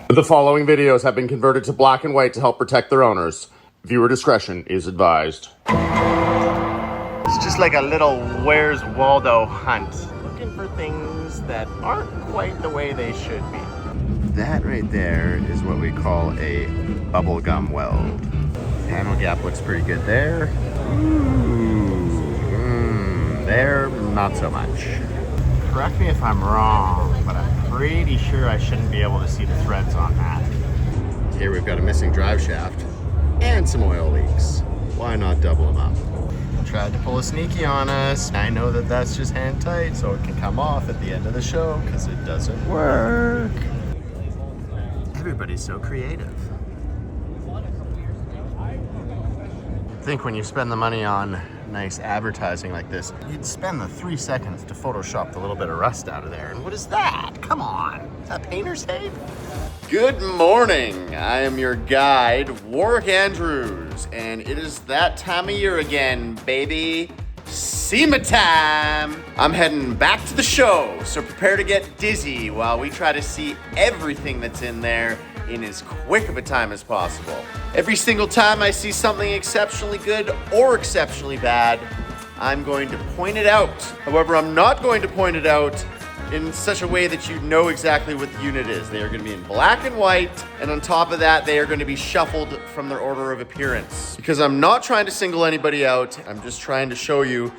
The following videos have been converted to black and white to help protect their owners. Viewer discretion is advised. It's just like a little Where's Waldo hunt. Looking for things that aren't quite the way they should be. That right there is what we call a bubblegum weld. Panel gap looks pretty good there. There, not so much. Correct me if I'm wrong, but I'm pretty sure I shouldn't be able to see the threads on that. Here we've got a missing drive shaft and some oil leaks. Why not double them up? Tried to pull a sneaky on us. I know that that's just hand tight, so it can come off at the end of the show because it doesn't work. Everybody's so creative. I think when you spend the money on nice advertising like this, you'd spend the 3 seconds to Photoshop the little bit of rust out of there. And what is that? Come on, is that painter's tape? Good morning, I am your guide, Warwick Andrews, and it is that time of year again, baby. SEMA time! I'm heading back to the show, so prepare to get dizzy while we try to see everything that's in there in as quick of a time as possible. Every single time I see something exceptionally good or exceptionally bad, I'm going to point it out. However, I'm not going to point it out in such a way that you know exactly what the unit is. They are going to be in black and white, and on top of that, they are going to be shuffled from their order of appearance. Because I'm not trying to single anybody out, I'm just trying to show you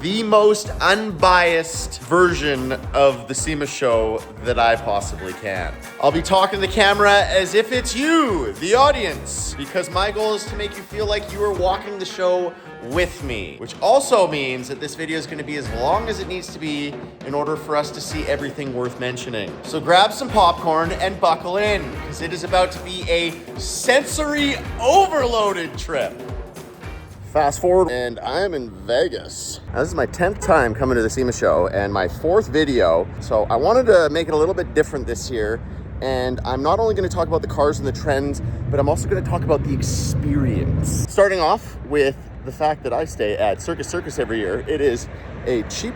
the most unbiased version of the SEMA Show that I possibly can. I'll be talking to the camera as if it's you, the audience, because my goal is to make you feel like you are walking the show with me, which also means that this video is going to be as long as it needs to be in order for us to see everything worth mentioning. So grab some popcorn and buckle in, because it is about to be a sensory overloaded trip. Fast forward, and I am in Vegas. Now, this is my 10th time coming to the SEMA Show and my 4th video. So I wanted to make it a little bit different this year. And I'm not only going to talk about the cars and the trends, but I'm also going to talk about the experience. Starting off with the fact that I stay at Circus every year. It is a cheap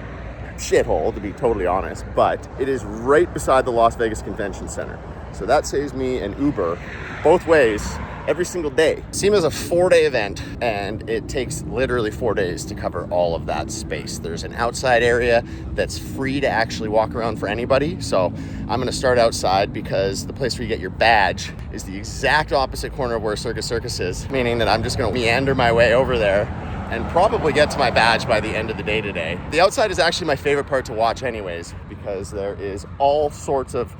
shithole, to be totally honest, but it is right beside the Las Vegas Convention Center. So that saves me an Uber both ways every single day. SEMA is a 4-day event, and it takes literally 4 days to cover all of that space. There's an outside area that's free to actually walk around for anybody. So I'm gonna start outside because the place where you get your badge is the exact opposite corner of where Circus is, meaning that I'm just gonna meander my way over there and probably get to my badge by the end of the day today. The outside is actually my favorite part to watch anyways, because there is all sorts of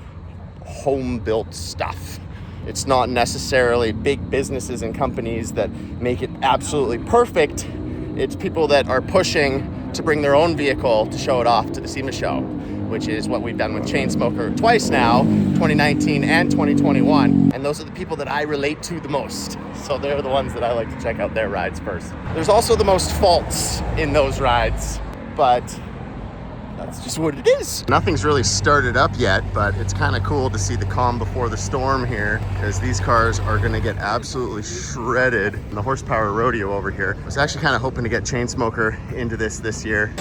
home-built stuff. It's not necessarily big businesses and companies that make it absolutely perfect. It's people that are pushing to bring their own vehicle to show it off to the SEMA Show, which is what we've done with Chainsmoker twice now, 2019 and 2021. And those are the people that I relate to the most. So they're the ones that I like to check out their rides first. There's also the most faults in those rides, but that's just what it is. Nothing's really started up yet, but it's kind of cool to see the calm before the storm here, because these cars are gonna get absolutely shredded in the horsepower rodeo over here. I was actually kind of hoping to get Chainsmoker into this year.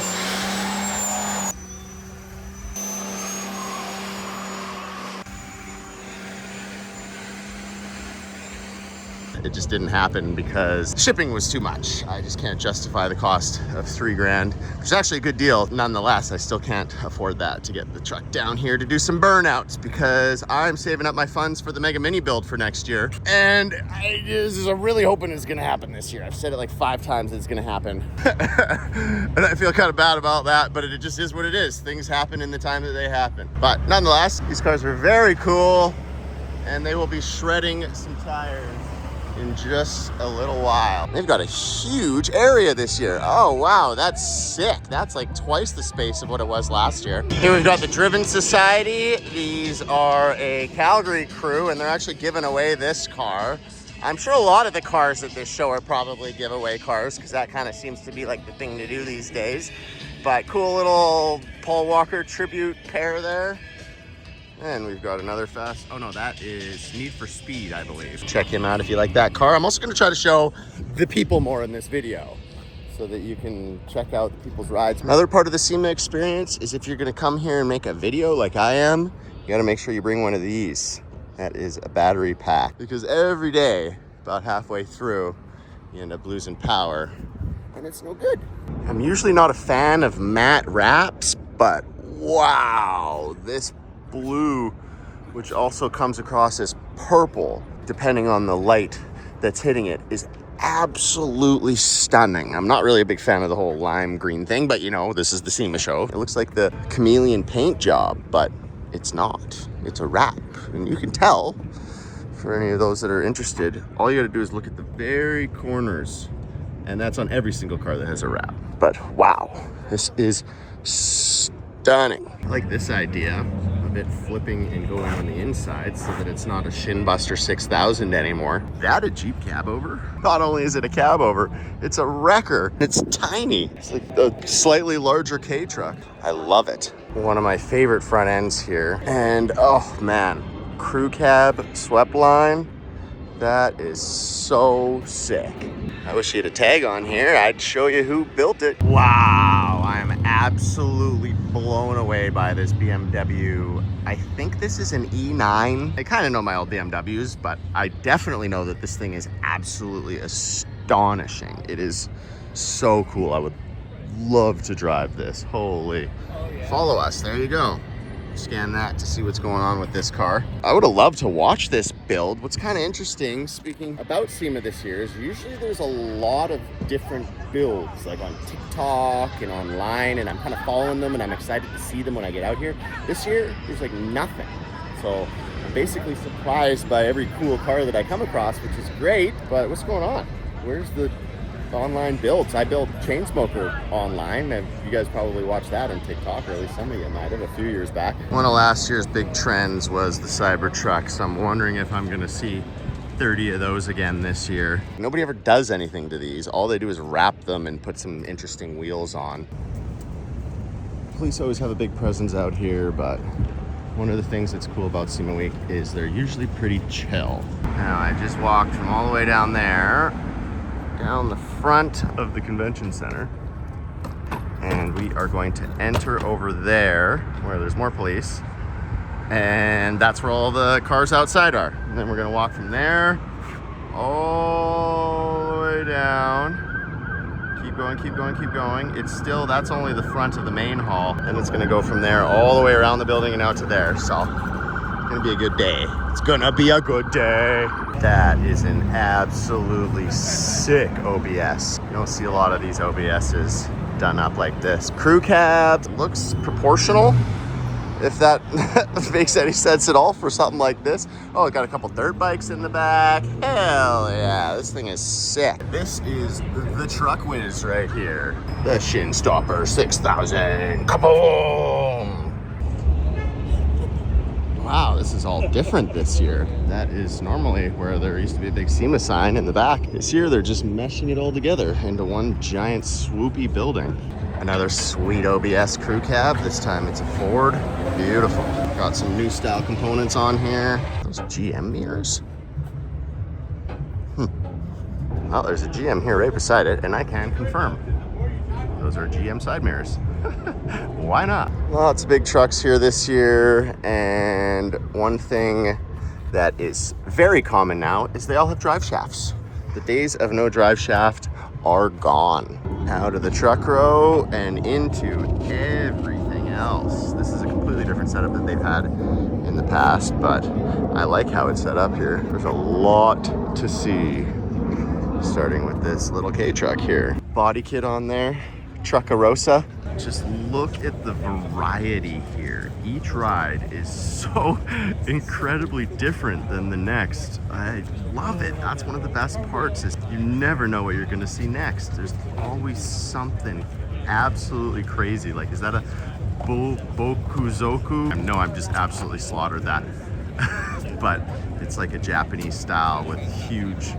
It just didn't happen because shipping was too much. I just can't justify the cost of $3,000, which is actually a good deal. Nonetheless, I still can't afford that to get the truck down here to do some burnouts, because I'm saving up my funds for the Mega Mini build for next year. And I'm really hoping it's gonna happen this year. I've said it like 5 times that it's gonna happen. And I feel kind of bad about that, but it just is what it is. Things happen in the time that they happen. But nonetheless, these cars are very cool, and they will be shredding some tires in just a little while. They've got a huge area this year. Oh wow, that's sick. That's like twice the space of what it was last year. Here we've got the Driven Society. These are a Calgary crew, and they're actually giving away this car. I'm sure a lot of the cars at this show are probably giveaway cars, because that kind of seems to be like the thing to do these days. But cool little Paul Walker tribute pair there. And we've got another fast, oh no, that is Need for Speed, I believe. Check him out if you like that car. I'm also gonna try to show the people more in this video so that you can check out people's rides. Another part of the SEMA experience is if you're gonna come here and make a video like I am, you gotta make sure you bring one of these. that is a battery pack. Because every day, about halfway through, you end up losing power, and it's no good. I'm usually not a fan of matte wraps, but wow, this blue, which also comes across as purple, depending on the light that's hitting it, is absolutely stunning. I'm not really a big fan of the whole lime green thing, but you know, this is the SEMA Show. It looks like the chameleon paint job, but it's not. It's a wrap, and you can tell. For any of those that are interested, all you gotta do is look at the very corners, and that's on every single car that has a wrap. But wow, this is stunning. I like this idea of it flipping and going on the inside so that it's not a Shinbuster 6000 anymore. That a Jeep cab over? Not only is it a cab over, it's a wrecker. It's tiny. It's like a slightly larger K truck. I love it. One of my favorite front ends here. And oh man, crew cab swept line. That is so sick. I wish you had a tag on here. I'd show you who built it. Wow, I am absolutely blown away by this BMW. I think this is an E9. I kind of know my old BMWs, but I definitely know that this thing is absolutely astonishing. It is so cool. I would love to drive this. Holy. Follow us. There you go. Scan that to see what's going on with this car. I would have loved to watch this build. What's kind of interesting, speaking about SEMA this year, is usually there's a lot of different builds, like on TikTok and online, and I'm kind of following them, and I'm excited to see them when I get out here. This year, there's like nothing. So I'm basically surprised by every cool car that I come across, which is great, but what's going on? Where's the online builds? I built Chainsmoker online, and you guys probably watched that on TikTok, or at least some of you might have, a few years back. One of last year's big trends was the Cybertruck, so I'm wondering if I'm gonna see 30 of those again this year. Nobody ever does anything to these. All they do is wrap them and put some interesting wheels on. Police always have a big presence out here, but one of the things that's cool about SEMA Week is they're usually pretty chill. Now, I just walked from all the way down there, down the front of the convention center, and we are going to enter over there where there's more police, and that's where all the cars outside are. And then we're gonna walk from there all the way down, keep going, keep going, keep going. It's still, that's only the front of the main hall, and it's gonna go from there all the way around the building and out to there. So it's gonna be a good day. It's gonna be a good day. That is an absolutely sick OBS. You don't see a lot of these OBSs done up like this. Crew cab looks proportional, if that makes any sense at all for something like this. Oh, it got a couple dirt bikes in the back. Hell yeah, this thing is sick. This is the truck whiz right here. The Shin Stopper 6000. Kaboom! Wow, this is all different this year. That is normally where there used to be a big SEMA sign in the back. This year, they're just meshing it all together into one giant swoopy building. Another sweet OBS crew cab. This time it's a Ford. Beautiful. Got some new style components on here. Those GM mirrors. Well, there's a GM here right beside it, and I can confirm. Those are GM side mirrors. Why not? Lots of big trucks here this year, and one thing that is very common now is they all have drive shafts. The days of no drive shaft are gone. Out of the truck row and into everything else. This is a completely different setup that they've had in the past, but I like how it's set up here. There's a lot to see, starting with this little K truck here. Body kit on there, Truckarosa. Just look at the variety here. Each ride is so incredibly different than the next. I love it. That's one of the best parts, is you never know what you're gonna see next. There's always something absolutely crazy. Like, is that a Bokuzoku? No, I'm just absolutely slaughtered that. But it's like a Japanese style with huge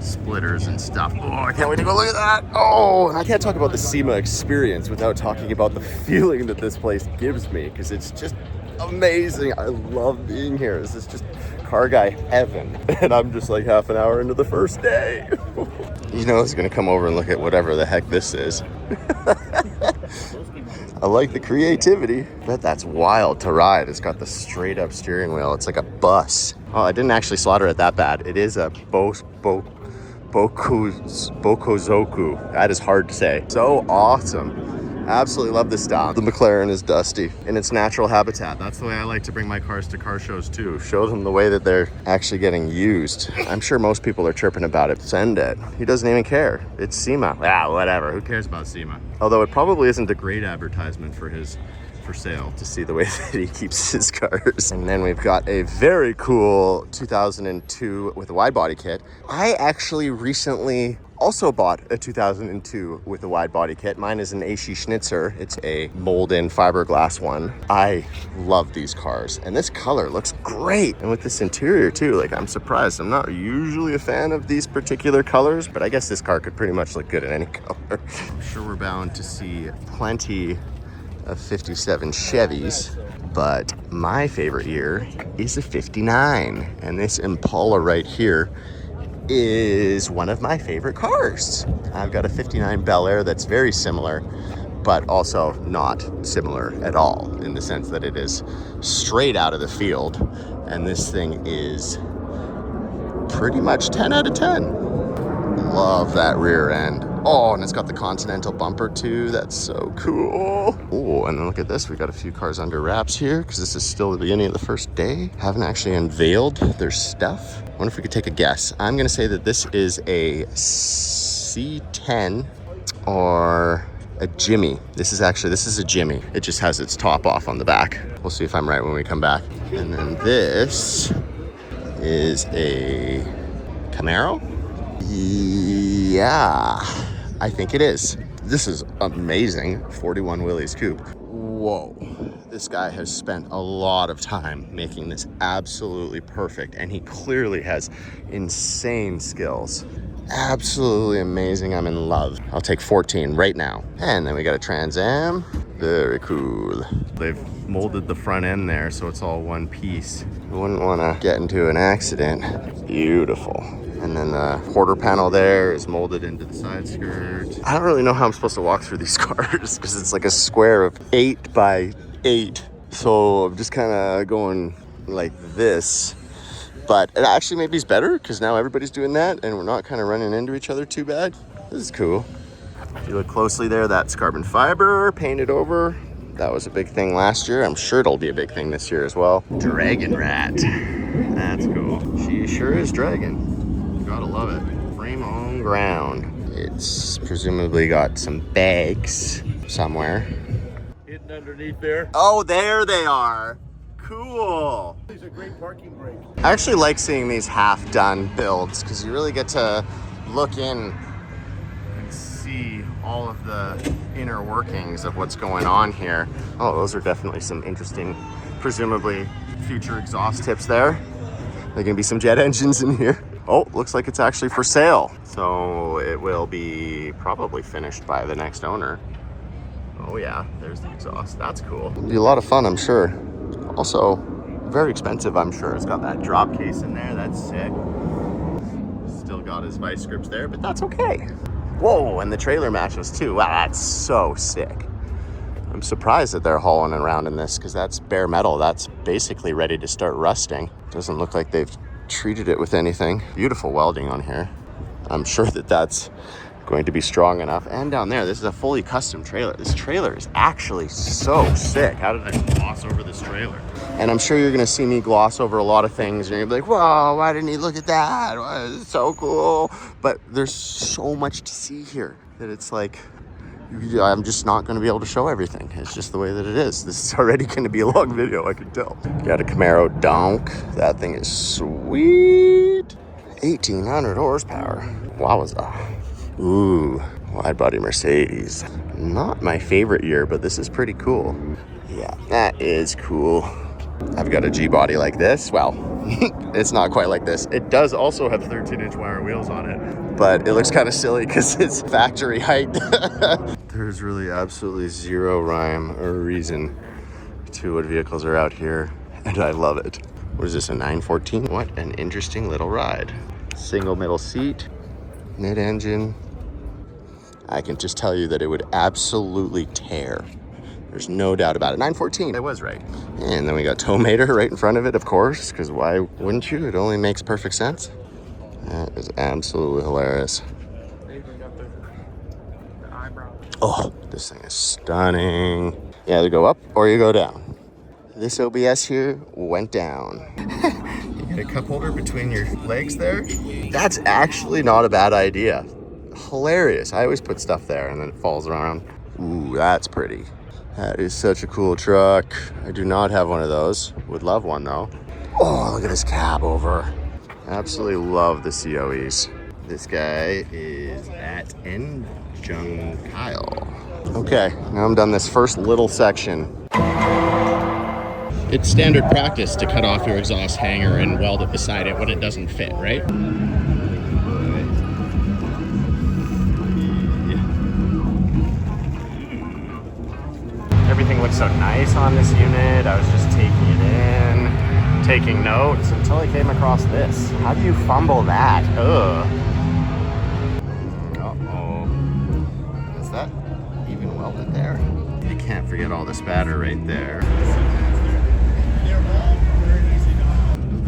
splitters and stuff. Oh, I can't wait to go look at that. Oh, and I can't talk about the SEMA experience without talking about the feeling that this place gives me, because it's just amazing. I love being here. This is just car guy heaven, and I'm just like half an hour into the first day. You know, it's gonna come over and look at whatever the heck this is. I like the creativity. Bet that's wild to ride. It's got the straight up steering wheel. It's like a bus. Oh, I didn't actually slaughter it that bad. It is a Bokozoku. That is hard to say. So awesome. Absolutely love this style. The McLaren is dusty in its natural habitat. That's the way I like to bring my cars to car shows too. Show them the way that they're actually getting used. I'm sure most people are chirping about it. Send it. He doesn't even care. It's SEMA. Ah, whatever. Who cares about SEMA? Although it probably isn't a great advertisement for sale to see the way that he keeps his cars. And then we've got a very cool 2002 with a wide body kit. I actually recently also bought a 2002 with a wide body kit. Mine is an AC Schnitzer. It's a mold-in fiberglass one. I love these cars, and this color looks great. And with this interior too, like, I'm surprised. I'm not usually a fan of these particular colors, but I guess this car could pretty much look good in any color. I'm sure we're bound to see plenty of 57 Chevys, but my favorite year is a 59, and this Impala right here is one of my favorite cars. I've got a 59 Bel Air that's very similar, but also not similar at all, in the sense that it is straight out of the field, and this thing is pretty much 10 out of 10. Love that rear end. Oh, and it's got the Continental bumper too. That's so cool. Oh, and then look at this. We got a few cars under wraps here because this is still the beginning of the first day. Haven't actually unveiled their stuff. I wonder if we could take a guess. I'm gonna say that this is a C10 or a Jimmy. This is a Jimmy. It just has its top off on the back. We'll see if I'm right when we come back. And then this is a Camaro. Yeah, I think it is. This is amazing. 41 Willys Coupe. Whoa. This guy has spent a lot of time making this absolutely perfect, and he clearly has insane skills. Absolutely amazing. I'm in love. I'll take 14 right now. And then we got a Trans Am. Very cool. They've molded the front end there so it's all one piece. You wouldn't want to get into an accident. Beautiful. And then the quarter panel there is molded into the side skirt. I don't really know how I'm supposed to walk through these cars because it's like a square of 8 by 8. So I'm just kind of going like this. But it actually maybe is better because now everybody's doing that and we're not kind of running into each other too bad. This is cool. If you look closely there, that's carbon fiber painted over. That was a big thing last year. I'm sure it'll be a big thing this year as well. Dragon Rat. That's cool. She sure is dragon. Gotta love it. Frame on ground. It's presumably got some bags somewhere. Hidden underneath there. Oh, there they are. Cool. These are great parking brakes. I actually like seeing these half-done builds because you really get to look in and see all of the inner workings of what's going on here. Oh, those are definitely some interesting, presumably future exhaust tips there. There can be some jet engines in here. Oh, looks like it's actually for sale. So it will be probably finished by the next owner. Oh yeah, there's the exhaust. That's cool. It'll be a lot of fun, I'm sure. Also, very expensive, I'm sure. It's got that drop case in there. That's sick. Still got his vice grips there, but that's okay. Whoa, and the trailer matches too. Wow, that's so sick. I'm surprised that they're hauling around in this because that's bare metal. That's basically ready to start rusting. Doesn't look like they've treated it with anything. Beautiful welding on here. I'm sure that that's going to be strong enough. And down there, this is a fully custom trailer. This trailer is actually so sick. How did I gloss over this trailer? And I'm sure you're gonna see me gloss over a lot of things and you're gonna be like, whoa, why didn't he look at that? Oh, it's so cool. But there's so much to see here that it's like, I'm just not going to be able to show everything. It's just the way that it is. This is already going to be a long video, I can tell. Got a Camaro donk. That thing is sweet. 1,800 horsepower. Wowza. Ooh, wide body Mercedes. Not my favorite year, but this is pretty cool. Yeah, that is cool. I've got a G-body like this. Well, it's not quite like this. It does also have 13-inch wire wheels on it, but it looks kind of silly because it's factory height. There's really absolutely zero rhyme or reason to what vehicles are out here, and I love it. What is this, a 914? What an interesting little ride. Single middle seat, mid-engine. I can just tell you that it would absolutely tear There's no doubt about it. 914. I was right. And then we got tow mater right in front of it, of course, because why wouldn't you? It only makes perfect sense. That is absolutely hilarious. Oh, this thing is stunning. You either go up or you go down. This OBS here went down. You get a cup holder between your legs there. That's actually not a bad idea. Hilarious. I always put stuff there and then it falls around. Ooh, that's pretty. That is such a cool truck. I do not have one of those. Would love one though. Oh, look at this cab over. Absolutely love the COEs. This guy is at Jung Kyle. Okay, now I'm done this first little section. It's standard practice to cut off your exhaust hanger and weld it beside it when it doesn't fit, right? Everything looks so nice on this unit. I was just taking it in, taking notes until I came across this. How do you fumble that? Ugh. Is that even welded there? You can't forget all the spatter right there.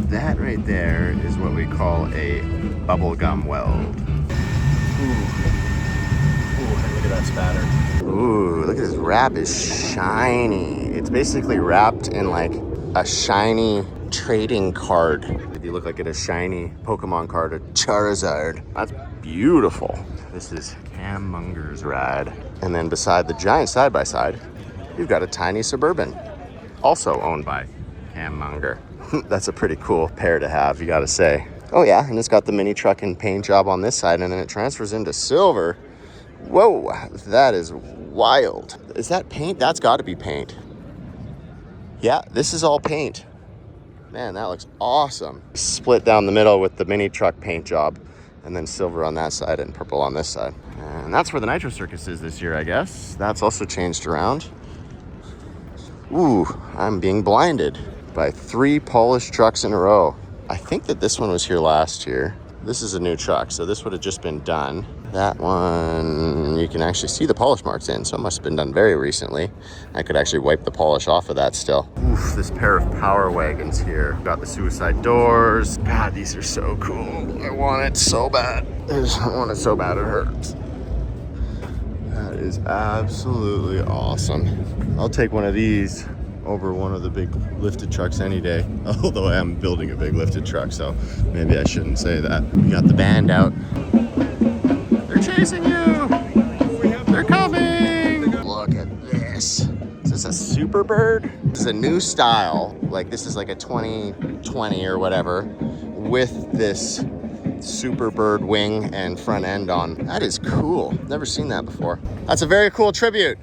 That right there is what we call a bubblegum weld. Ooh, look at that spatter. Ooh, look at this wrap is shiny. It's basically wrapped in like a shiny trading card. If you look like a shiny Pokemon card, a Charizard. That's beautiful. This is Cam Munger's ride. And then beside the giant side-by-side, you've got a tiny Suburban, also owned by Cam Munger. That's a pretty cool pair to have, you gotta say. Oh yeah, and it's got the mini truck and paint job on this side, and then it transfers into silver. Whoa, that is wild. Is that paint? That's gotta be paint. Yeah, this is all paint. Man, that looks awesome. Split down the middle with the mini truck paint job, and then silver on that side and purple on this side. And that's where the Nitro Circus is this year, I guess. That's also changed around. Ooh, I'm being blinded by 3 polished trucks in a row. I think that this one was here last year. This is a new truck, so this would have just been done. That one, you can actually see the polish marks in, so it must have been done very recently. I could actually wipe the polish off of that still. Oof, this pair of power wagons here. Got the suicide doors. God, these are so cool. I want it so bad. I want it so bad it hurts. That is absolutely awesome. I'll take one of these over one of the big lifted trucks any day. Although I am building a big lifted truck, so maybe I shouldn't say that. We got the band out. They're chasing you! They're coming! Look at this. Is this a Superbird? This is a new style. Like this is like a 2020 or whatever with this Superbird wing and front end on. That is cool. Never seen that before. That's a very cool tribute.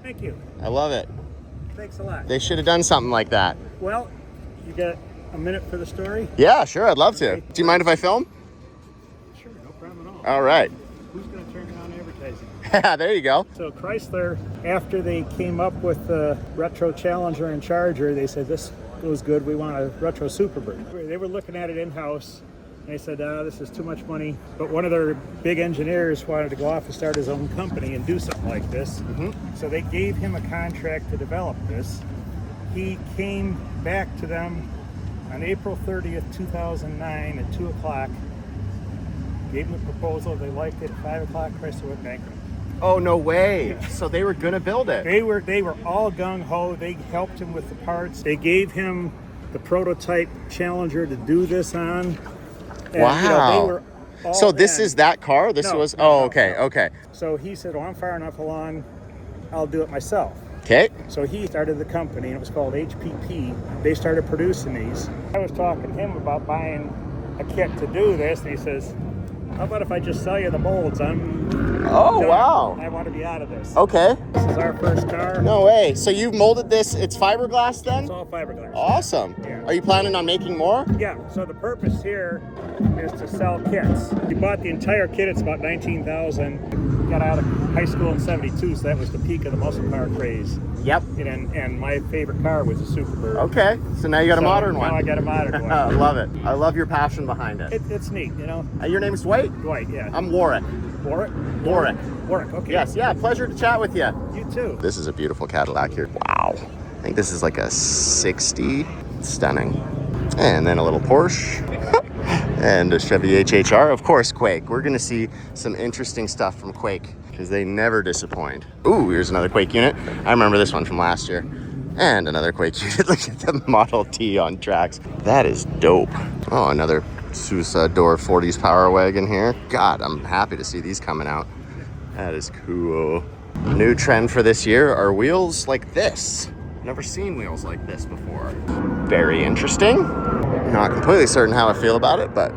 Thank you. I love it. Thanks a lot. They should have done something like that. Well, you got a minute for the story? Yeah, sure. I'd love to. Okay. Do you mind if I film? Sure, no problem at all. All right. Who's going to turn on advertising? There you go. So Chrysler, after they came up with the Retro Challenger and Charger, they said, this goes good. We want a Retro Superbird. They were looking at it in-house. And they said, this is too much money. But one of their big engineers wanted to go off and start his own company and do something like this. Mm-hmm. So they gave him a contract to develop this. He came back to them on April 30th, 2009 at 2 o'clock. Gave them a proposal. They liked it. At 5 o'clock, Chrysler went bankrupt. Oh, no way. Yeah. So they were going to build it. They were all gung-ho. They helped him with the parts. They gave him the prototype Challenger to do this on. And, wow. They were all so this in. is that car? This was... No, okay, no. okay. So he said, well, I'm far enough along, I'll do it myself. Okay. So he started the company, and it was called HPP. They started producing these. I was talking to him about buying a kit to do this, and he says, how about if I just sell you the molds? Oh, done. wow. I want to be out of this. Okay. This is our first car. No way. So you molded this, it's fiberglass then? It's all fiberglass. Awesome. Yeah. Are you planning on making more? Yeah, so the purpose here is to sell kits. We bought the entire kit, it's about $19,000. Got out of high school in 72, so that was the peak of the muscle car craze. Yep. And my favorite car was a Superbird. Okay, so now you got a modern one. Now I got a modern one. I love it. I love your passion behind it. It's neat, you know? Your name's Dwight? Dwight, yeah. I'm Warwick. Warwick? Warwick. Warwick, okay. Yes, yeah, pleasure to chat with you. You too. This is a beautiful Cadillac here. Wow. I think this is like a 60. Stunning. And then a little Porsche. And a Chevy HHR. Of course, Quake. We're going to see some interesting stuff from Quake because they never disappoint. Ooh, here's another Quake unit. I remember this one from last year. And another Quake unit. Look at the Model T on tracks. That is dope. Oh, another Sousa Door 40s Power Wagon here. God, I'm happy to see these coming out. That is cool. New trend for this year are wheels like this. Never seen wheels like this before. Very interesting. Not completely certain how I feel about it, but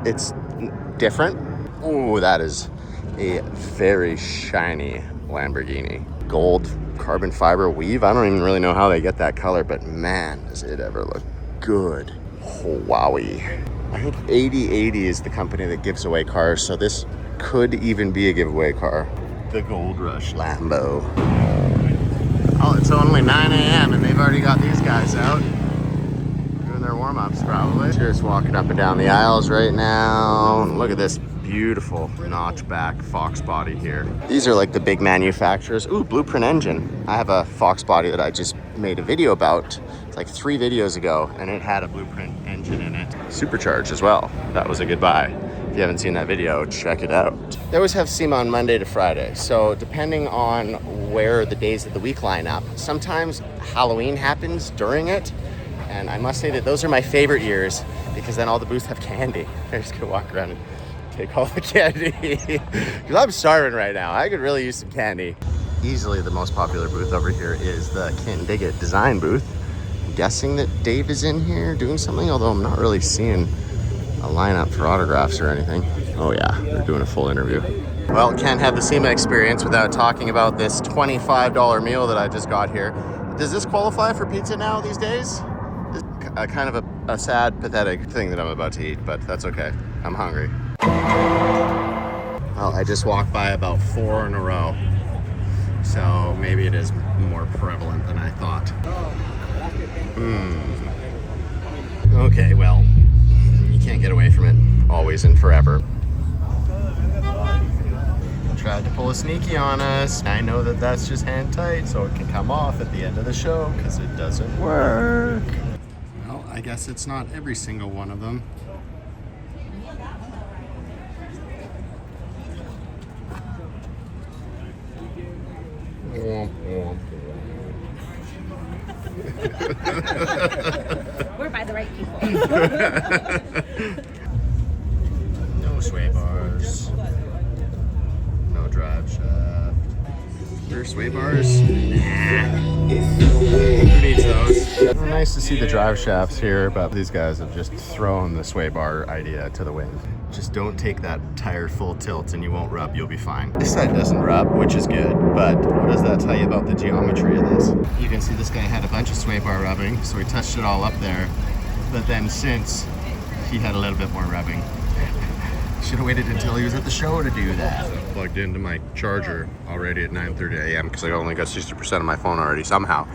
it's different. Ooh, that is a very shiny Lamborghini. Gold carbon fiber weave. I don't even really know how they get that color, but man, does it ever look good. Wowie. I think 8080 is the company that gives away cars, so this could even be a giveaway car. The Gold Rush Lambo. Oh, it's only 9 a.m. and they've already got these guys out doing their warm-ups probably. Just walking up and down the aisles right now. Look at this beautiful notchback Fox body here. These are like the big manufacturers. Ooh, Blueprint engine. I have a Fox body that I just made a video about. It's like 3 videos ago, and it had a Blueprint engine in it. Supercharged as well. That was a good buy. If you haven't seen that video, check it out. They always have SEMA on Monday to Friday. So depending on where the days of the week line up, sometimes Halloween happens during it. And I must say that those are my favorite years because then all the booths have candy. I just could walk around and take all the candy. Because I'm starving right now. I could really use some candy. Easily the most popular booth over here is the Can't Dig It design booth. I'm guessing that Dave is in here doing something, although I'm not really seeing a lineup for autographs or anything. Oh yeah, they're doing a full interview. Well, can't have the SEMA experience without talking about this $25 meal that I just got here. Does this qualify for pizza now these days? It's kind of a sad, pathetic thing that I'm about to eat, but that's okay. I'm hungry. Well, I just walked by about 4 in a row, so maybe it is more prevalent than I thought. Okay, well, can't get away from it, always and forever. Tried to pull a sneaky on us. I know that that's just hand tight, so it can come off at the end of the show because it doesn't work. Well, I guess it's not every single one of them. We're by the right people. No sway bars. No drive shaft. Rear sway bars? Nah. Who needs those? Nice to see the drive shafts here, but these guys have just thrown the sway bar idea to the wind. Just don't take that tire full tilt and you won't rub, you'll be fine. This side doesn't rub, which is good, but what does that tell you about the geometry of this? You can see this guy had a bunch of sway bar rubbing, so he touched it all up there. But then since he had a little bit more rubbing, should have waited until he was at the show to do that. Plugged into my charger already at 9:30 a.m. because I only got 60% of my phone already somehow.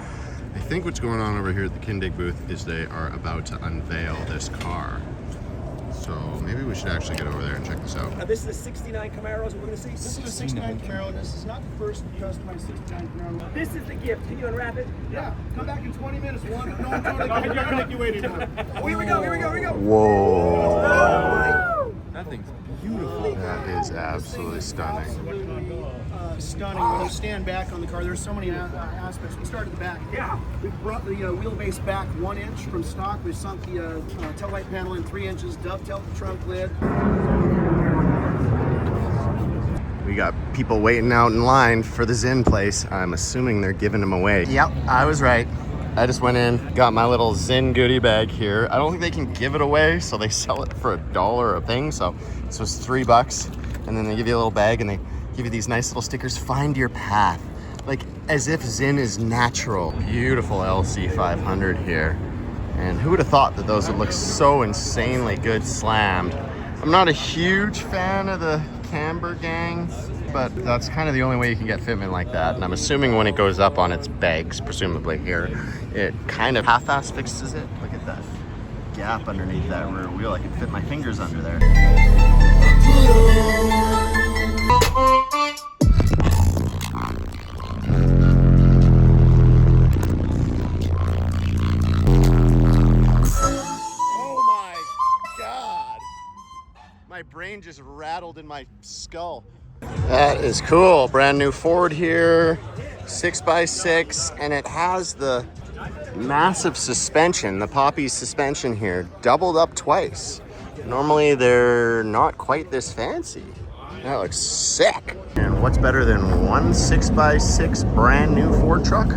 I think what's going on over here at the Kindig booth is they are about to unveil this car. So maybe we should actually get over there and check this out. This is a 69 Camaro, is what we're going to see. This is a 69 Camaro. This is not the first customized 69 Camaro. This is the gift. Can you unwrap it? Yeah, come back in 20 minutes. No one's totally you're evacuated now. Oh, here we go, here we go, here we go. Whoa. That thing's beautiful. That is absolutely stunning. Stunning. When you stand back on the car, there's so many aspects. We started at the back. Yeah. We brought the wheelbase back 1 inch from stock. We sunk the tail light panel in 3 inches, dovetailed the trunk lid. We got people waiting out in line for the Zin place. I'm assuming they're giving them away. Yep, I was right. I just went in, got my little Zin goodie bag here. I don't think they can give it away, so they sell it for $1 a thing. So this was $3, and then they give you a little bag and they give you these nice little stickers. Find your path, like as if Zin is natural. Beautiful LC 500 here, and who would have thought that those would look so insanely good slammed. I'm not a huge fan of the camber gang, but that's kind of the only way you can get fitment like that. And I'm assuming when it goes up on its pegs, presumably here, it kind of half-ass fixes it. Look at that gap underneath that rear wheel. I can fit my fingers under there. Oh my God. My brain just rattled in my skull. That is cool. Brand new Ford here, 6x6, and it has the massive suspension, the Poppy suspension here, doubled up twice. Normally they're not quite this fancy. That looks sick. And what's better than one 6x6 brand new Ford truck?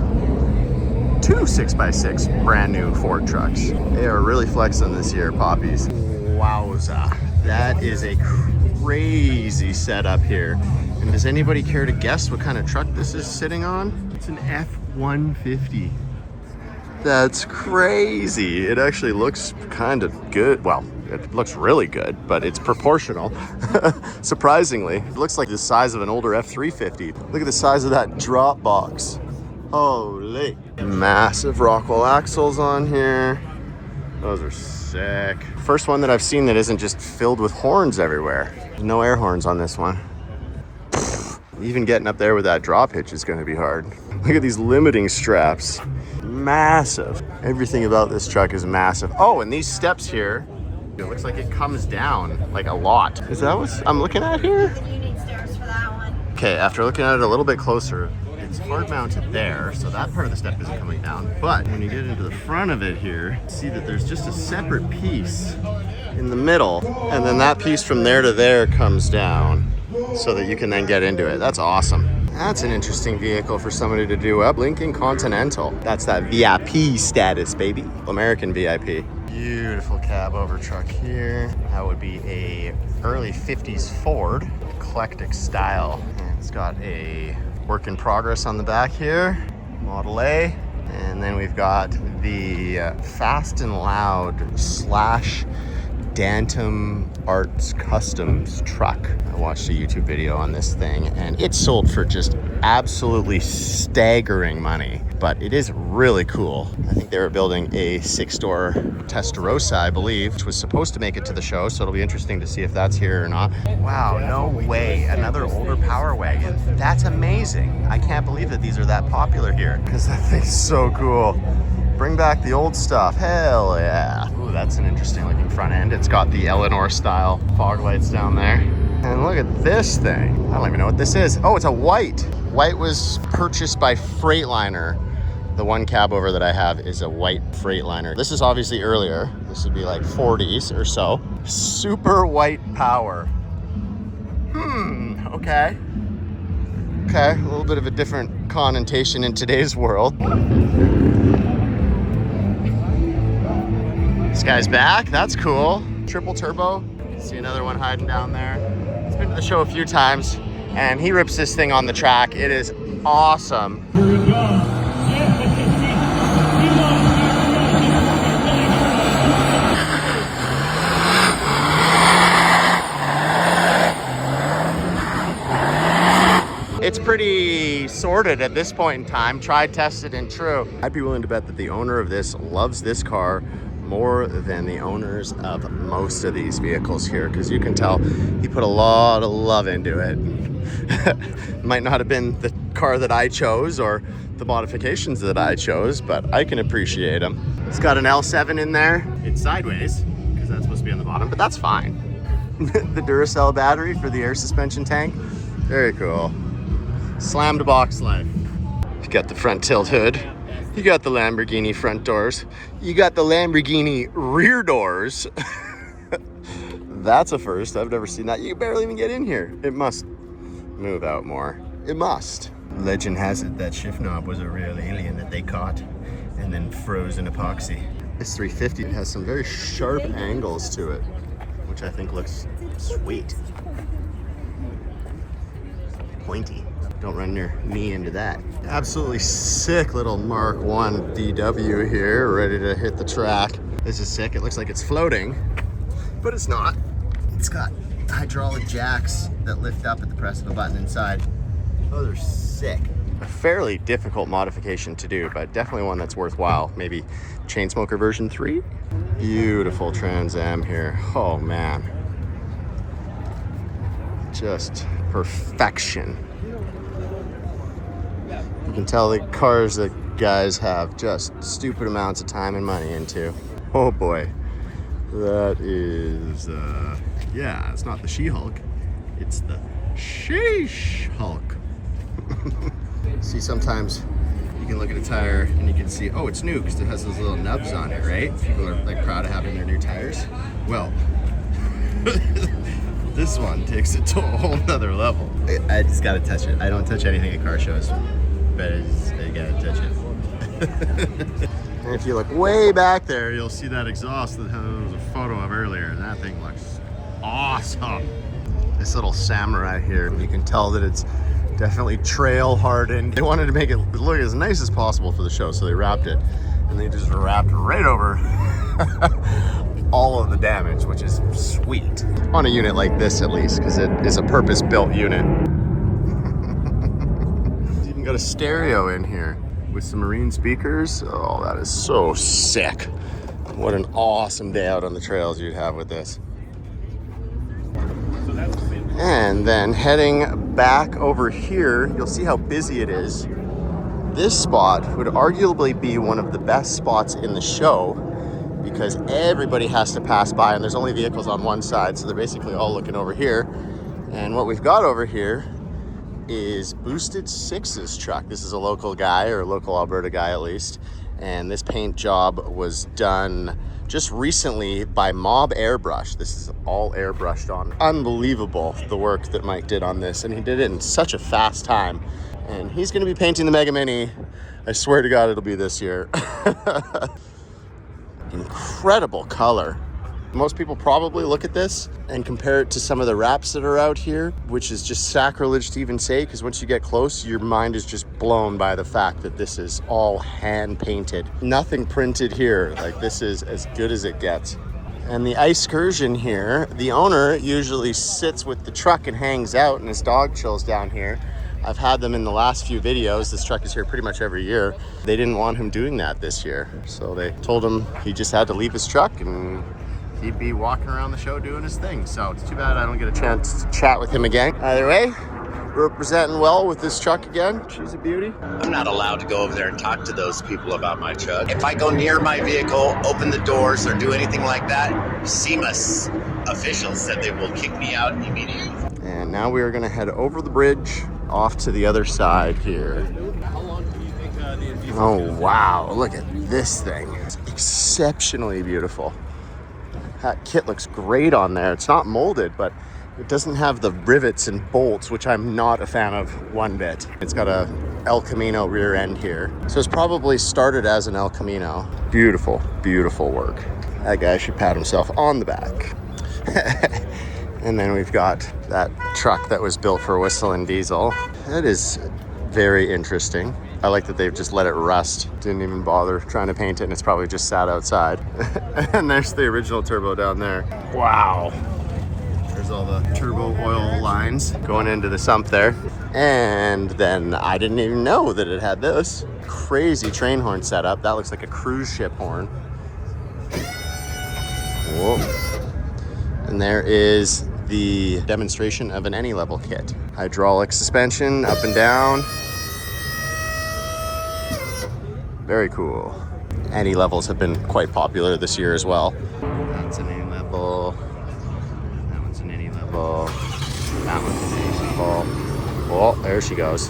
Two 6x6 brand new Ford trucks. They are really flexing this year, Poppies. Wowza. That is a crazy setup here. And does anybody care to guess what kind of truck this is sitting on? It's an F-150. That's crazy. It actually looks kind of good. Well, it looks really good, but it's proportional. Surprisingly, it looks like the size of an older F-350. Look at the size of that drop box. Holy. Massive Rockwell axles on here. Those are sick. First one that I've seen that isn't just filled with horns everywhere. No air horns on this one. Even getting up there with that drop hitch is going to be hard. Look at these limiting straps. Massive. Everything about this truck is massive. Oh, and these steps here, it looks like it comes down like a lot. Is that what I'm looking at here? You need stairs for that one. Okay, after looking at it a little bit closer, it's hard mounted there, so that part of the step isn't coming down. But when you get into the front of it here, see that there's just a separate piece in the middle, and then that piece from there to there comes down so that you can then get into it. That's awesome. That's an interesting vehicle for somebody to do up. Lincoln Continental. That's that VIP status, baby. American VIP. Beautiful cab over truck here. That would be a early 50s Ford, eclectic style. And it's got a work in progress on the back here, Model A. And then we've got the Fast and Loud / Dantum Arts Customs truck. I watched a YouTube video on this thing and it sold for just absolutely staggering money, but it is really cool. I think they were building a 6-door Testarossa, I believe, which was supposed to make it to the show, so it'll be interesting to see if that's here or not. Wow, no way, another older Power Wagon. That's amazing. I can't believe that these are that popular here, because that thing's so cool. Bring back the old stuff, hell yeah. Ooh, that's an interesting looking front end. It's got the Eleanor style fog lights down there. And look at this thing. I don't even know what this is. Oh, it's a white. White was purchased by Freightliner. The one cab over that I have is a white Freightliner. This is obviously earlier. This would be like 40s or so. Super white power. Okay. Okay, a little bit of a different connotation in today's world. This guy's back, that's cool. Triple turbo, see another one hiding down there. He's been to the show a few times and he rips this thing on the track. It is awesome. It's pretty sorted at this point in time, tried, tested, and true. I'd be willing to bet that the owner of this loves this car more than the owners of most of these vehicles here, because you can tell he put a lot of love into it. Might not have been the car that I chose or the modifications that I chose, but I can appreciate them. It's got an L7 in there. It's sideways, because that's supposed to be on the bottom, but that's fine. The Duracell battery for the air suspension tank. Very cool. Slammed box life. You got the front tilt hood. You got the Lamborghini front doors. You got the Lamborghini rear doors. That's a first. I've never seen that. You can barely even get in here. It must move out more. It must. Legend has it that shift knob was a real alien that they caught and then froze in epoxy. This 350 has some very sharp angles to it, which I think looks sweet. Pointy. Don't run your knee into that. Absolutely sick little Mark 1 VW here, ready to hit the track. This is sick. It looks like it's floating, but it's not. It's got hydraulic jacks that lift up at the press of a button inside. Those are sick. A fairly difficult modification to do, but definitely one that's worthwhile. Maybe Chainsmoker version 3? Beautiful Trans Am here. Oh man. Just perfection. You can tell the cars that guys have just stupid amounts of time and money into. Oh boy, that is, yeah, it's not the She-Hulk, it's the Sheesh-Hulk. See, sometimes you can look at a tire and you can see, oh, it's new because it has those little nubs on it, right? People are like proud of having their new tires. Well, this one takes it to a whole nother level. I just gotta touch it. I don't touch anything at car shows, but I gotta touch it. And if you look way back there, you'll see that exhaust that there was a photo of earlier. That thing looks awesome. This little Samurai here, you can tell that it's definitely trail hardened. They wanted to make it look as nice as possible for the show, so they wrapped it. And they just wrapped right over all of the damage, which is sweet. On a unit like this, at least, because it is a purpose-built unit. It's even got a stereo in here with some marine speakers. Oh, that is so sick. What an awesome day out on the trails you'd have with this. And then heading back over here, you'll see how busy it is. This spot would arguably be one of the best spots in the show because everybody has to pass by and there's only vehicles on one side, so they're basically all looking over here. And what we've got over here is Boosted Six's truck. This is a local guy, or a local Alberta guy at least, and this paint job was done just recently by Mob Airbrush. This is all airbrushed on. Unbelievable the work that Mike did on this, and he did it in such a fast time. And he's gonna be painting the Mega Mini. I swear to God it'll be this year. Incredible color. Most people probably look at this and compare it to some of the wraps that are out here, which is just sacrilege to even say, because once you get close, your mind is just blown by the fact that this is all hand painted. Nothing printed here. Like, this is as good as it gets. And the excursion here, the owner usually sits with the truck and hangs out and his dog chills down here. I've had them in the last few videos. This truck is here pretty much every year. They didn't want him doing that this year. So they told him he just had to leave his truck and he'd be walking around the show doing his thing. So it's too bad I don't get a chance to chat with him again. Either way, representing well with this truck again. She's a beauty. I'm not allowed to go over there and talk to those people about my truck. If I go near my vehicle, open the doors, or do anything like that, SEMA officials said they will kick me out immediately. And now we are gonna head over the bridge off to the other side here. Oh wow, look at this thing. It's exceptionally beautiful. That kit looks great on there. It's not molded, but it doesn't have the rivets and bolts, which I'm not a fan of one bit. It's got a El Camino rear end here. So it's probably started as an El Camino. Beautiful, beautiful work. That guy should pat himself on the back. And then we've got that truck that was built for Whistling Diesel. That is very interesting. I like that they've just let it rust. Didn't even bother trying to paint it, and it's probably just sat outside. And there's the original turbo down there. Wow. There's all the turbo oil lines going into the sump there. And then I didn't even know that it had this crazy train horn setup. That looks like a cruise ship horn. Whoa. And there is the demonstration of an any level kit. Hydraulic suspension up and down. Very cool. Any levels have been quite popular this year as well. That's an any level. That one's an any level. That one's an any level. Oh, there she goes.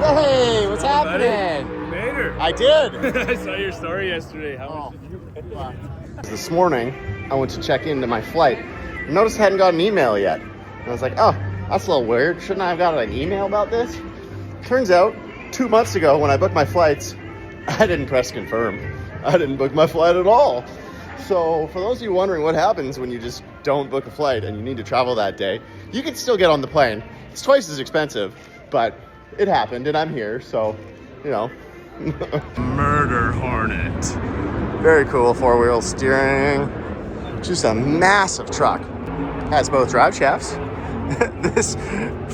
Hey, what's happening? You made her. I did. I saw your story yesterday. How much did you pay? This morning, I went to check into my flight. I noticed I hadn't got an email yet. And I was like, oh, that's a little weird. Shouldn't I have got an email about this? Turns out, 2 months ago when I booked my flights, I didn't press confirm. I didn't book my flight at all. So for those of you wondering what happens when you just don't book a flight and you need to travel that day, you can still get on the plane. It's twice as expensive, but it happened and I'm here, so, you know. Murder Hornet. Very cool, 4-wheel steering. Just a massive truck. Has both drive shafts. This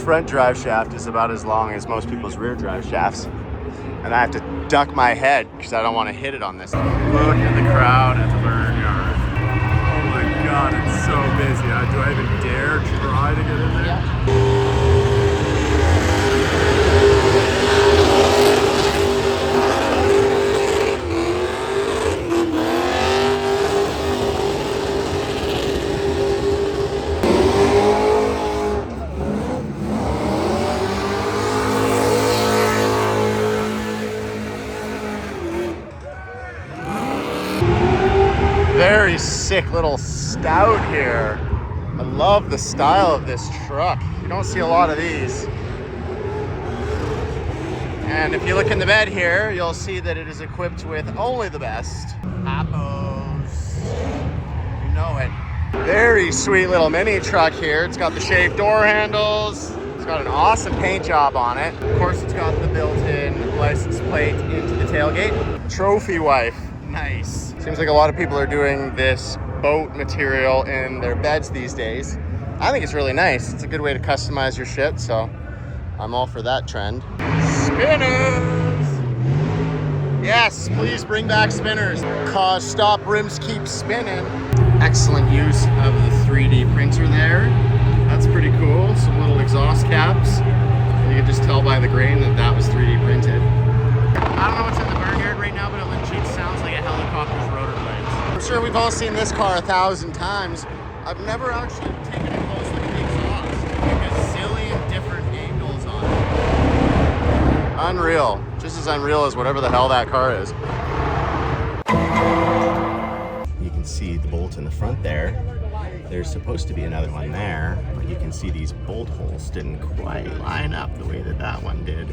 front drive shaft is about as long as most people's rear drive shafts. And I have to duck my head because I don't want to hit it on this. Look at the crowd at the burn yard. Oh my God, it's so busy. Do I even dare try to get in there? Very sick little stout here. I love the style of this truck. You don't see a lot of these. And if you look in the bed here, you'll see that it is equipped with only the best. Apples. You know it. Very sweet little mini truck here. It's got the shaved door handles. It's got an awesome paint job on it. Of course, it's got the built-in license plate into the tailgate. Trophy wife. Nice. Seems like a lot of people are doing this boat material in their beds these days. I think it's really nice. It's a good way to customize your shit, so I'm all for that trend. Spinners! Yes, please bring back spinners. Cause stop rims keep spinning. Excellent use of the 3D printer there. That's pretty cool. Some little exhaust caps. You can just tell by the grain that that was 3D printed. I don't know what's in the barnyard right now, but it legit sounds like a helicopter's rotor blades. I'm sure we've all seen this car 1,000 times. I've never actually taken a close look at the exhaust. Like a zillion different angles on it. Unreal. Just as unreal as whatever the hell that car is. You can see the bolt in the front there. There's supposed to be another one there, but you can see these bolt holes didn't quite line up the way that that one did.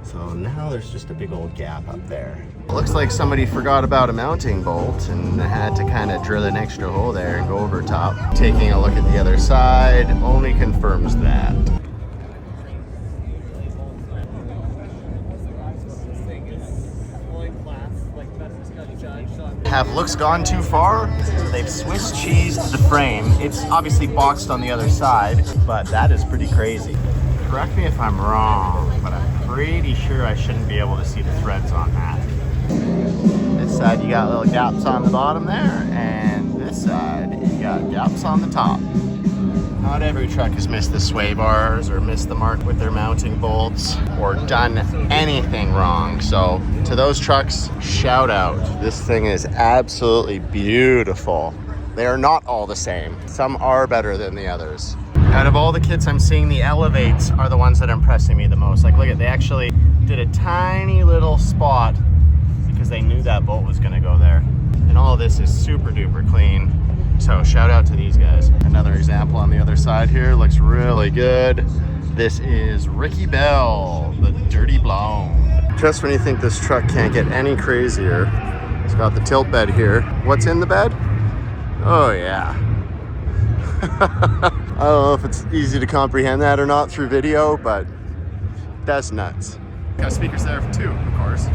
So now there's just a big old gap up there. Looks like somebody forgot about a mounting bolt and had to kind of drill an extra hole there and go over top. Taking a look at the other side only confirms that. Have looks gone too far? They've Swiss cheesed the frame. It's obviously boxed on the other side, but that is pretty crazy. Correct me if I'm wrong, but I'm pretty sure I shouldn't be able to see the threads on that. This side you got little gaps on the bottom there, and this side you got gaps on the top. Not every truck has missed the sway bars or missed the mark with their mounting bolts or done anything wrong. So to those trucks, shout out. This thing is absolutely beautiful. They are not all the same. Some are better than the others. Out of all the kits I'm seeing, the Elevates are the ones that are impressing me the most. Like, look at, they actually did a tiny little spot because they knew that bolt was gonna go there. And all of this is super duper clean. So shout out to these guys. Another example on the other side here, looks really good. This is Ricky Bell, the Dirty Blonde. Just when you think this truck can't get any crazier, it's got the tilt bed here. What's in the bed? Oh yeah. I don't know if it's easy to comprehend that or not through video, but that's nuts. Got speakers there too, of course.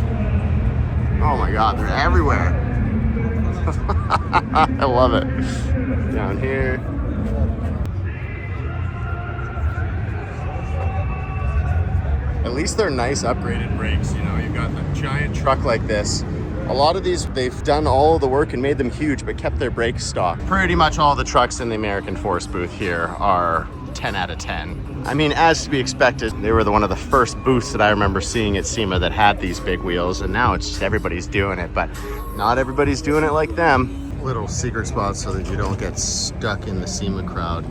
Oh my God, they're everywhere. I love it. Down here. At least they're nice upgraded brakes, you know. You've got a giant truck like this. A lot of these, they've done all of the work and made them huge, but kept their brakes stock. Pretty much all the trucks in the American Force booth here are 10 out of 10. I mean, as to be expected, they were one of the first booths that I remember seeing at SEMA that had these big wheels, and now it's just everybody's doing it, but not everybody's doing it like them. Little secret spots so that you don't get stuck in the SEMA crowd.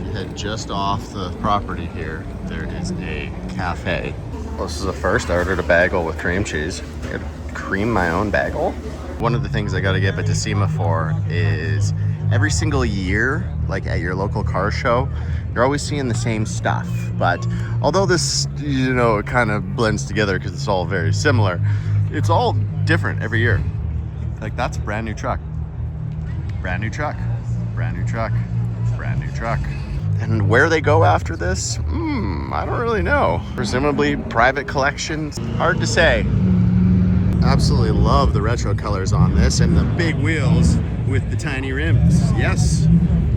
If you head just off the property here, there is a cafe. Well, this is a first. I ordered a bagel with cream cheese. I gotta cream my own bagel. One of the things I gotta get to SEMA for is every single year, like at your local car show, you're always seeing the same stuff. But although this, you know, it kind of blends together because it's all very similar, it's all different every year. Like, that's a brand new truck. Brand new truck. Brand new truck. Brand new truck. And where they go after this, I don't really know. Presumably private collections, hard to say. Absolutely love the retro colors on this and the big wheels with the tiny rims. Yes,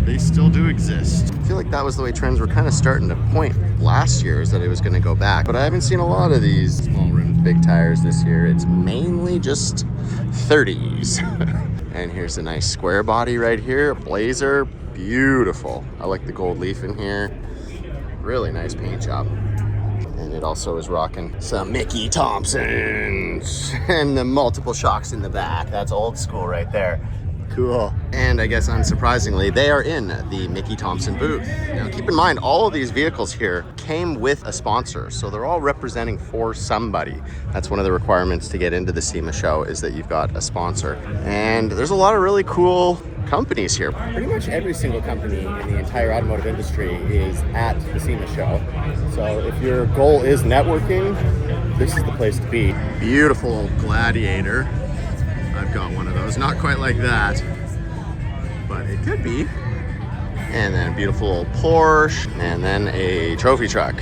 they still do exist. I feel like that was the way trends were kind of starting to point last year, is that it was going to go back. But I haven't seen a lot of these small rimmed big tires this year. It's mainly just 30s. And here's a nice square body right here, a Blazer, beautiful. I like the gold leaf in here. Really nice paint job. And it also is rocking some Mickey Thompsons and the multiple shocks in the back. That's old school right there. Cool. And I guess unsurprisingly, they are in the Mickey Thompson booth. Now keep in mind, all of these vehicles here came with a sponsor. So they're all representing for somebody. That's one of the requirements to get into the SEMA show, is that you've got a sponsor. And there's a lot of really cool companies here. Pretty much every single company in the entire automotive industry is at the SEMA show. So if your goal is networking, this is the place to be. Beautiful old Gladiator. I've got one of those. Not quite like that, but it could be. And then a beautiful old Porsche, and then a trophy truck.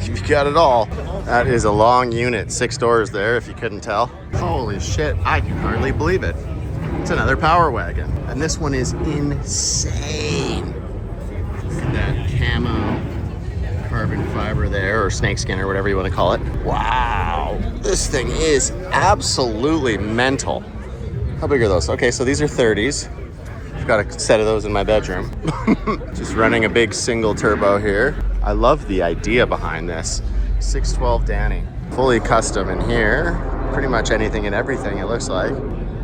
You've got it all. That is a long unit, 6 doors there, if you couldn't tell. Holy shit, I can hardly believe it. It's another Power Wagon, and this one is insane. Look at that camo carbon fiber there, or snakeskin, or whatever you want to call it. Wow, this thing is absolutely mental. How big are those? Okay, so these are 30s. I've got a set of those in my bedroom. Just running a big single turbo here. I love the idea behind this. 612 Danny, fully custom in here. Pretty much anything and everything, it looks like.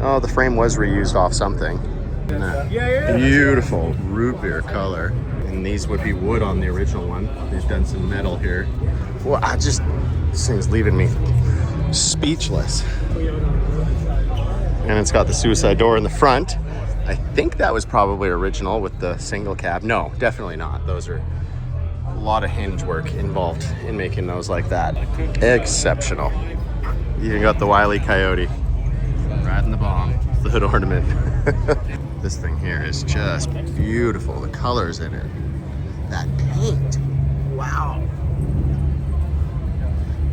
Oh, the frame was reused off something. Beautiful root beer color. And these would be wood on the original one. They've done some metal here. Well, this thing's leaving me speechless. And it's got the suicide door in the front. I think that was probably original with the single cab. No, definitely not. Those are a lot of hinge work involved in making those like that. Exceptional. Even got the Wile E. Coyote riding the bomb, the hood ornament. This thing here is just beautiful. The colors in it. That paint. Wow.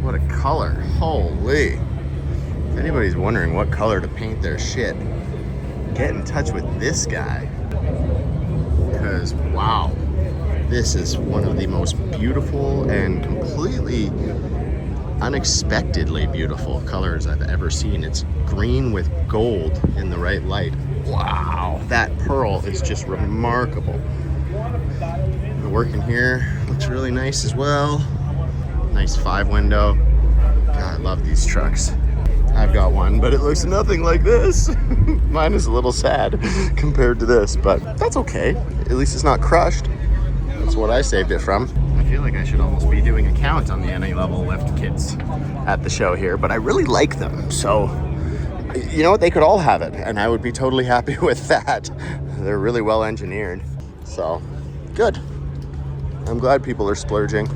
What a color. Holy. If anybody's wondering what color to paint their shit, get in touch with this guy. Because, wow. This is one of the most beautiful and completely unexpectedly beautiful colors I've ever seen. It's green with gold in the right light. Wow, that pearl is just remarkable. The work in here looks really nice as well. Nice 5-window. God, I love these trucks. I've got one, but it looks nothing like this. Mine is a little sad compared to this, but that's okay. At least it's not crushed. That's what I saved it from. I feel like I should almost be doing a count on the NA level lift kits at the show here, but I really like them. So, you know what? They could all have it, and I would be totally happy with that. They're really well engineered. So, good. I'm glad people are splurging.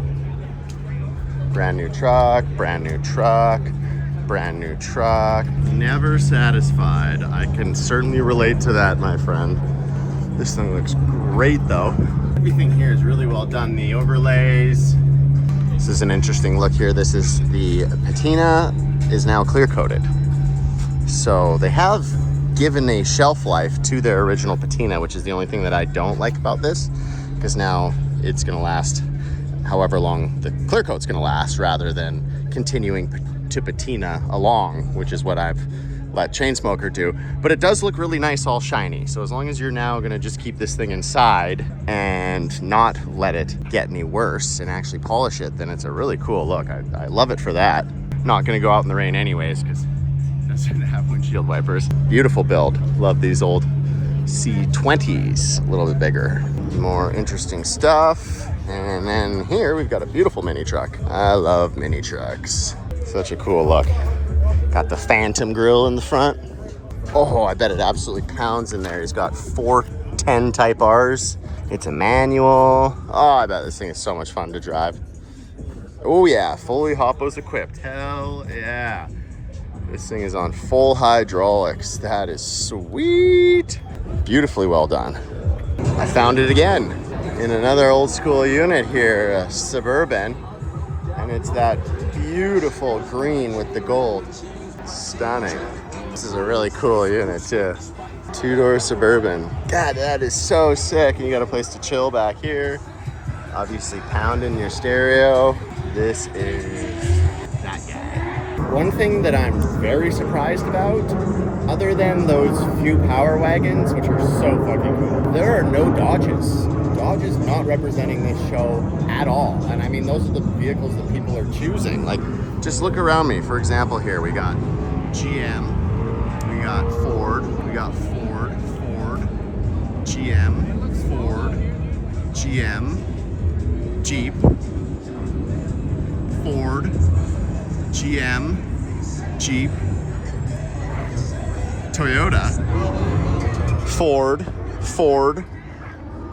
Brand new truck, brand new truck, brand new truck. Never satisfied. I can certainly relate to that, my friend. This thing looks great though. Everything here is really well done. The overlays. This is an interesting look here. This is the patina is now clear coated. So they have given a shelf life to their original patina, which is the only thing that I don't like about this, because now it's gonna last however long the clear coat's gonna last, rather than continuing to patina along, which is what I've let Chainsmoker do. But it does look really nice all shiny. So as long as you're now gonna just keep this thing inside and not let it get any worse and actually polish it, then it's a really cool look. I love it for that. Not gonna go out in the rain anyways, because it doesn't have windshield wipers. Beautiful build. Love these old C20s, a little bit bigger. More interesting stuff. And then here we've got a beautiful mini truck. I love mini trucks. Such a cool look. Got the Phantom grille in the front. Oh, I bet it absolutely pounds in there. He's got 410 Type R's. It's a manual. Oh, I bet this thing is so much fun to drive. Oh yeah, fully Hoppos equipped. Hell yeah. This thing is on full hydraulics. That is sweet. Beautifully well done. I found it again in another old school unit here, a Suburban. And it's that beautiful green with the gold. Stunning. This is a really cool unit too. Two-door Suburban. God, that is so sick. And you got a place to chill back here. Obviously pounding your stereo. This is that guy. One thing that I'm very surprised about, other than those few power wagons, which are so fucking cool, there are no Dodges. Dodge is not representing this show at all. And I mean, those are the vehicles that people are choosing. Like, just look around me. For example, here we got GM, we got Ford, Ford, GM, Ford, GM, Jeep, Ford, GM, Jeep, Toyota, Ford,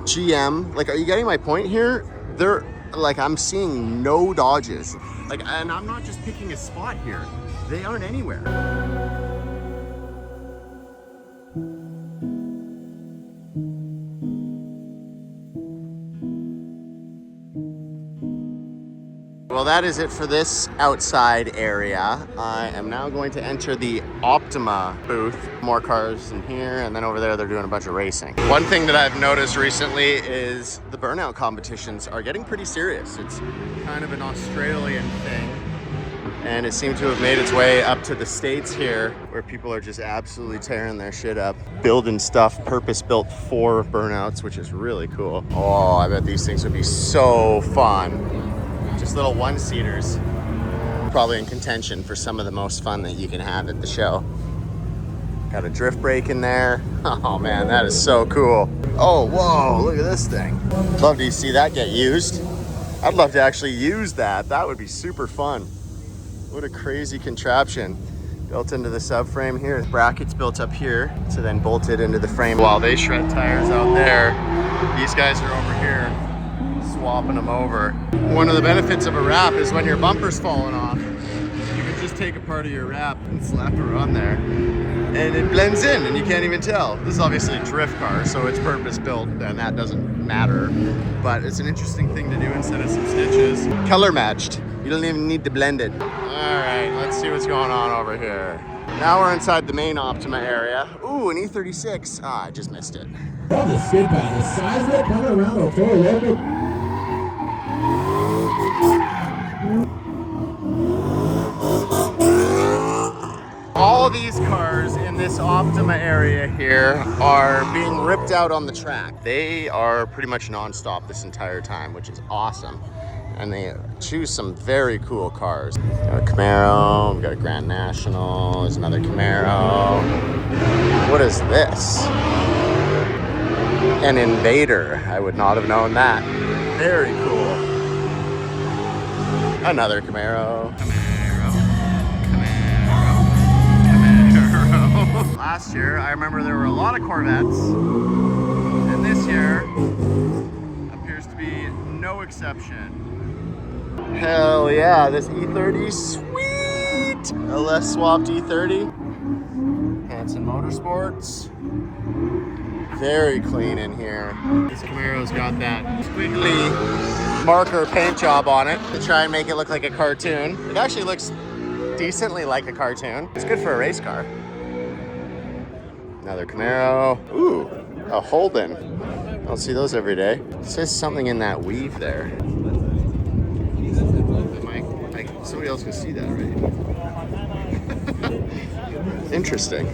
GM. Like, are you getting my point here? They're like, I'm seeing no Dodges. Like, and I'm not just picking a spot here. They aren't anywhere. Well, that is it for this outside area. I am now going to enter the Optima booth. More cars in here, and then over there they're doing a bunch of racing. One thing that I've noticed recently is the burnout competitions are getting pretty serious. It's kind of an Australian thing, and it seemed to have made its way up to the States here, where people are just absolutely tearing their shit up, building stuff purpose-built for burnouts, which is really cool. Oh, I bet these things would be so fun. Just little one-seaters, probably in contention for some of the most fun that you can have at the show. Got a drift brake in there. Oh man, that is so cool. Oh, whoa, look at this thing. Love to see that get used. I'd love to actually use that. That would be super fun. What a crazy contraption. Built into the subframe here. Brackets built up here to then bolted into the frame. While they shred tires out there, these guys are over here swapping them over. One of the benefits of a wrap is when your bumper's falling off, you can just take a part of your wrap and slap it on there, and it blends in and you can't even tell. This is obviously a drift car, so it's purpose built and that doesn't matter, but it's an interesting thing to do instead of some stitches. Color matched. You don't even need to blend it. All right, let's see what's going on over here. Now we're inside the main Optima area. Ooh, an E36. Ah, I just missed it. From the skid pad, the size of it coming around October local. All these cars in this Optima area here are being ripped out on the track. They are pretty much non-stop this entire time, which is awesome. And they choose some very cool cars. Got a Camaro, we've got a Grand National, there's another Camaro. What is this? An Invader. I would not have known that. Very cool. Another Camaro. Last year, I remember there were a lot of Corvettes, and this year appears to be no exception. Hell yeah, this E30, sweet! A less swapped E30. Hanson Motorsports. Very clean in here. This Camaro's got that squiggly marker paint job on it to try and make it look like a cartoon. It actually looks decently like a cartoon. It's good for a race car. Another Camaro. Ooh, a Holden. I don't see those every day. It says something in that weave there. Somebody else can see that, right? Interesting.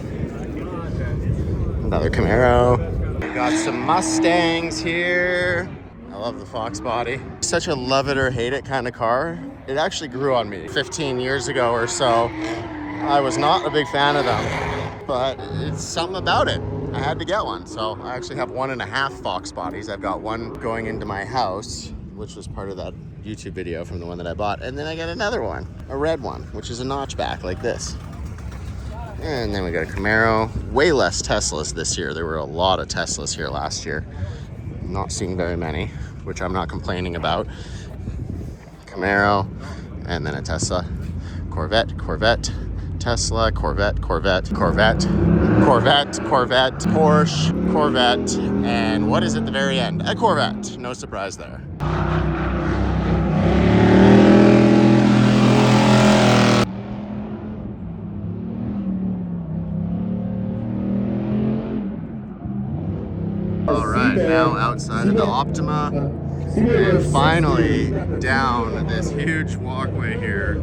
Another Camaro. We've got some Mustangs here. I love the Fox body. Such a love it or hate it kind of car. It actually grew on me 15 years ago or so. I was not a big fan of them, but it's something about it. I had to get one. So I actually have 1.5 Fox bodies. I've got one going into my house, which was part of that YouTube video from the one that I bought. And then I got another one, a red one, which is a notchback like this. And then we got a Camaro. Way less Teslas this year. There were a lot of Teslas here last year. Not seeing very many, which I'm not complaining about. Camaro, and then a Tesla. Corvette, Corvette, Tesla, Corvette, Corvette, Corvette, Corvette, Corvette, Porsche, Corvette, and what is at the very end? A Corvette. No surprise there. right, now outside of the Optima, and finally down this huge walkway here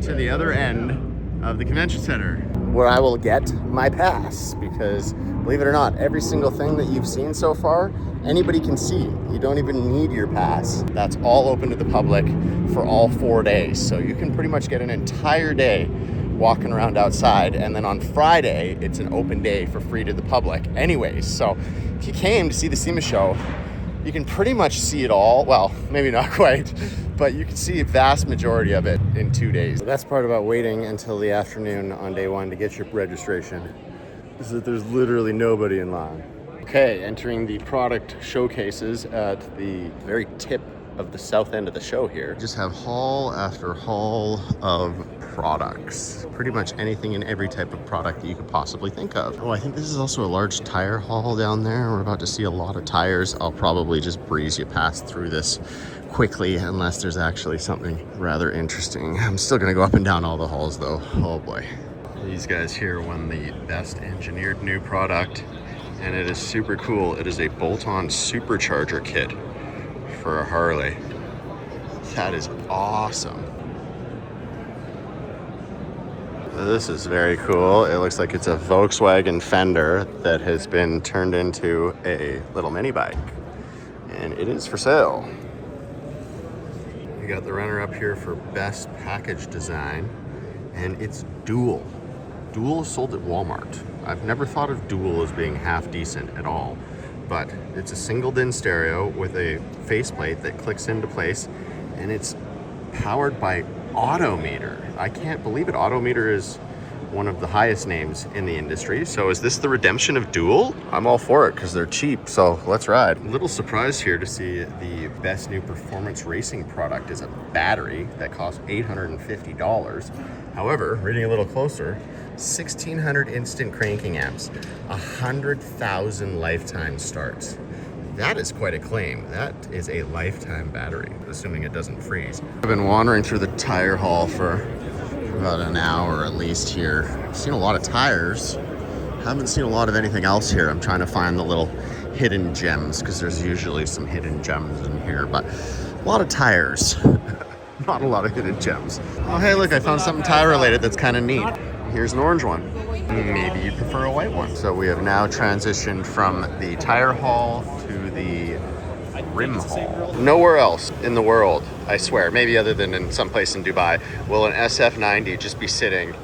to the other end of the convention center, where I will get my pass, because believe it or not, every single thing that you've seen so far, anybody can see. You don't even need your pass. That's all open to the public for all 4 days. So you can pretty much get an entire day walking around outside, and then on Friday, it's an open day for free to the public anyways. So if you came to see the SEMA Show, you can pretty much see it all. Well, maybe not quite, but you can see a vast majority of it in 2 days. The best part about waiting until the afternoon on day one to get your registration is that there's literally nobody in line. Okay, entering the product showcases at the very tip of the south end of the show here. Just have haul after haul of products. Pretty much anything and every type of product that you could possibly think of. Oh, I think this is also a large tire haul down there. We're about to see a lot of tires. I'll probably just breeze you past through this quickly unless there's actually something rather interesting. I'm still gonna go up and down all the halls though. Oh boy. These guys here won the best engineered new product, and it is super cool. It is a bolt-on supercharger kit for a Harley. That is awesome. This is very cool. It looks like it's a Volkswagen Fender that has been turned into a little mini bike, and it is for sale. We got the runner up here for best package design, and it's Dual. Dual is sold at Walmart. I've never thought of Dual as being half decent at all, but it's a single DIN stereo with a faceplate that clicks into place, and it's powered by Autometer. I can't believe it. Autometer is one of the highest names in the industry. So is this the redemption of Dual? I'm all for it because they're cheap, so let's ride. A little surprised here to see the best new performance racing product is a battery that costs $850. However, reading a little closer, 1,600 instant cranking amps, 100,000 lifetime starts. That is quite a claim. That is a lifetime battery, assuming it doesn't freeze. I've been wandering through the tire hall for about an hour at least here. I've seen a lot of tires. Haven't seen a lot of anything else here. I'm trying to find the little hidden gems, because there's usually some hidden gems in here, but a lot of tires. Not a lot of hidden gems. Oh, hey, look, I found something tire related that's kind of neat. Here's an orange one. Maybe you prefer a white one. So we have now transitioned from the tire hall to the rim hall. Nowhere else in the world, I swear, maybe other than in some place in Dubai, will an SF90 just be sitting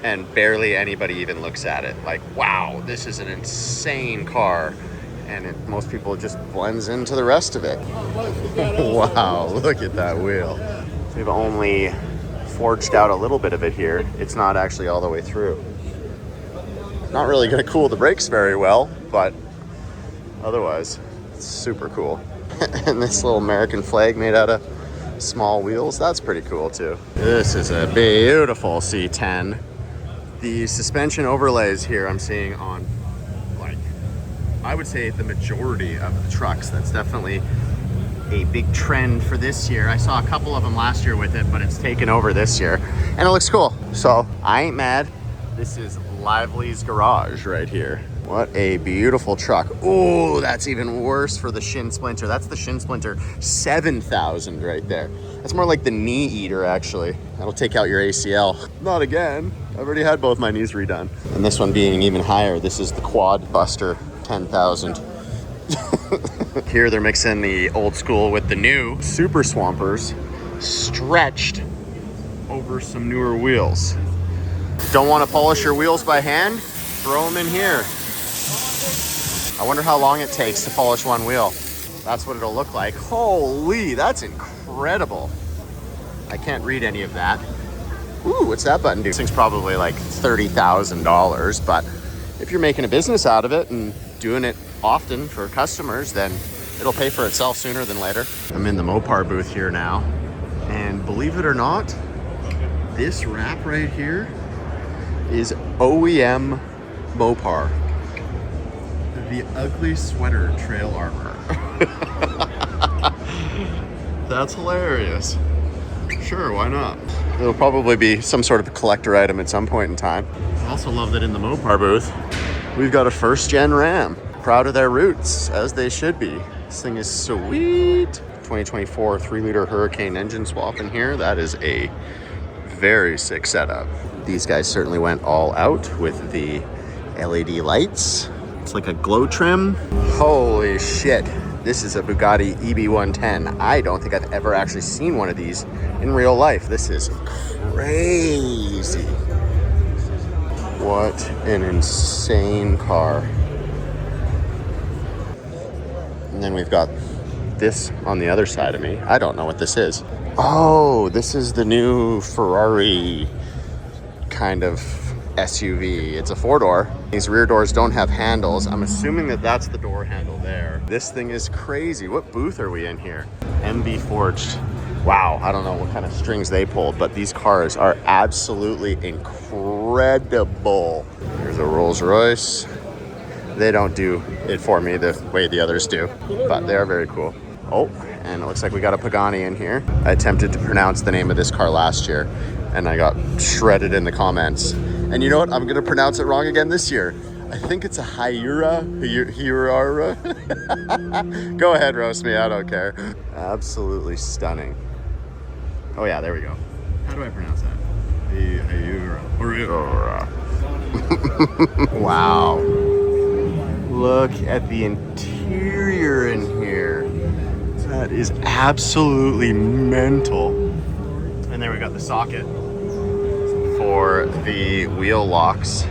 and barely anybody even looks at it. Like, wow, this is an insane car. And most people just blends into the rest of it. Wow, look at that wheel. We've only forged out a little bit of it here. It's not actually all the way through. Not really gonna cool the brakes very well, but otherwise, it's super cool. And this little American flag made out of small wheels, that's pretty cool too. This is a beautiful C10. The suspension overlays here I'm seeing on, like, I would say the majority of the trucks. That's definitely a big trend for this year. I saw a couple of them last year with it, but it's taken over this year, and it looks cool. So I ain't mad. This is Lively's garage right here. What a beautiful truck. Oh, that's even worse for the Shin Splinter. That's the Shin Splinter 7000 right there. That's more like the knee eater, actually. That'll take out your ACL. Not again. I've already had both my knees redone. And this one being even higher, this is the Quad Buster 10,000. Here they're mixing the old school with the new Super Swampers stretched over some newer wheels. Don't want to polish your wheels by hand? Throw them in here. I wonder how long it takes to polish one wheel. That's what it'll look like. Holy, that's incredible. I can't read any of that. Ooh, what's that button do? This thing's probably like $30,000, but if you're making a business out of it and doing it often for customers, then it'll pay for itself sooner than later. I'm in the Mopar booth here now, and believe it or not, this wrap right here is OEM Mopar. The ugly sweater trail armor. That's hilarious. Sure, why not? It'll probably be some sort of a collector item at some point in time. I also love that in the Mopar booth, we've got a first gen Ram. Proud of their roots, as they should be. This thing is sweet. 2024 3-liter Hurricane engine swap in here. That is a very sick setup. These guys certainly went all out with the LED lights. It's like a glow trim. Holy shit. This is a Bugatti EB110. I don't think I've ever actually seen one of these in real life. This is crazy. What an insane car. And then we've got this on the other side of me. I don't know what this is. Oh, this is the new Ferrari kind of SUV. It's a 4-door. These rear doors don't have handles. I'm assuming that that's the door handle there. This thing is crazy. What booth are we in here? MB Forged. Wow, I don't know what kind of strings they pulled, but these cars are absolutely incredible. Here's a Rolls Royce. They don't do it for me the way the others do, but they are very cool. Oh, and it looks like we got a Pagani in here. I attempted to pronounce the name of this car last year, and I got shredded in the comments. And you know what? I'm gonna pronounce it wrong again this year. I think it's a Hyura. Go ahead, roast me, I don't care. Absolutely stunning. Oh yeah, there we go. How do I pronounce that? Hyura. Wow. Look at the interior in here. That is absolutely mental. And there we got the socket for the wheel locks.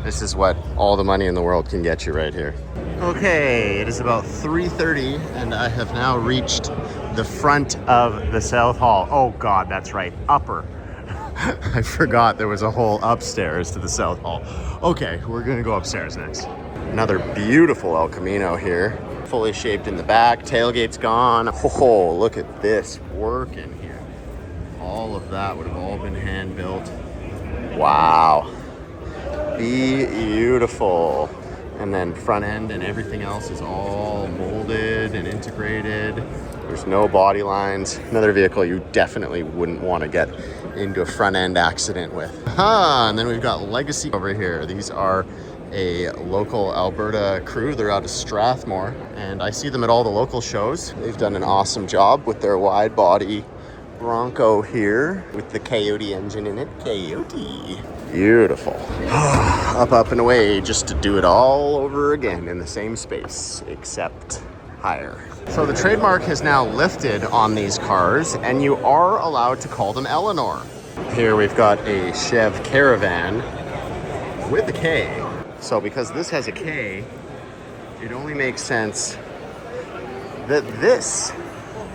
This is what all the money in the world can get you right here. Okay, it is about 3:30 and I have now reached the front of the South Hall. Oh God, that's right, upper. I forgot there was a whole upstairs to the South Hall. Okay, we're gonna go upstairs next. Another beautiful El Camino here. Fully shaped in the back, tailgate's gone. Oh, look at this work in here. All of that would have all been hand built. Wow. Beautiful. And then front end and everything else is all molded and integrated. There's no body lines. Another vehicle you definitely wouldn't want to get into a front end accident with. And then we've got Legacy over here. These are a local Alberta crew. They're out of Strathmore, and I see them at all the local shows. They've done an awesome job with their wide body Bronco here with the Coyote engine in it. Coyote. Beautiful. Up and away just to do it all over again in the same space, except higher. So the trademark has now lifted on these cars, and you are allowed to call them Eleanor. Here we've got a Chev Caravan with a K. So because this has a K, it only makes sense that this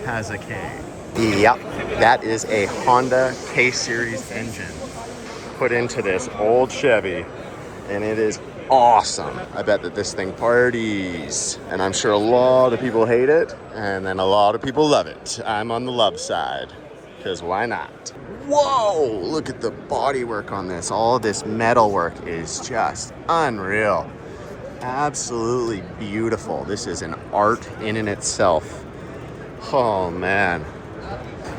has a K. Yep, that is a Honda K-Series engine put into this old Chevy, and it is awesome. I bet that this thing parties, and I'm sure a lot of people hate it, and then a lot of people love it. I'm on the love side, because why not? Whoa, look at the bodywork on this. All of this metal work is just unreal. Absolutely beautiful. This is an art in and itself. Oh man.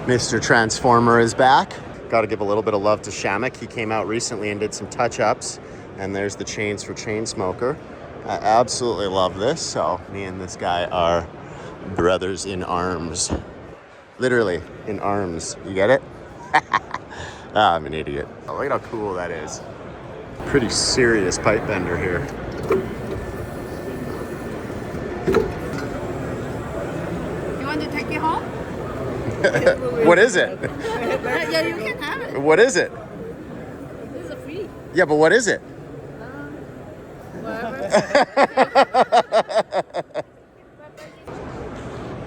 Mr. Transformer is back. Got to give a little bit of love to Shamek. He came out recently and did some touch-ups. And there's the chains for Chainsmoker. I absolutely love this. So me and this guy are brothers in arms. Literally in arms. You get it? I'm an idiot. Oh, look at how cool that is. Pretty serious pipe bender here. You want to take it home? What is it? Yeah, you can have it. What is it? This is free. Yeah, but what is it? Whatever.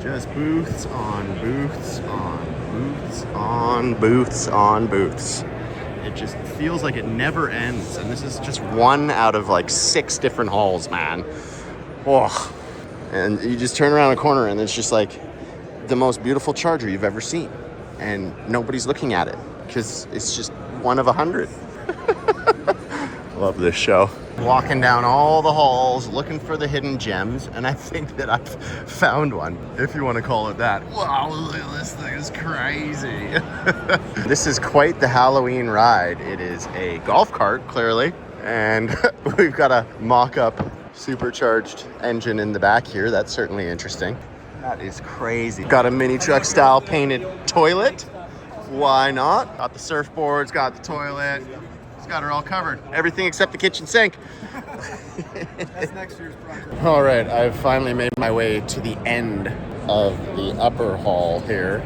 Just booths on booths on booths on booths on booths. It just feels like it never ends. And this is just one out of like 6 different halls, man. Oh. And you just turn around a corner and it's just like the most beautiful charger you've ever seen. And nobody's looking at it because it's just one of 100. Love this show. Walking down all the halls looking for the hidden gems, and I think that I've found one, if you want to call it that. Wow, look at this thing, is crazy. This is quite the Halloween ride. It is a golf cart, clearly, and we've got a mock-up supercharged engine in the back here. That's certainly interesting. That is crazy. Got a mini truck style painted toilet. Why not? Got the surfboards, got the toilet. It's got her all covered. Everything except the kitchen sink. That's next year's project. All right, I've finally made my way to the end of the upper hall here.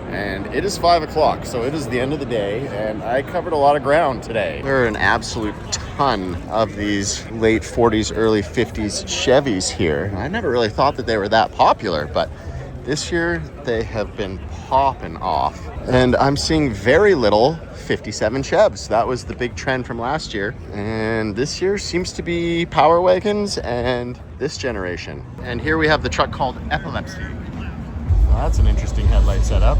And it is 5 o'clock, so it is the end of the day, and I covered a lot of ground today. There are an absolute ton of these late 40s, early 50s Chevys here. I never really thought that they were that popular, but this year they have been popping off. And I'm seeing very little 57 Chevs. That was the big trend from last year. And this year seems to be Power Wagons and this generation. And here we have the truck called Epilepsy. Well, that's an interesting headlight setup.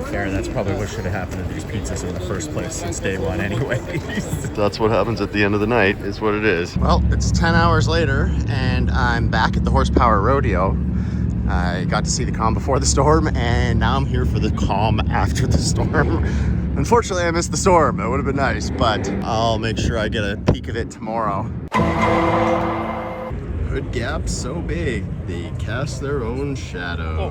Fair, that's probably what should have happened to these pizzas in the first place since day one anyways. That's what happens at the end of the night, is what it is. Well, it's 10 hours later and I'm back at the Horsepower Rodeo. I got to see the calm before the storm and now I'm here for the calm after the storm. Unfortunately, I missed the storm. That would have been nice, but I'll make sure I get a peek of it tomorrow. Hood gaps so big, they cast their own shadow.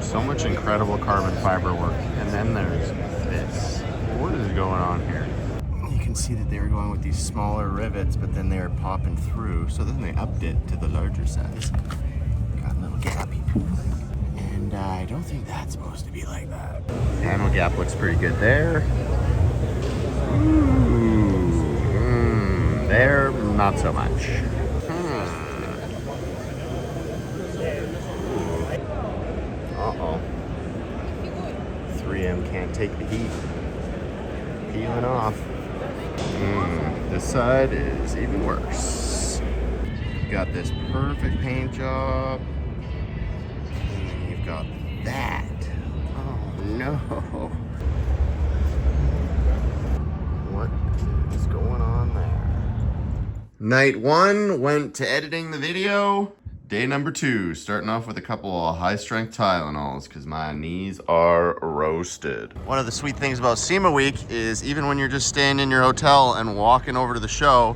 So much incredible carbon fiber work. And then there's this. What is going on here? You can see that they were going with these smaller rivets, but then they were popping through. So then they upped it to the larger size. Got a little gappy. And I don't think that's supposed to be like that. Panel gap looks pretty good there. Ooh. There, not so much. Uh-oh. 3M can't take the heat. Peeling off. This side is even worse. Got this perfect paint job. And then you've got that. Oh no. What is going on there? Night 1 went to editing the video. Day number 2, starting off with a couple of high-strength Tylenols because my knees are roasted. One of the sweet things about SEMA Week is even when you're just staying in your hotel and walking over to the show,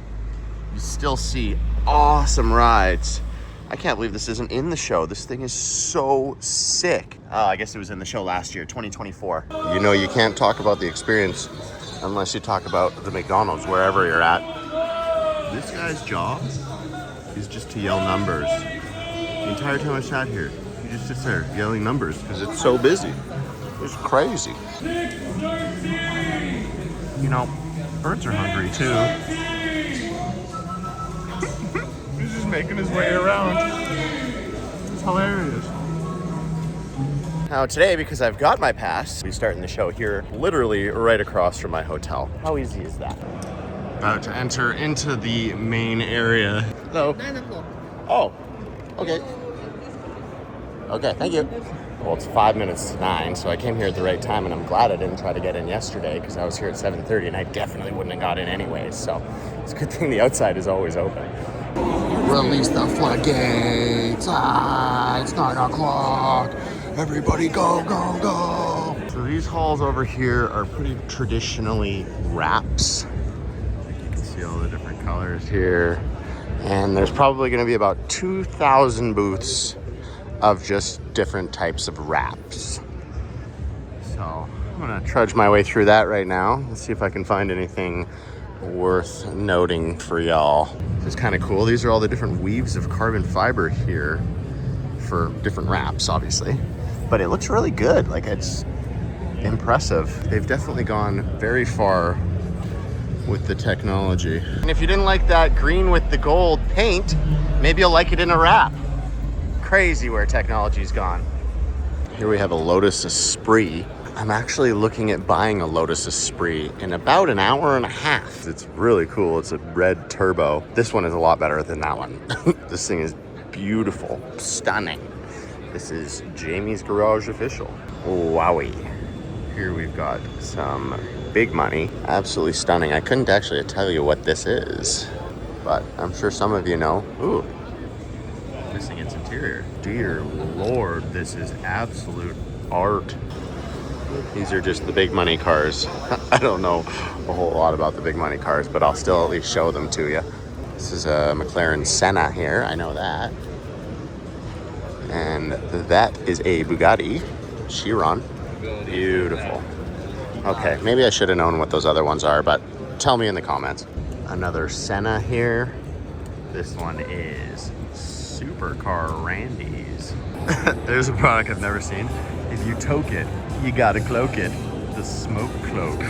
you still see awesome rides. I can't believe this isn't in the show. This thing is so sick. Oh, I guess it was in the show last year, 2024. You know, you can't talk about the experience unless you talk about the McDonald's wherever you're at. This guy's job is just to yell numbers. The entire time I sat here, he just sits there yelling numbers because it's so busy. It's crazy. You know, birds are hungry too. He's just making his way around. It's hilarious. Now today, because I've got my pass, we're starting the show here literally right across from my hotel. How easy is that? About to enter into the main area. Hello. 9 o'clock. Oh, okay. Okay, thank you. Well, it's 5 minutes to 9, so I came here at the right time, and I'm glad I didn't try to get in yesterday because I was here at 7:30, and I definitely wouldn't have got in anyways. So it's a good thing the outside is always open. Release the floodgates. It's 9 o'clock. Everybody go, go, go. So these halls over here are pretty traditionally wraps. You can see all the different colors here. And there's probably going to be about 2,000 booths of just different types of wraps. So I'm going to trudge my way through that right now. Let's see if I can find anything worth noting for y'all. This is kind of cool. These are all the different weaves of carbon fiber here for different wraps, obviously. But it looks really good. Like, it's impressive. They've definitely gone very far with the technology. And if you didn't like that green with the gold paint, maybe you'll like it in a wrap. Crazy where technology's gone. Here we have a Lotus Esprit. I'm actually looking at buying a Lotus Esprit in about an hour and a half. It's really cool. It's a red turbo. This one is a lot better than that one. This thing is beautiful, stunning. This is Jamie's Garage Official. Wowie. Here we've got some big money. Absolutely stunning. I couldn't actually tell you what this is, but I'm sure some of you know. Ooh, missing its interior. Dear Lord, this is absolute art. These are just the big money cars. I don't know a whole lot about the big money cars, but I'll still at least show them to you. This is a McLaren Senna here, I know that. And that is a Bugatti Chiron. Beautiful. Okay, maybe I should have known what those other ones are, but tell me in the comments. Another Senna here. This one is Supercar Randy's. There's a product I've never seen. If you toke it, you gotta cloak it. The smoke cloak.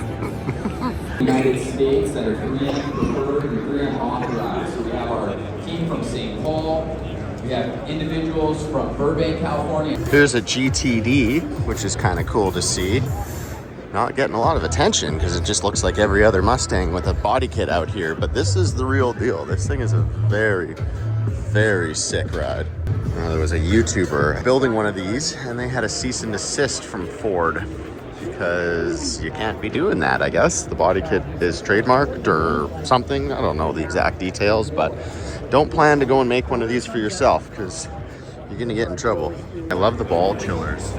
United States that are 3M preferred and 3M authorized. So we have our team from St. Paul. We have individuals from Burbank, California. Here's a GTD, which is kind of cool to see. Not getting a lot of attention because it just looks like every other Mustang with a body kit out here, but this is the real deal. This thing is a very, very sick ride. There was a YouTuber building one of these and they had a cease and desist from Ford because you can't be doing that, I guess. The body kit is trademarked or something. I don't know the exact details, but don't plan to go and make one of these for yourself because you're gonna get in trouble. I love the ball chillers.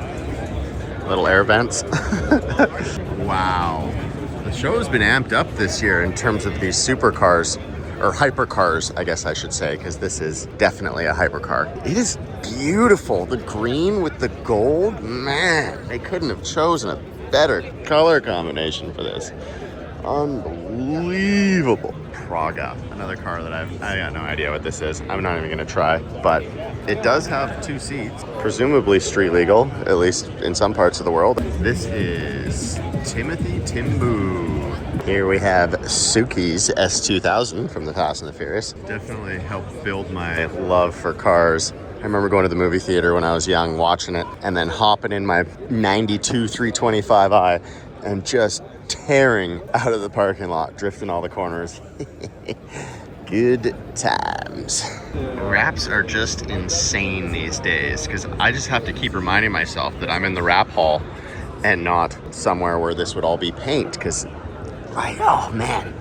Little air vents. Wow. The show has been amped up this year in terms of these supercars, or hypercars, I guess I should say, because this is definitely a hypercar. It is beautiful. The green with the gold, man, they couldn't have chosen a better color combination for this. Unbelievable. Praga, another car that I got no idea what this is. I'm not even gonna try, but it does have 2 seats, presumably street legal, at least in some parts of the world. This is Timothy Timbu. Here we have Suki's S2000 from the Fast and the Furious. Definitely helped build my love for cars. I remember going to the movie theater when I was young, watching it, and then hopping in my 92 325i and just tearing out of the parking lot, drifting all the corners. Good times. Wraps are just insane these days because I just have to keep reminding myself that I'm in the wrap hall and not somewhere where this would all be paint because, oh man,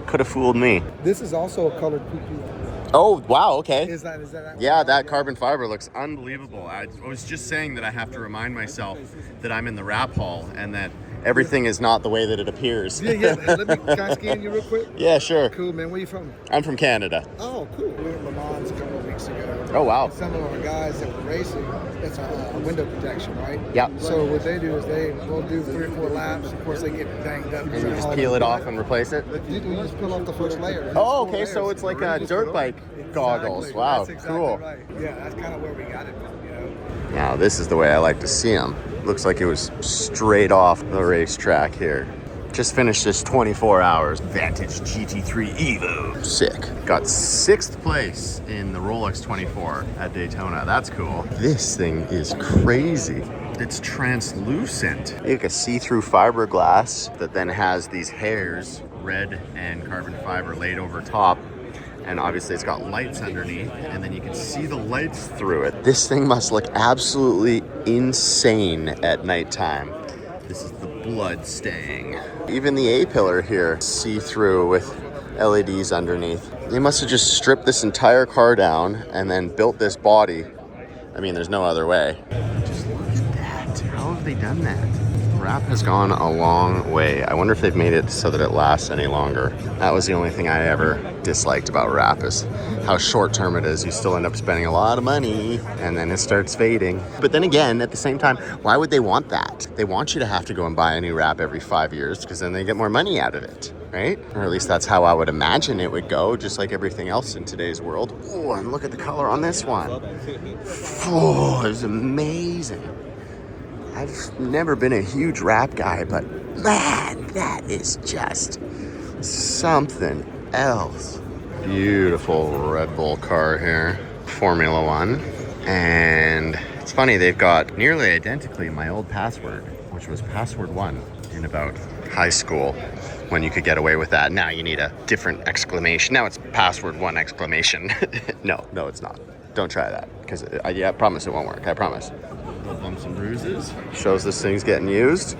could have fooled me. This is also a colored PP. Oh, wow, okay. Is that yeah, that carbon fiber looks unbelievable. I was just saying that I have to remind myself that I'm in the wrap hall and that everything is not the way that it appears. Yeah. Can I scan you real quick? Yeah, sure. Cool, man. Where you from? I'm from Canada. Oh, cool. We were at Le Mans a couple of weeks ago. Oh, wow. Some of our guys that were racing, that's a window protection, right? Yeah. So what they do is we'll do 3 or 4 laps. Of course, they get banged up. And you just peel it off and replace it? You just peel off the first layer. Oh, okay. So it's like a dirt bike goggles. Exactly. Wow, That's exactly cool. Right. Yeah, that's kind of where we got it from, you know. Now, this is the way I like to see them. Looks like it was straight off the racetrack here. Just finished this 24 hours. Vantage GT3 Evo. Sick. Got 6th place in the Rolex 24 at Daytona. That's cool. This thing is crazy. It's translucent. Like a see-through fiberglass that then has these hairs, red and carbon fiber laid over top. And obviously it's got lights underneath, and then you can see the lights through it. This thing must look absolutely insane at nighttime. This is the Bloodstang. Even the A-pillar here, see-through with LEDs underneath. They must have just stripped this entire car down and then built this body. I mean, there's no other way. Just look at that. How have they done that? Wrap has gone a long way. I wonder if they've made it so that it lasts any longer. That was the only thing I ever disliked about wrap is how short-term it is. You still end up spending a lot of money and then it starts fading. But then again, at the same time, why would they want that? They want you to have to go and buy a new wrap every 5 years because then they get more money out of it, right? Or at least that's how I would imagine it would go, just like everything else in today's world. Oh, and look at the color on this one. Oh, it's amazing. I've never been a huge wrap guy, but man, that is just something else. Beautiful Red Bull car here, Formula One. And it's funny, they've got nearly identically my old password, which was password 1 in about high school when you could get away with that. Now you need a different exclamation. Now it's password 1 exclamation. No, it's not. Don't try that, because I promise it won't work, I promise. Little bumps and bruises. Shows this thing's getting used.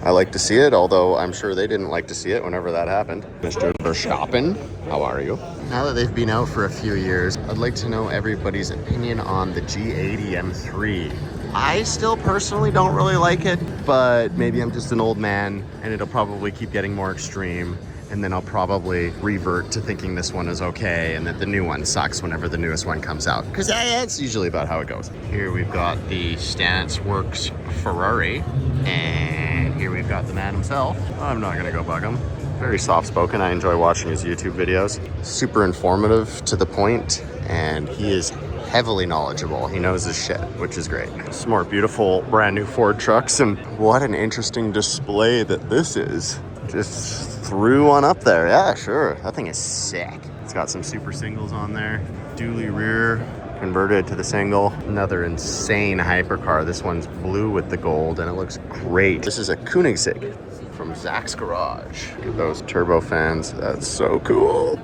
I like to see it, although I'm sure they didn't like to see it whenever that happened. Mr. Verstappen, how are you? Now that they've been out for a few years, I'd like to know everybody's opinion on the G80 M3. I still personally don't really like it, but maybe I'm just an old man and it'll probably keep getting more extreme. and then I'll probably revert to thinking this one is okay and that the new one sucks whenever the newest one comes out. Because that's usually about how it goes. Here we've got the Stance Works Ferrari, and here we've got the man himself. I'm not gonna go bug him. Very soft-spoken. I enjoy watching his YouTube videos. Super informative, to the point, and he is heavily knowledgeable. He knows his shit, which is great. Some more beautiful brand new Ford trucks, and what an interesting display that this is. Just threw one up there. Yeah, sure. That thing is sick. It's got some super singles on there. Dually rear, converted to the single. Another insane hypercar. This one's blue with the gold, and it looks great. This is a Koenigsegg from Zach's Garage. Look at those turbo fans. That's so cool.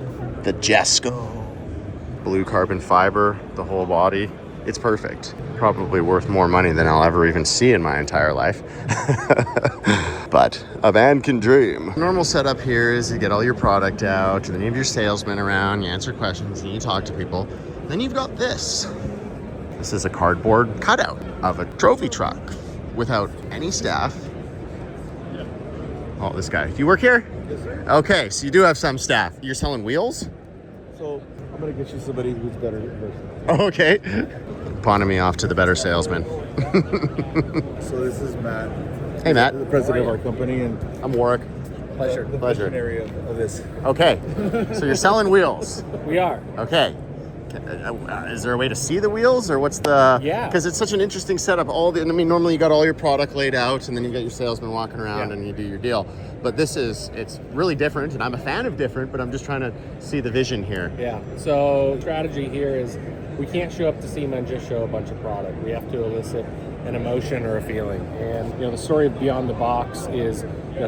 The Jesco. Blue carbon fiber, the whole body. It's perfect. Probably worth more money than I'll ever even see in my entire life. But a man can dream. Normal setup here is you get all your product out, and then you have your salesman around, you answer questions, and you talk to people. Then you've got this. This is a cardboard cutout of a trophy truck without any staff. Oh, this guy. Do you work here? Yes, sir. Okay, so you do have some staff. You're selling wheels? So I'm gonna get you somebody who's better first. Okay. Pawning me off to the better salesman. So this is Matt. Hey, Matt. The president of our company, and I'm Warwick. pleasure. The Pleasure. visionary of this. Okay. So you're selling wheels. We are. Okay. Is there a way to see the wheels, or what's the? Yeah. Because it's such an interesting setup. Normally you got all your product laid out, and then you got your salesman walking around, and you do your deal. But it's really different, and I'm a fan of different. But I'm just trying to see the vision here. Yeah. So strategy here is we can't show up to SEMA and just show a bunch of product. We have to elicit an emotion or a feeling. And the story beyond the box is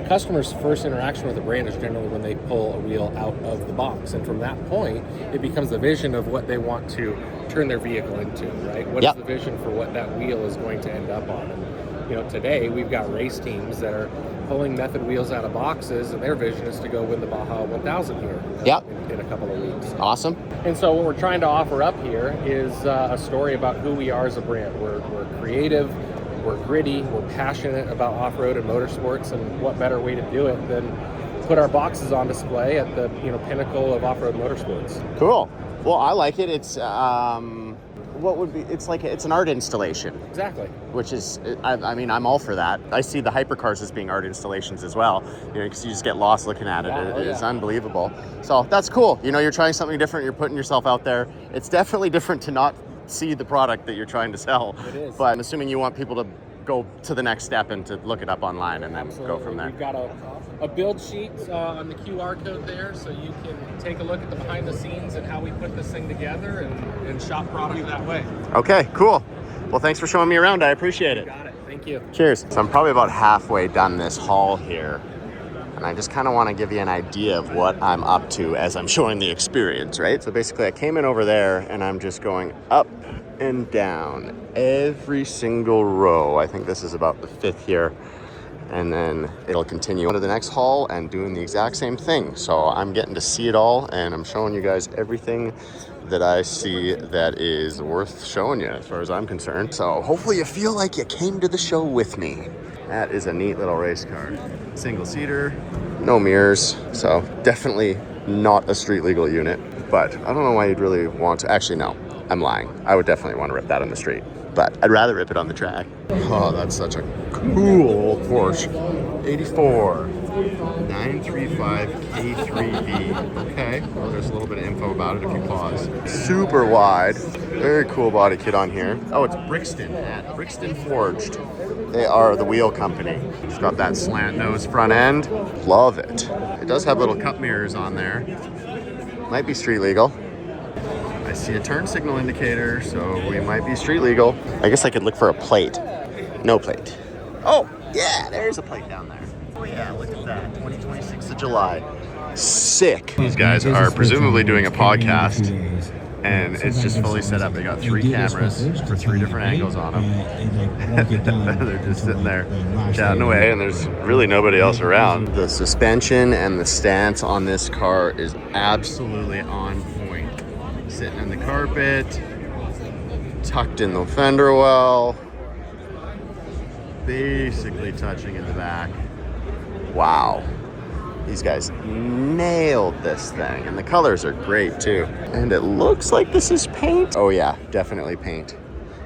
customers' first interaction with a brand is generally when they pull a wheel out of the box, and from that point, it becomes the vision of what they want to turn their vehicle into. Right? What is the vision for what that wheel is going to end up on? And today we've got race teams that are pulling method wheels out of boxes, and their vision is to go win the Baja 1000 here in a couple of weeks. Awesome. And so what we're trying to offer up here is a story about who we are as a brand. We're creative, we're gritty, we're passionate about off-road and motorsports, and what better way to do it than put our boxes on display at the pinnacle of off-road motorsports. Cool. Well, I like it. It's it's an art installation. Exactly. Which is, I'm all for that. I see the hypercars as being art installations as well, because you just get lost looking at it. It is unbelievable. So that's cool. You're trying something different. You're putting yourself out there. It's definitely different to not see the product that you're trying to sell. It is. But I'm assuming you want people to go to the next step and to look it up online and then go from there. We've got a build sheet on the QR code there, so you can take a look at the behind the scenes and how we put this thing together and shop product that way. Okay, cool. Well, thanks for showing me around. I appreciate it. Got it. Thank you. Cheers. So I'm probably about halfway done this haul here, and I just kind of want to give you an idea of what I'm up to as I'm showing the experience, right? So basically I came in over there, and I'm just going up and down every single row. I think this is about the 5th here, and then it'll continue on to the next haul and doing the exact same thing. So I'm getting to see it all, and I'm showing you guys everything that I see that is worth showing you as far as I'm concerned. So hopefully you feel like you came to the show with me. That is a neat little race car. Single seater, no mirrors, so definitely not a street legal unit. But I don't know why you'd really want to. Actually, no, I'm lying. I would definitely want to rip that on the street, but I'd rather rip it on the track. Oh, that's such a cool Porsche. 84 935 K3V. Okay, well, there's a little bit of info about it if you pause. Super wide, very cool body kit on here. Oh, it's Brixton at Brixton Forged. They are the wheel company. It's got that slant nose front end. Love it. It does have little cup mirrors on there. Might be street legal. I see a turn signal indicator, so we might be street legal. I guess I could look for a plate. No plate. Oh, yeah, there's a plate down there. Oh yeah, look at that, 2026 of July. Sick. These guys are presumably doing a podcast, and it's just fully set up. They got 3 cameras for 3 different angles on them. They're just sitting there chatting away, and there's really nobody else around. The suspension and the stance on this car is absolutely on point. Sitting in the carpet, tucked in the fender well, basically touching in the back. Wow. These guys nailed this thing, and the colors are great too. And it looks like this is paint. Oh yeah, definitely paint.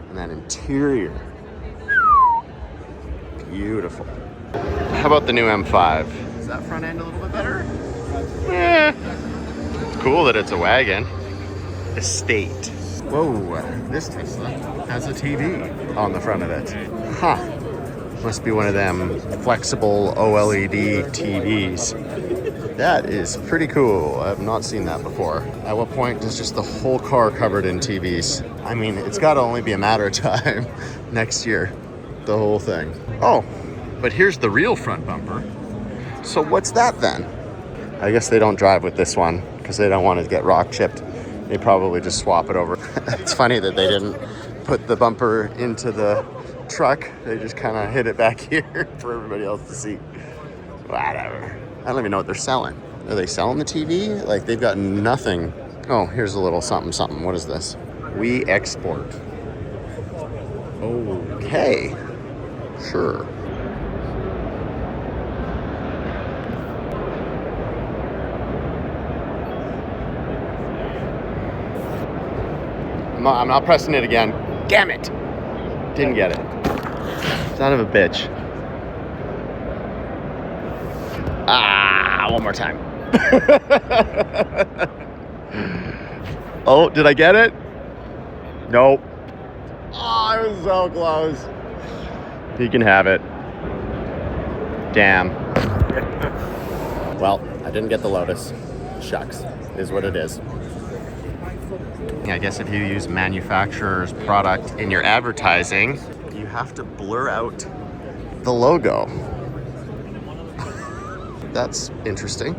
And that interior, beautiful. How about the new M5? Is that front end a little bit better? Eh. It's cool that it's a wagon. Estate. Whoa, this Tesla has a TV on the front of it. Huh. Must be one of them flexible OLED TVs. That is pretty cool. I have not seen that before. At what point is just the whole car covered in TVs? I mean, it's got to only be a matter of time next year, the whole thing. Oh, but here's the real front bumper. So what's that then? I guess they don't drive with this one because they don't want it to get rock chipped. They probably just swap it over. It's funny that they didn't put the bumper into the truck. They just kind of hid it back here for everybody else to see. Whatever. I don't even know what they're selling. Are they selling the TV? Like, they've got nothing. Oh, here's a little something something. What is this? We export. Okay. Sure. I'm not pressing it again. Damn it. Didn't get it. Son of a bitch. Ah, one more time. Oh, did I get it? Nope. Oh, I was so close. You can have it. Damn. Well, I didn't get the Lotus. Shucks. Is what it is. I guess if you use manufacturer's product in your advertising, you have to blur out the logo. That's interesting.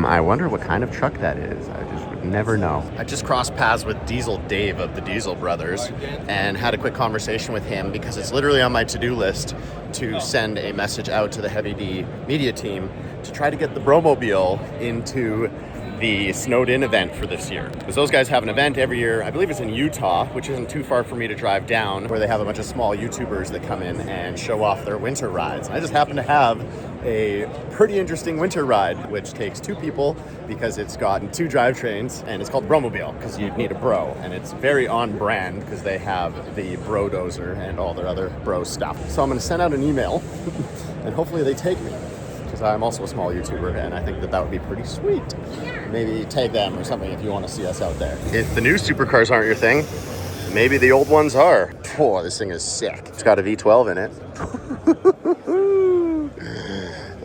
I wonder what kind of truck that is. I just would never know. I just crossed paths with Diesel Dave of the Diesel Brothers and had a quick conversation with him because it's literally on my to-do list to send a message out to the Heavy D media team to try to get the Bromobile into the Snowed In event for this year. Because those guys have an event every year, I believe it's in Utah, which isn't too far for me to drive down, where they have a bunch of small YouTubers that come in and show off their winter rides. And I just happen to have a pretty interesting winter ride, which takes 2 people because it's got 2 drivetrains, and it's called Bromobile because you need a bro, and it's very on brand because they have the bro dozer and all their other bro stuff. So I'm going to send out an email and hopefully they take me, because I'm also a small YouTuber and I think that that would be pretty sweet. Maybe tag them or something if you want to see us out there. If the new supercars aren't your thing, maybe the old ones are. Oh, this thing is sick. It's got a V12 in it.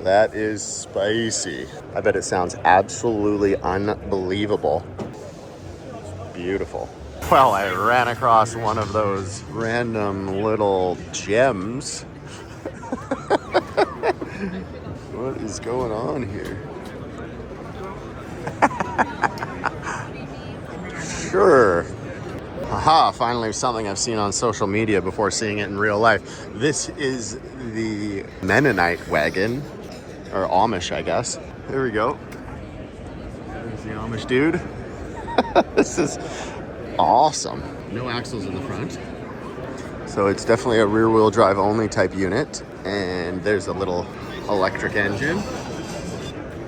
That is spicy. I bet it sounds absolutely unbelievable. Beautiful. Well, I ran across one of those random little gems. What is going on here? Sure. Aha, finally something I've seen on social media before seeing it in real life. This is the Mennonite wagon, or Amish, I guess. There we go. There's the Amish dude. This is awesome. No axles in the front. So it's definitely a rear-wheel drive only type unit. And there's a little electric engine.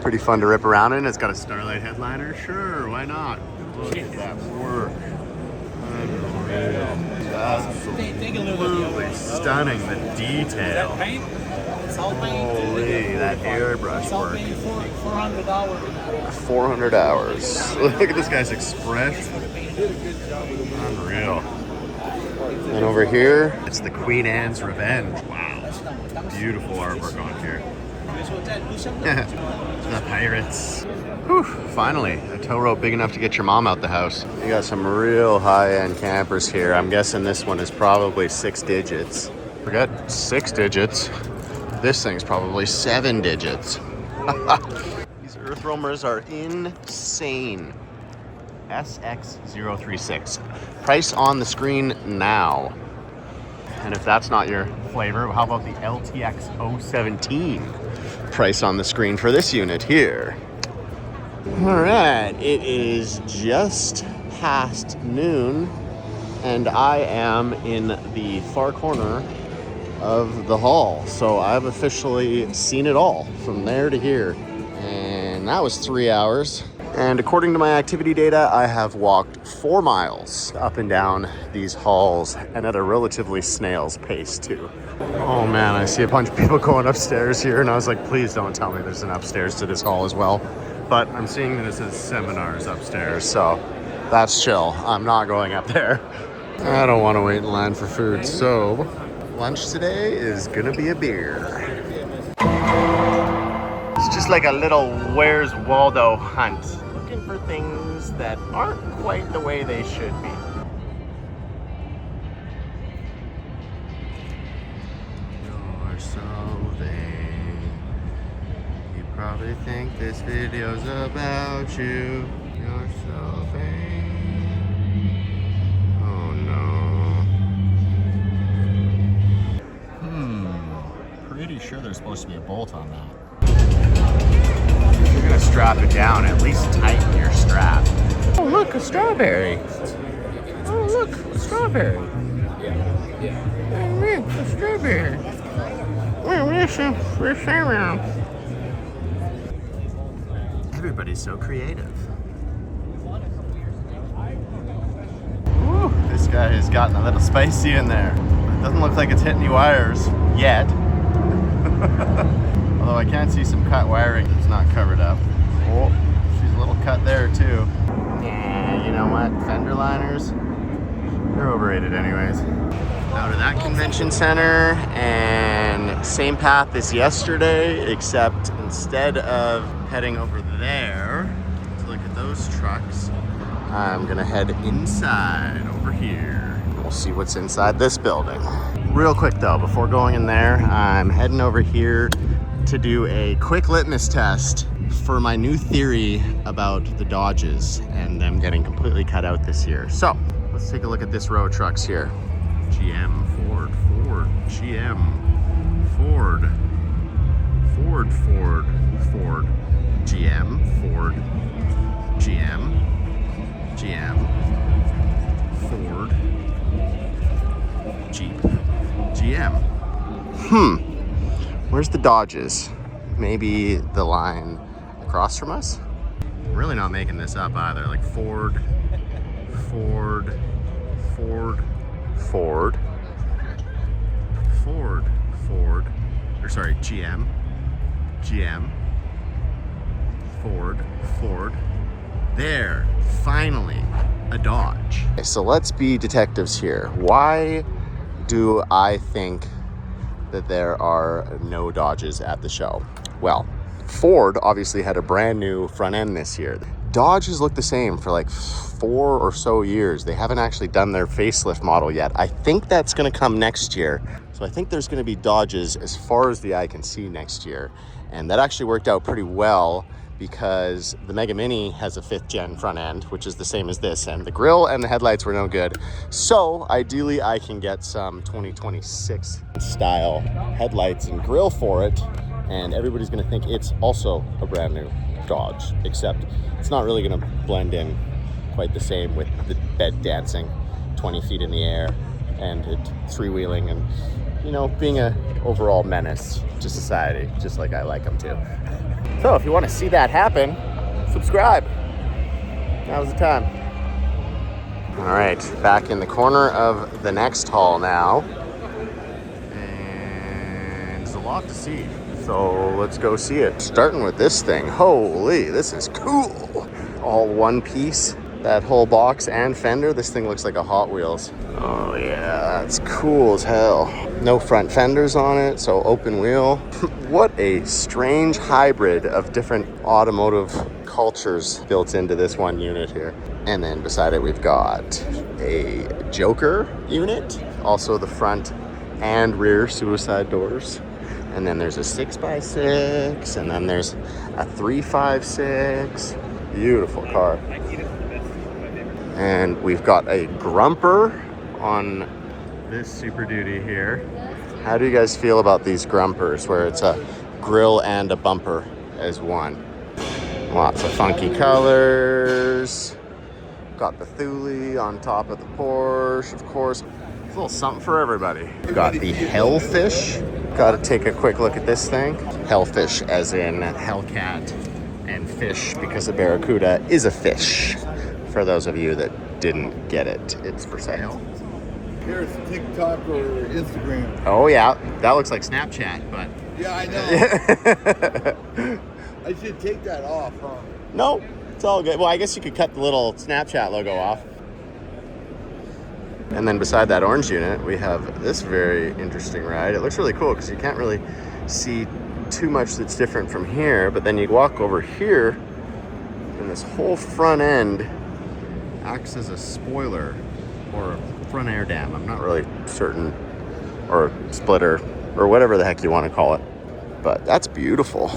Pretty fun to rip around in. It's got a Starlight headliner. Sure, why not? Look at that work. Unreal. Absolutely stunning. The detail. Holy, that airbrush work. 400 hours. Look at this guy's expression. Unreal. And over here, it's the Queen Anne's Revenge. Wow. Beautiful artwork on here. The pirates. Whew, finally, a tow rope big enough to get your mom out the house. You got some real high-end campers here. I'm guessing this one is probably 6 digits. Forget 6 digits. This thing's probably 7 digits. These earth roamers are insane. SX036. Price on the screen now. And if that's not your flavor, how about the LTX 017? Price on the screen for this unit here. All right, it is just past noon, and I am in the far corner of the haul. So I've officially seen it all from there to here. And that was 3 hours. And according to my activity data, I have walked 4 miles up and down these halls and at a relatively snail's pace too. Oh man, I see a bunch of people going upstairs here and I was like, please don't tell me there's an upstairs to this hall as well. But I'm seeing that it says seminars upstairs, so that's chill. I'm not going up there. I don't want to wait in line for food, so lunch today is gonna be a beer. It's just like a little Where's Waldo hunt. Looking for things that aren't quite the way they should be. You're so vain. You probably think this video's about you. You're so vain. Oh no. Pretty sure there's supposed to be a bolt on that. If you're gonna strap it down, at least tighten your strap. Oh look, a strawberry. Oh look, a strawberry. Oh look, a strawberry. Everybody's so creative. Ooh, this guy has gotten a little spicy in there. It doesn't look like it's hit any wires yet. Although I can see some cut wiring that's not covered up. Oh, she's a little cut there too. Yeah, you know what? Fender liners, they're overrated anyways. Out of that convention center, and same path as yesterday, except instead of heading over there to look at those trucks, I'm gonna head inside over here. We'll see what's inside this building. Real quick though, before going in there, I'm heading over here to do a quick litmus test for my new theory about the Dodges and them getting completely cut out this year. So let's take a look at this row of trucks here. GM, Ford, GM, Ford, GM, Ford, GM, Ford, Jeep, GM. Where's the Dodges? Maybe the line across from us? I'm really not making this up either. Like Ford, GM, Ford. There, finally, a Dodge. Okay, so let's be detectives here. Why do I think that there are no Dodges at the show? Well, Ford obviously had a brand new front end this year. Dodge has looked the same for like 4 or so years. They haven't actually done their facelift model yet. I think that's gonna come next year. So I think there's gonna be Dodges as far as the eye can see next year. And that actually worked out pretty well because the Mega Mini has a 5th gen front end, which is the same as this, and the grille and the headlights were no good. So ideally I can get some 2026 style headlights and grille for it, and everybody's gonna think it's also a brand new Dodge, except it's not really gonna blend in quite the same with the bed dancing 20 feet in the air and it three-wheeling and, you know, being a overall menace to society, just like I like them to. So if you want to see that happen, subscribe. Now's the time. All right, back in the corner of the next hall now. And there's a lot to see. So let's go see it. Starting with this thing. Holy, this is cool. All one piece. That whole box and fender. This thing looks like a Hot Wheels. Oh yeah, that's cool as hell. No front fenders on it, so open wheel. What a strange hybrid of different automotive cultures built into this one unit here. And then beside it, we've got a Joker unit. Also the front and rear suicide doors. And then there's a 6x6, and then there's a 356. Beautiful car. And we've got a grumper on this Super Duty here. How do you guys feel about these grumpers where it's a grill and a bumper as one? Lots of funky colors. Got the Thule on top of the Porsche, of course. a little something for everybody. Got the hellfish. Got to take a quick look at this thing. Hellfish as in hellcat, and fish because a barracuda is a fish. For those of you that didn't get it, it's for sale. Here's TikTok or Instagram. Oh yeah, that looks like Snapchat, but... Yeah, I know. I should take that off, huh? No, it's all good. Well, I guess you could cut the little Snapchat logo off. And then beside that orange unit, we have this very interesting ride. It looks really cool because you can't really see too much that's different from here, but then you walk over here and this whole front end acts as a spoiler or a front air dam. I'm not really certain, or splitter, or whatever the heck you want to call it. But that's beautiful.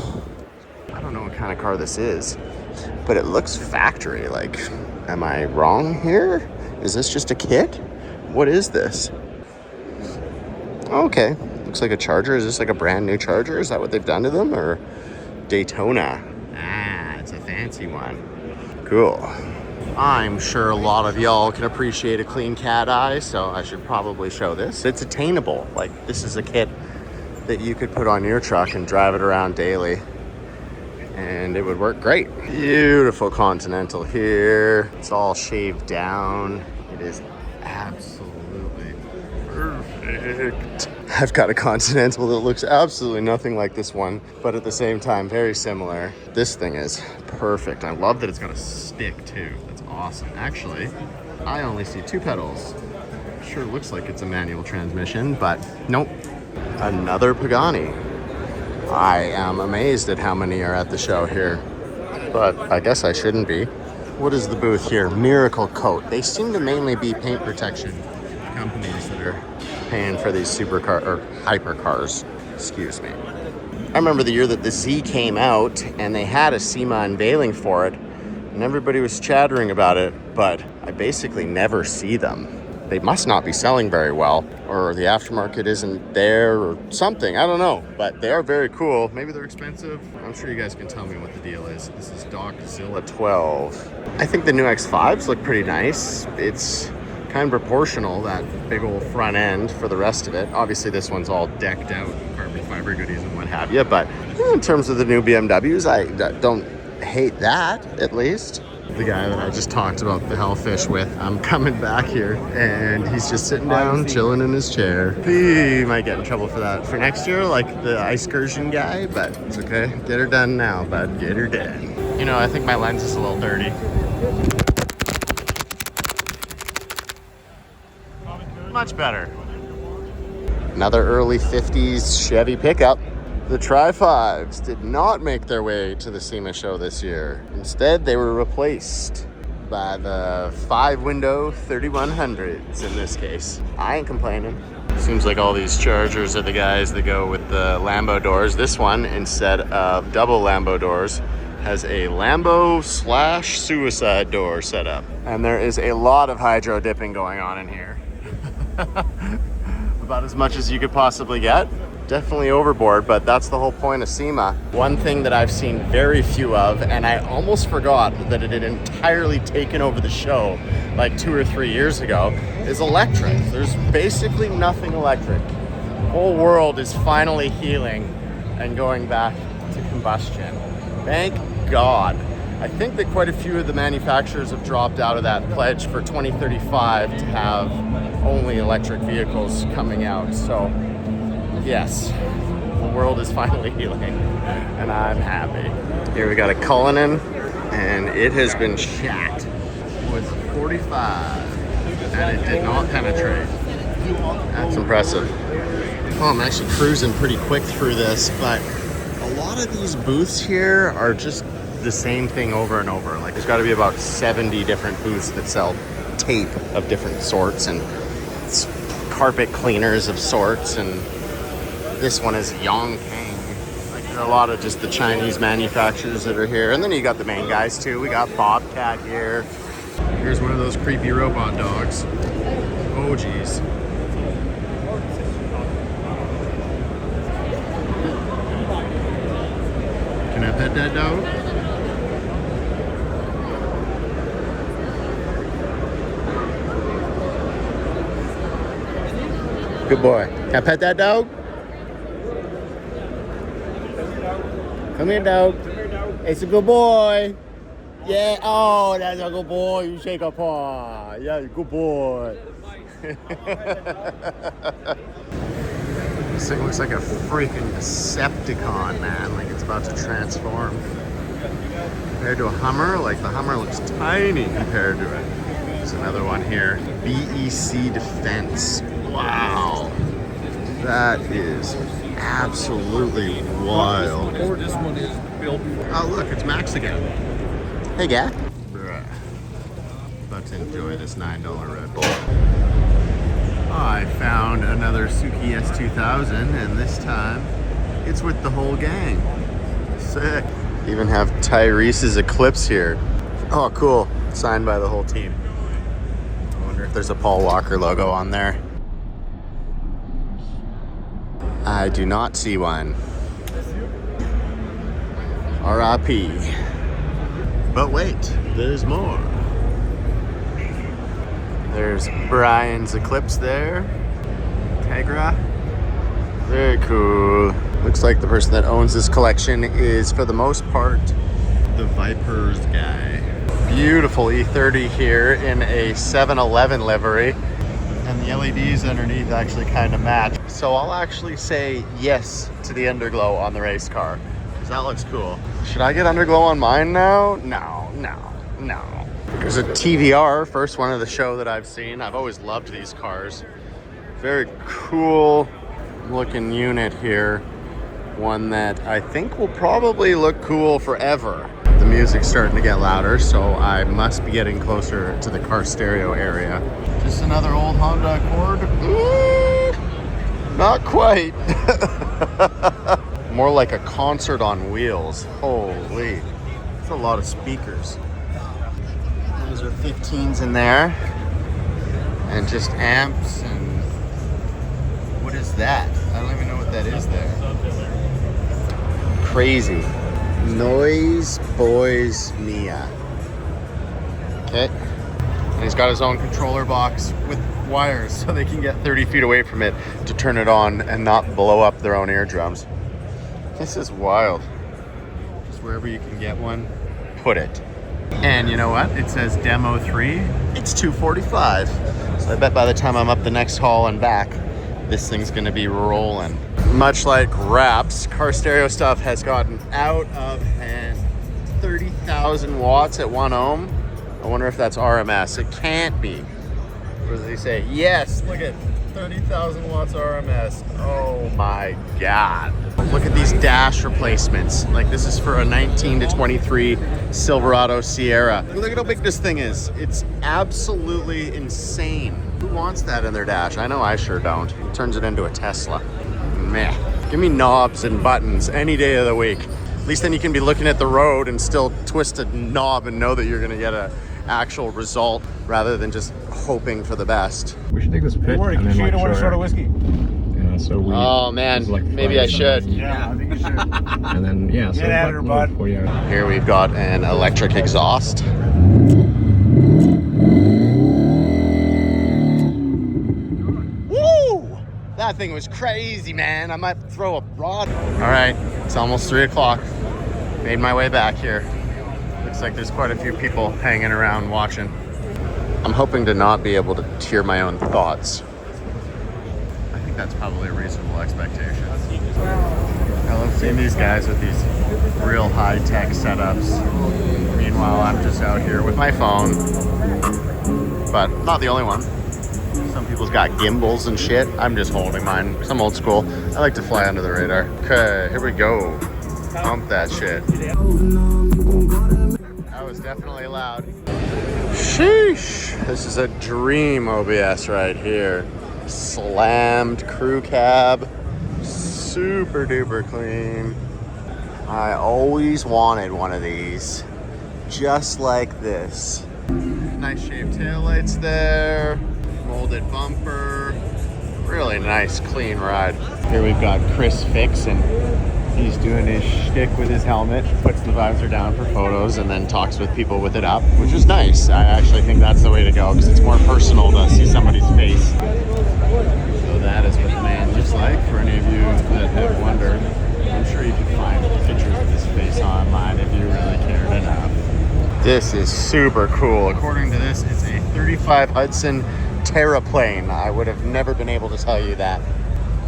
I don't know what kind of car this is, but it looks factory. Like, am I wrong here? Is this just a kit? What is this? Okay, looks like a Charger. Is this like a brand new Charger? Is that what they've done to them? Or Daytona? Ah, it's a fancy one. Cool. I'm sure a lot of y'all can appreciate a clean cat eye, so I should probably show this. It's attainable. Like, this is a kit that you could put on your truck and drive it around daily, and it would work great. Beautiful Continental here. It's all shaved down. It is absolutely perfect. I've got a Continental that looks absolutely nothing like this one, but at the same time, very similar. This thing is perfect. I love that it's got a stick too. That's awesome. Actually, I only see 2 pedals. Sure looks like it's a manual transmission, but nope. Another Pagani. I am amazed at how many are at the show here, but I guess I shouldn't be. What is the booth here? Miracle Coat. They seem to mainly be paint protection companies that are paying for these supercar or hypercars. Excuse me. I remember the year that the Z came out and they had a SEMA unveiling for it, and everybody was chattering about it, but I basically never see them. They must not be selling very well, or the aftermarket isn't there or something. I don't know, but they are very cool. Maybe they're expensive. I'm sure you guys can tell me what the deal is. This is Doczilla 12. I think the new X5s look pretty nice. It's kind of proportional, that big old front end for the rest of it. Obviously this one's all decked out, carbon fiber goodies and what have you, but in terms of the new BMWs, I don't hate that, at least. The guy that I just talked about the hellfish with, I'm coming back here and he's just sitting down, chilling in his chair. He might get in trouble for that for next year, like the excursion guy, but it's okay. Get her done now, bud. Get her done. You know, I think my lens is a little dirty. Much better. Another early 50s Chevy pickup. The Tri-5s did not make their way to the SEMA show this year. Instead, they were replaced by the 5-window 3100s in this case. I ain't complaining. Seems like all these Chargers are the guys that go with the Lambo doors. This one, instead of double Lambo doors, has a Lambo/suicide door set up. And there is a lot of hydro dipping going on in here. About as much as you could possibly get. Definitely overboard, but that's the whole point of SEMA. One thing that I've seen very few of, and I almost forgot that it had entirely taken over the show like 2 or 3 years ago, is electric. There's basically nothing electric. The whole world is finally healing and going back to combustion. Thank God. I think that quite a few of the manufacturers have dropped out of that pledge for 2035 to have only electric vehicles coming out. So yes, the world is finally healing, and I'm happy. Here we got a Cullinan, and it has been shot with 45, and it did not penetrate. That's impressive. Oh, I'm actually cruising pretty quick through this, but a lot of these booths here are just the same thing over and over. Like, there's got to be about 70 different booths that sell tape of different sorts and carpet cleaners of sorts, and this one is Yongkang. Like, there are a lot of just the Chinese manufacturers that are here, and then you got the main guys too. We got Bobcat here. Here's one of those creepy robot dogs. Oh geez. Can I pet that dog? Good boy. Can I pet that dog? Come here, dog. It's a good boy. Yeah. Oh, that's a good boy. You shake a paw. Yeah, good boy. This thing looks like a freaking Decepticon, man. Like it's about to transform. Compared to a Hummer, like the Hummer looks tiny compared to it. There's another one here. BEC Defense. Wow. That is absolutely wild. This one is built. Oh, look, it's Max again. Hey, guy. Bruh. About to enjoy this $9 Red Bull. I found another Suzuki S2000, and this time it's with the whole gang. Sick. Even have Tyrese's Eclipse here. Oh, cool. Signed by the whole team. I wonder if there's a Paul Walker logo on there. I do not see one. R.I.P. But wait, there's more. There's Brian's Eclipse there. Tegra. Very cool. Looks like the person that owns this collection is, for the most part, the Vipers guy. Beautiful E30 here in a 7-Eleven livery. And the LEDs underneath actually kind of match. So I'll actually say yes to the underglow on the race car, because that looks cool. Should I get underglow on mine now? No, no, no. There's a TVR, first one of the show that I've seen. I've always loved these cars. Very cool looking unit here. One that I think will probably look cool forever. The music's starting to get louder, so I must be getting closer to the car stereo area. Just another old Honda Accord? Not quite. More like a concert on wheels. Holy, that's a lot of speakers. Those are 15s in there. And just amps and... what is that? I don't even know what that is there. Crazy. Noise Boys Mia. Okay. And he's got his own controller box with wires so they can get 30 feet away from it to turn it on and not blow up their own eardrums. This is wild. Just wherever you can get one, put it. And you know what? It says Demo 3. It's $245. So I bet by the time I'm up the next haul and back, this thing's gonna be rolling. Much like wraps, car stereo stuff has gotten out of hand. 30,000 watts at 1 ohm. I wonder if that's RMS. It can't be. What do they say? Yes, look at 30,000 watts RMS. Oh my God. Look at these dash replacements. Like this is for a 19 to 23 Silverado Sierra. Look at how big this thing is. It's absolutely insane. Who wants that in their dash? I know I sure don't. It turns it into a Tesla. Meh. Give me knobs and buttons any day of the week. At least then you can be looking at the road and still twist a knob and know that you're gonna get a actual result rather than just hoping for the best. We should take this pit and then like short of whiskey. Yeah, so we. Oh man, like maybe I should. Yeah, I think you should. And then yeah, so get at her, bud. Here we've got an electric exhaust. Woo! That thing was crazy, man. I might throw a rod. All right, it's almost 3 o'clock. Made my way back here. Looks like there's quite a few people hanging around watching. I'm hoping to not be able to hear my own thoughts. I think that's probably a reasonable expectation. I love seeing these guys with these real high-tech setups. Meanwhile, I'm just out here with my phone. But not the only one. Some people's got gimbals and shit. I'm just holding mine because I'm old school. I like to fly under the radar. Okay, here we go. Pump that shit. That was definitely loud. Sheesh. This is a dream OBS right here. Slammed crew cab. Super duper clean. I always wanted one of these. Just like this. Nice shaped taillights there. Molded bumper. Really nice clean ride. Here we've got Chris Fix, and he's doing his shtick with his helmet, puts the visor down for photos, and then talks with people with it up, which is nice. I actually think that's the way to go because it's more personal to see somebody's face. So that is what the man looks like. For any of you that have wondered, I'm sure you can find pictures of his face online if you really cared enough. This is super cool. According to this, it's a 35 Hudson Terraplane. I would have never been able to tell you that.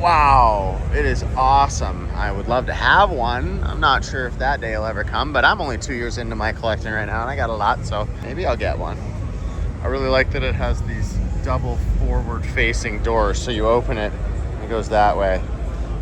Wow, it is awesome. I would love to have one. I'm not sure if that day will ever come, but I'm only 2 years into my collecting right now and I got a lot, so maybe I'll get one. I really like that it has these double forward facing doors, so you open it and it goes that way.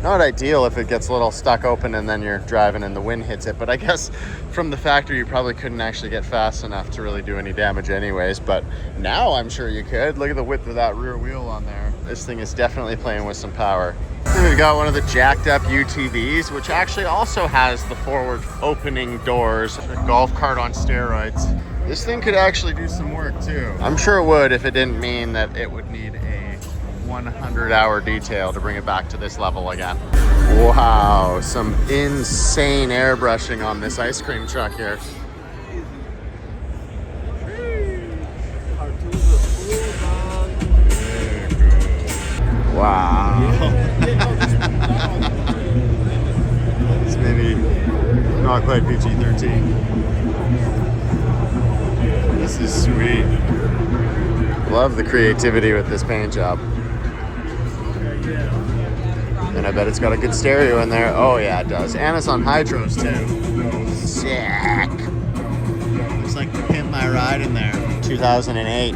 Not ideal if it gets a little stuck open and then you're driving and the wind hits it, but I guess from the factory you probably couldn't actually get fast enough to really do any damage anyways, but now I'm sure you could. Look at the width of that rear wheel on there. This thing is definitely playing with some power. Then we've got one of the jacked up UTVs, which actually also has the forward opening doors. A golf cart on steroids. This thing could actually do some work too. I'm sure it would if it didn't mean that it would need a 100-hour detail to bring it back to this level again. Wow, some insane airbrushing on this ice cream truck here. Wow. It's maybe not quite PG-13. This is sweet. Love the creativity with this paint job. And I bet it's got a good stereo in there. Oh yeah, it does. And it's on hydros too. Sick. Looks like the Pimp My Ride in there. 2008.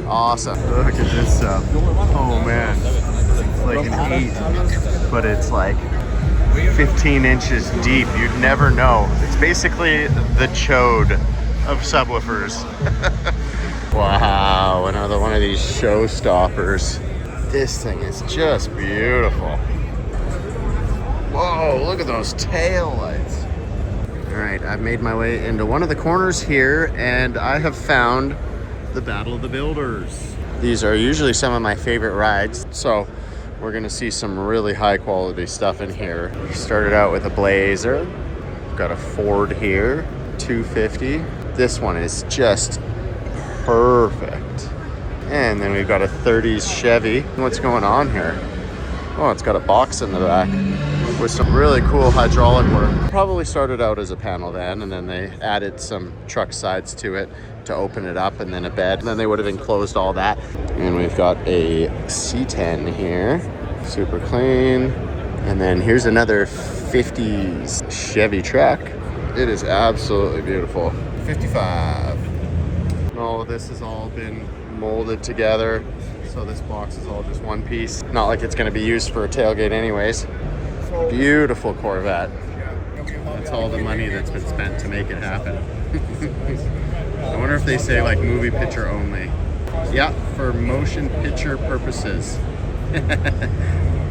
Awesome. Look at this stuff. Oh man. It's like an 8, but it's like 15 inches deep. You'd never know. It's basically the chode of subwoofers. Wow, another one of these showstoppers. This thing is just beautiful. Whoa, look at those tail lights. All right, I've made my way into one of the corners here and I have found the Battle of the Builders. These are usually some of my favorite rides, so we're gonna see some really high quality stuff in here. Started out with a Blazer, got a Ford here, 250. This one is just perfect. And then we've got a 30s Chevy. What's going on here? Oh, it's got a box in the back with some really cool hydraulic work. Probably started out as a panel van and then they added some truck sides to it to open it up and then a bed. And then they would have enclosed all that. And we've got a C10 here, super clean. And then here's another 50s Chevy truck. It is absolutely beautiful. 55. And all of this has all been molded together, so this box is all just one piece. Not like it's going to be used for a tailgate anyways. Beautiful Corvette. That's all the money that's been spent to make it happen. I wonder if they say like movie picture only. Yeah, for motion picture purposes.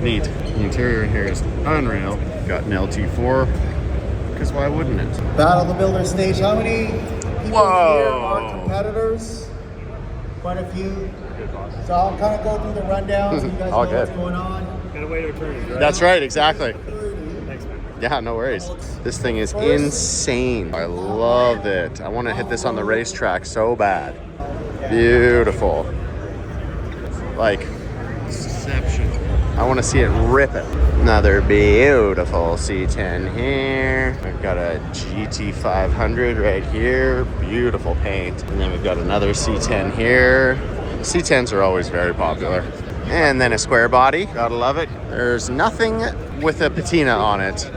Neat. The interior in here is unreal. Got an LT4, because why wouldn't it? Battle of the Builder stage. How many people here are competitors? Quite a few. So I'll kind of go through the rundown so you guys know what's going on. Gotta wait our turns, right? That's right, exactly. Thanks, man. Yeah, no worries. This thing is insane. I love it. I want to hit this on the racetrack so bad. Beautiful. Like, exceptional. I want to see it rip it. Another beautiful C10 here. We've got a GT500 right here. Beautiful paint. And then we've got another C10 here. C10s are always very popular. And then a square body. Gotta love it. There's nothing with a patina on it.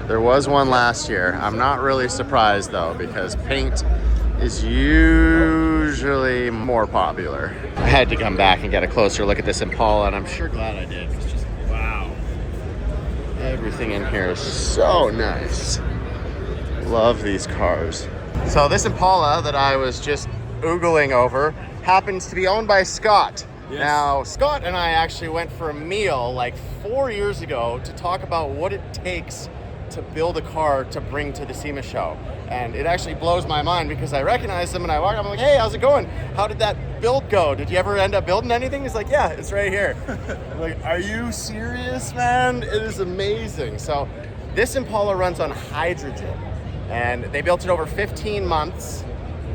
There was one last year. I'm not really surprised though, because paint is usually more popular. I had to come back and get a closer look at this Impala, and I'm sure glad I did. It's just, wow. Everything in here is so nice. Love these cars. So this Impala that I was just oogling over happens to be owned by Scott. Yes. Now, Scott and I actually went for a meal like 4 years ago to talk about what it takes to build a car to bring to the SEMA Show. And it actually blows my mind because I recognize him and I walk up, I'm like, hey, how's it going? How did that build go? Did you ever end up building anything? He's like, yeah, it's right here. I'm like, are you serious, man? It is amazing. So this Impala runs on hydrogen and they built it over 15 months.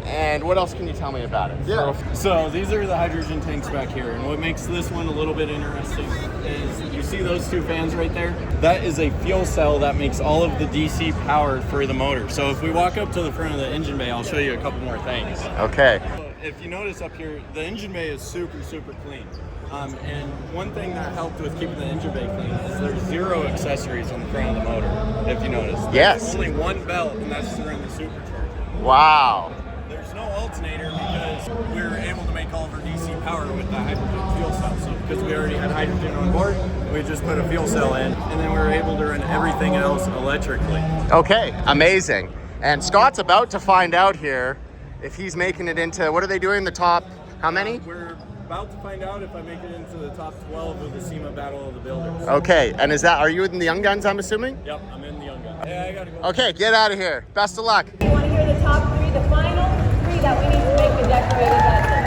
And what else can you tell me about it? Yeah. So these are the hydrogen tanks back here, and what makes this one a little bit interesting is you see those two fans right there? That is a fuel cell that makes all of the DC power for the motor. So if we walk up to the front of the engine bay, I'll show you a couple more things. Okay. So if you notice up here, the engine bay is super clean. And one thing that helped with keeping the engine bay clean is there's 0 accessories on the front of the motor, if you notice. Yes. There's only one belt, and that's to run the supercharger. Wow. There's no alternator because we were able to make all of our DC power with the hydrogen fuel cell. So because we already had hydrogen on board, we just put a fuel cell in, and then we were able to run everything else electrically. Okay, amazing. And Scott's about to find out here if he's making it into, what are they doing, the top, how many? We're about to find out if I make it into the top 12 of the SEMA Battle of the Builders. Okay, and are you in the Young Guns, I'm assuming? Yep, I'm in the Young Guns. Yeah, I gotta go. Okay, get out of here. Best of luck. You want to hear the top 3, the final 3 that we need to make the decorated dozen?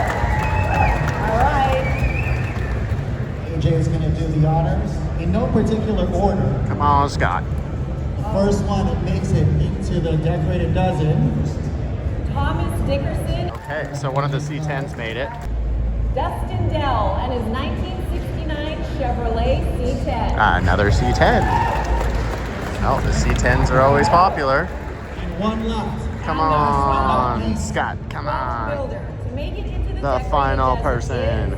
All right. AJ is going to do the honors in no particular order. Come on, Scott. First one that makes it into the decorated dozen. Thomas Dickerson. Okay, so one of the C10s made it. Dustin Dell and his 1969 Chevrolet C10. Another C10. Oh, the C10s are always popular. And one left. Come on, Scott, come on. To make it into The final person.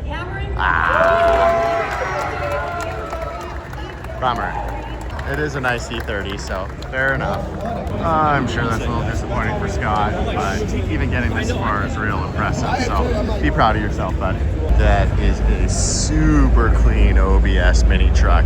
Cameron. Bummer. It is a nice C30, so fair enough. I'm sure that's a little disappointing for Scott, but even getting this far is real impressive, so be proud of yourself, bud. That is a super clean OBS mini truck.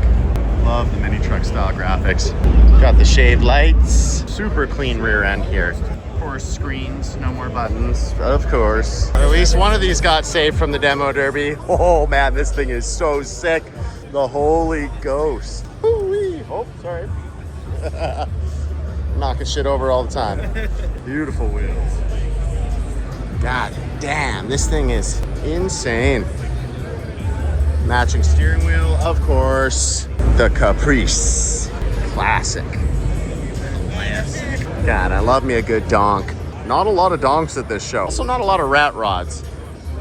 Love the mini truck style graphics. Got the shaved lights, super clean rear end here. Of course, screens, no more buttons, of course. At least one of these got saved from the demo derby. Oh man, this thing is so sick. The Holy Ghost. Hoo-wee. Oh, sorry. Knocking shit over all the time. Beautiful wheels. God damn, this thing is insane. Matching steering wheel, of course. The Caprice. Classic. God, I love me a good donk. Not a lot of donks at this show. Also not a lot of rat rods.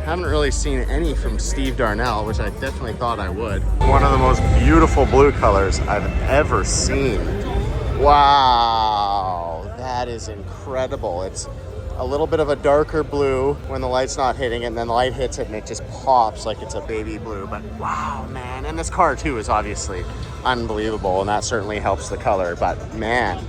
Haven't really seen any from Steve Darnell, which I definitely thought I would. One of the most beautiful blue colors I've ever seen. Wow, that is incredible. It's a little bit of a darker blue when the light's not hitting it, and then the light hits it and it just pops like it's a baby blue. But wow, man. And this car too is obviously unbelievable, and that certainly helps the color. But man,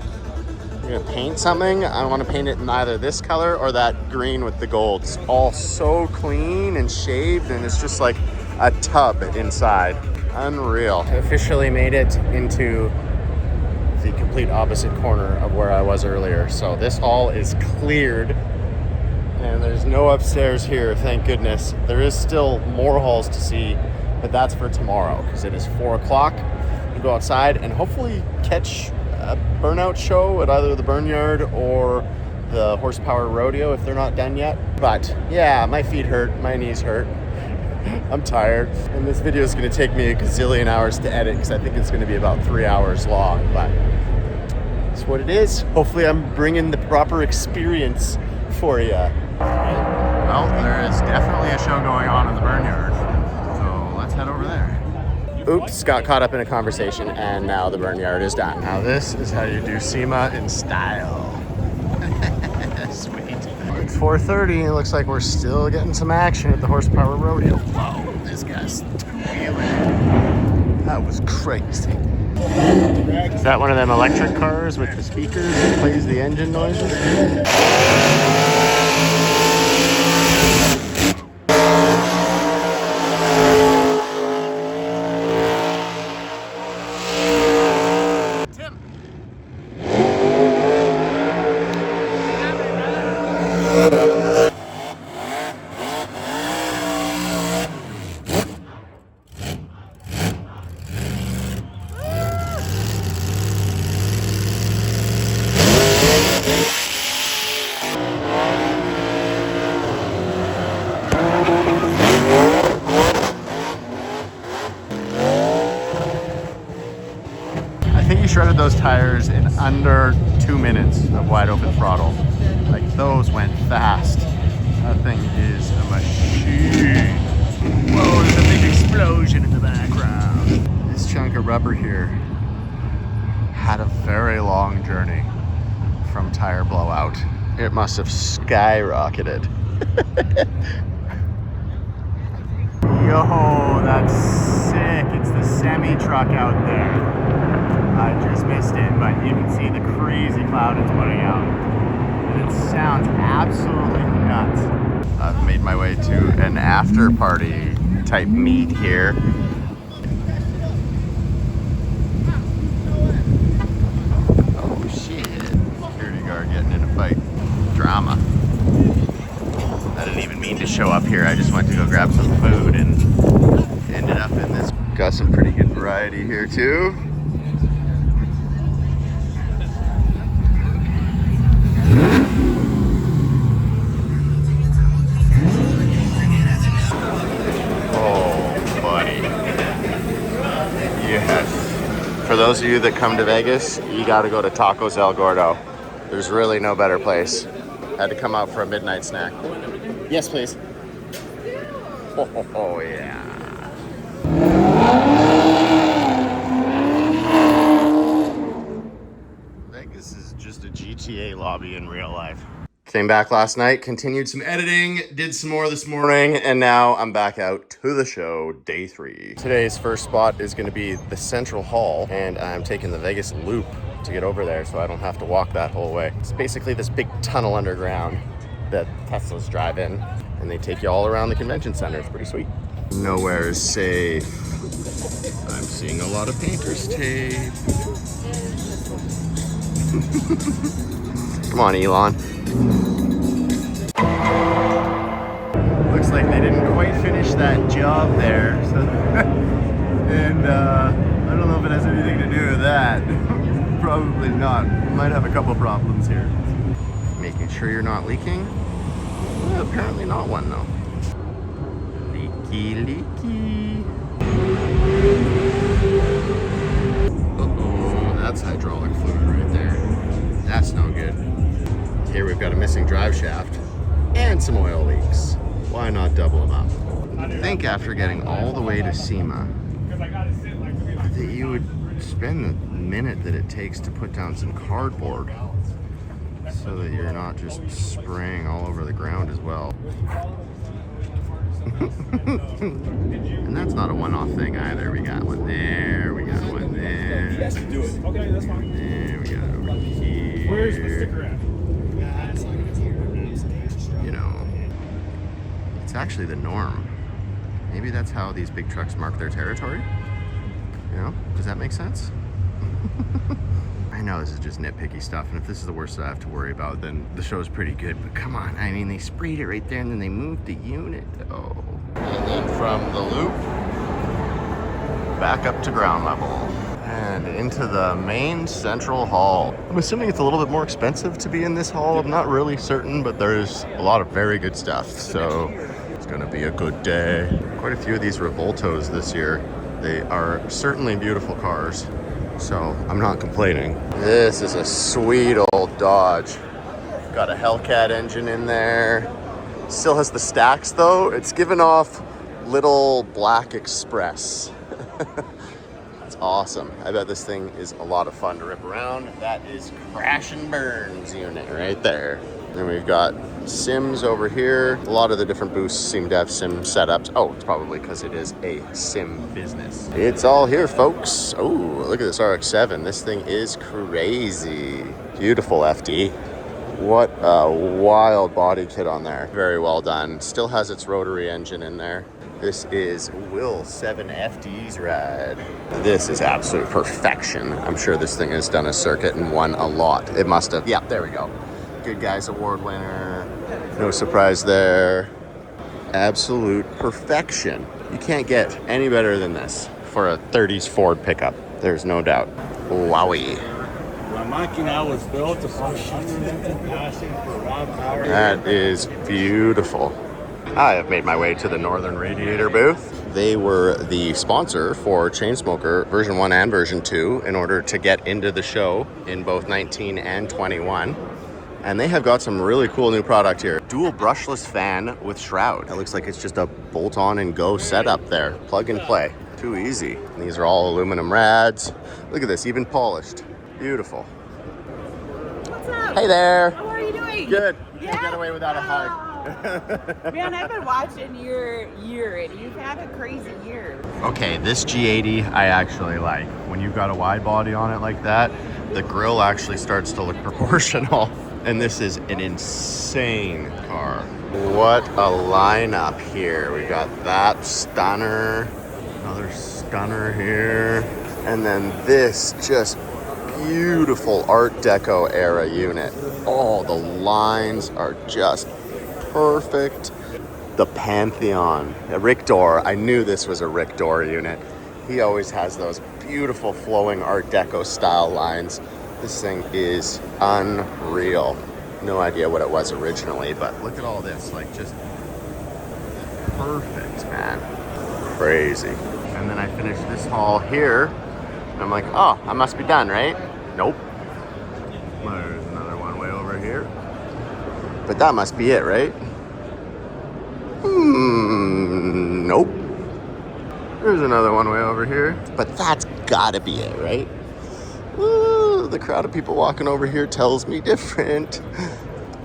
you're gonna paint something, I want to paint it in either this color or that green with the gold. It's all so clean and shaved, and it's just like a tub inside. Unreal. I officially made it into the complete opposite corner of where I was earlier. So this hall is cleared and there's no upstairs here, thank goodness. There is still more halls to see, but that's for tomorrow because it is 4 o'clock. We'll go outside and hopefully catch a burnout show at either the Burnyard or the Horsepower Rodeo if they're not done yet. But yeah, my feet hurt, my knees hurt. I'm tired, and this video is going to take me a gazillion hours to edit because I think it's going to be about 3 hours long, but it's what it is. Hopefully I'm bringing the proper experience for you. Well, there is definitely a show going on in the Burnyard, so let's head over there. Oops, got caught up in a conversation, and now the Burnyard is done. Now this is how you do SEMA in style. Sweet. It's 4:30, it looks like we're still getting some action at the Horsepower Rodeo. Whoa, this guy's two-wheeling. That was crazy. Is that one of them electric cars with the speakers that plays the engine noises? Shredded those tires in under 2 minutes of wide open throttle. Like, those went fast. That thing is a machine. Whoa, there's a big explosion in the background. This chunk of rubber here had a very long journey from tire blowout. It must have skyrocketed. Yo, that's sick. It's the semi-truck out there. I just missed it, but you can see the crazy cloud it's putting out. It sounds absolutely nuts. I've made my way to an after party type meet here. Oh shit. Security guard getting in a fight. Drama. I didn't even mean to show up here. I just went to go grab some food and ended up in this. Got some pretty good variety here too. For those of you that come to Vegas, you gotta go to Tacos El Gordo. There's really no better place. Had to come out for a midnight snack. Yes, please. Oh yeah. Vegas is just a GTA lobby in real life. Came back last night, continued some editing, did some more this morning, and now I'm back out to the show, day 3. Today's first spot is gonna be the Central Hall, and I'm taking the Vegas Loop to get over there so I don't have to walk that whole way. It's basically this big tunnel underground that Teslas drive in, and they take you all around the convention center. It's pretty sweet. Nowhere is safe. I'm seeing a lot of painter's tape. Come on, Elon. Looks like they didn't quite finish that job there, so and I don't know if it has anything to do with that. Probably not. Might have a couple problems here. Making sure you're not leaking. Well, apparently not one though. Leaky, leaky. Uh-oh, that's hydraulic fluid right there. That's no good. Here we've got a missing drive shaft and some oil leaks. Why not double them up? I think after getting all the way to SEMA, that you would spend the minute that it takes to put down some cardboard so that you're not just spraying all over the ground as well. And that's not a one-off thing either. We got one there, we got one there. There, we got over here. Where's the sticker at? You know, it's actually the norm. Maybe that's how these big trucks mark their territory. You know, does that make sense? I know this is just nitpicky stuff, and if this is the worst that I have to worry about, then the show's pretty good, but come on, I mean, they sprayed it right there and then they moved the unit. Oh. And then from the loop, back up to ground level and into the main central hall. I'm assuming it's a little bit more expensive to be in this hall. I'm not really certain, but there's a lot of very good stuff, so it's gonna be a good day. Quite a few of these Revoltos this year. They are certainly beautiful cars, so I'm not complaining. This is a sweet old Dodge. Got a Hellcat engine in there. Still has the stacks though. It's given off little Black Express. It's awesome. I bet this thing is a lot of fun to rip around. That is Crash and Burn's unit right there. Then we've got Sims over here. A lot of the different booths seem to have Sim setups. Oh, it's probably because it is a Sim business. It's all here, folks. Oh, look at this RX-7. This thing is crazy. Beautiful FD. What a wild body kit on there. Very well done. Still has its rotary engine in there. This is Will 7 FD's ride. This is absolute perfection. I'm sure this thing has done a circuit and won a lot. It must have. Yeah, there we go. Good Guys Award winner. No surprise there. Absolute perfection. You can't get any better than this for a 30s Ford pickup. There's no doubt. Wowie. La Máquina was built to function passing for raw power. That is beautiful. I have made my way to the Northern Radiator booth. They were the sponsor for Chainsmoker version 1 and version 2 in order to get into the show in both 19 and 21. And they have got some really cool new product here. Dual brushless fan with shroud. It looks like it's just a bolt-on and go setup there. Plug and play. Too easy. And these are all aluminum rads. Look at this, even polished. Beautiful. What's up? Hey there. How are you doing? Good. Yeah. Can't get away without a hug. Man, I've been watching your year and you've had a crazy year. Okay, this G80 I actually like. When you've got a wide body on it like that, the grille actually starts to look proportional. And this is an insane car. What a lineup here. We got that stunner, another stunner here, and then this just beautiful Art Deco era unit. Oh, the lines are just perfect. The Pantheon, a Rick Dorr. I knew this was a Rick Dorr unit. He always has those beautiful flowing Art Deco style lines. This thing is unreal. No idea what it was originally, but look at all this, like just perfect, man. Crazy. And then I finished this haul here, and I'm like, oh, I must be done, right? Nope. There's another one way over here. But that must be it, right? Nope. There's another one way over here. But that's gotta be it, right? Ooh, the crowd of people walking over here tells me different.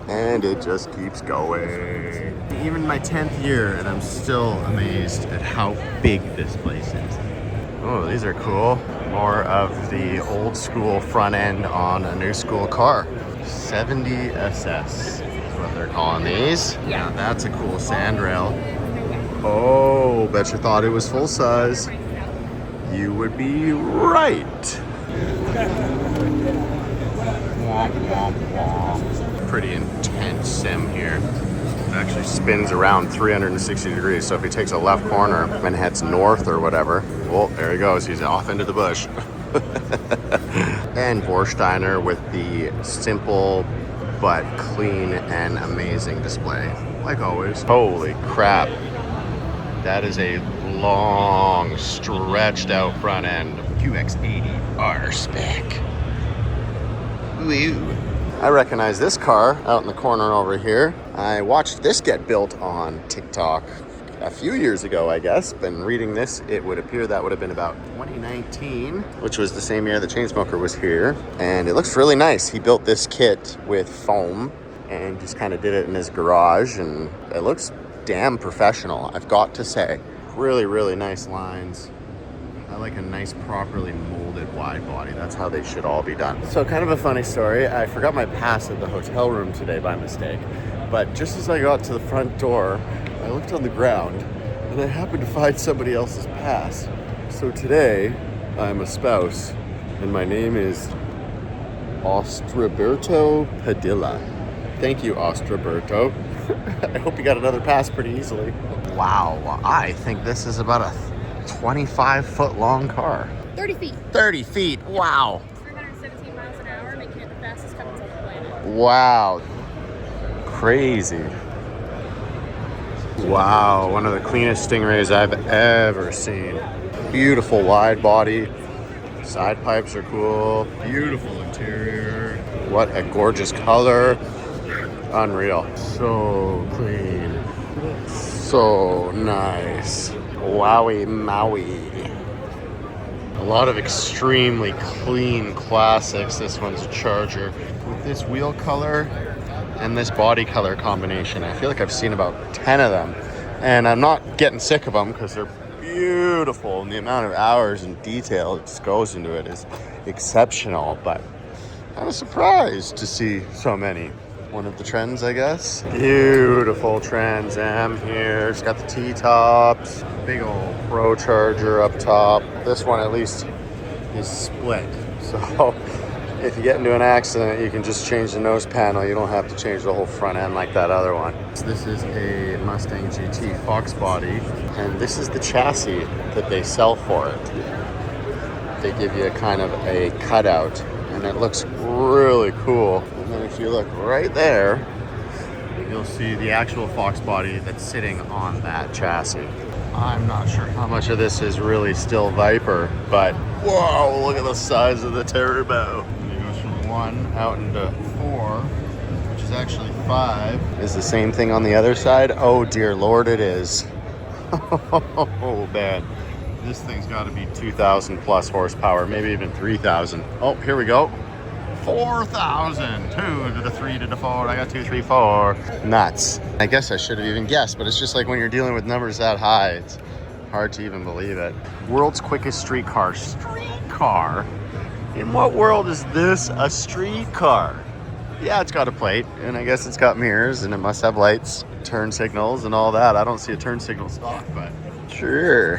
And it just keeps going. Even my 10th year, and I'm still amazed at how big this place is. Oh, these are cool. More of the old school front end on a new school car. 70 SS is what they're calling these. Yeah, that's a cool sandrail. Oh, bet you thought it was full size. You would be right. Womp, womp, womp. Pretty intense sim here. It actually spins around 360 degrees. So if he takes a left corner and heads north or whatever, well, there he goes. He's off into the bush. And Vorsteiner with the simple but clean and amazing display. Like always. Holy crap. That is a long, stretched out front end. QX80 R spec. Woo. I recognize this car out in the corner over here. I watched this get built on TikTok a few years ago, I guess. Been reading this, it would appear that would have been about 2019, which was the same year the Chainsmoker was here. And it looks really nice. He built this kit with foam and just kind of did it in his garage, and it looks damn professional, I've got to say. Really, really nice lines. I like a nice, properly molded wide body. That's how they should all be done. So kind of a funny story. I forgot my pass at the hotel room today by mistake. But just as I got to the front door, I looked on the ground and I happened to find somebody else's pass. So today, I'm a spouse and my name is Ostraberto Padilla. Thank you, Ostraberto. I hope you got another pass pretty easily. Wow, I think this is about a 25-foot long car. 30 feet. 30 feet, wow. 317 miles an hour, making it the fastest Cummins on the planet. Wow. Crazy. Wow, one of the cleanest Stingrays I've ever seen. Beautiful wide body. Side pipes are cool. Beautiful interior. What a gorgeous color. Unreal. So clean. So nice. Wowie Maui. A lot of extremely clean classics. This one's a Charger. With this wheel color and this body color combination, I feel like I've seen about 10 of them. And I'm not getting sick of them because they're beautiful, and the amount of hours and detail that just goes into it is exceptional. But I'm surprised to see so many. One of the trends, I guess. Beautiful Trans Am here. It's got the T-tops. Big old Pro Charger up top. This one at least is split. So if you get into an accident, you can just change the nose panel. You don't have to change the whole front end like that other one. So this is a Mustang GT Fox body, and this is the chassis that they sell for it. They give you a kind of a cutout, and it looks really cool. And then if you look right there, you'll see the actual Fox body that's sitting on that chassis. I'm not sure how much of this is really still Viper, but whoa, look at the size of the turbo. And it goes from 1 out into 4, which is actually 5. Is the same thing on the other side? Oh dear Lord, it is. Oh man. This thing's got to be 2,000 plus horsepower, maybe even 3,000. Oh, here we go. 4,000. 2 to the 3 to the 4. I got 2, 3, 4. Nuts. I guess I should have even guessed, but it's just like when you're dealing with numbers that high, it's hard to even believe it. World's quickest streetcar. Streetcar? In what world is this a streetcar? Yeah, it's got a plate, and I guess it's got mirrors, and it must have lights, turn signals, and all that. I don't see a turn signal stock, but sure.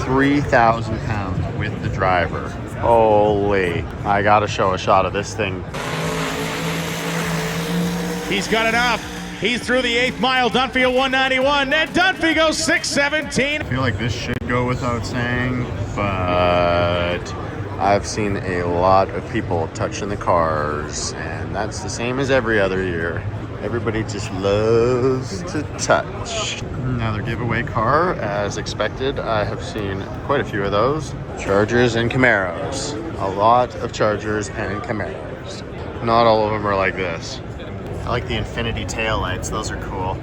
3,000 pounds with the driver. Holy. I gotta show a shot of this thing. He's got enough. He's through the 8th mile. Dunphy 191. And Dunphy goes 6:17. I feel like this should go without saying, but I've seen a lot of people touching the cars, and that's the same as every other year. Everybody just loves to touch. Another giveaway car, as expected. I have seen quite a few of those. Chargers and Camaros. A lot of Chargers and Camaros. Not all of them are like this. I like the infinity tail lights. Those are cool.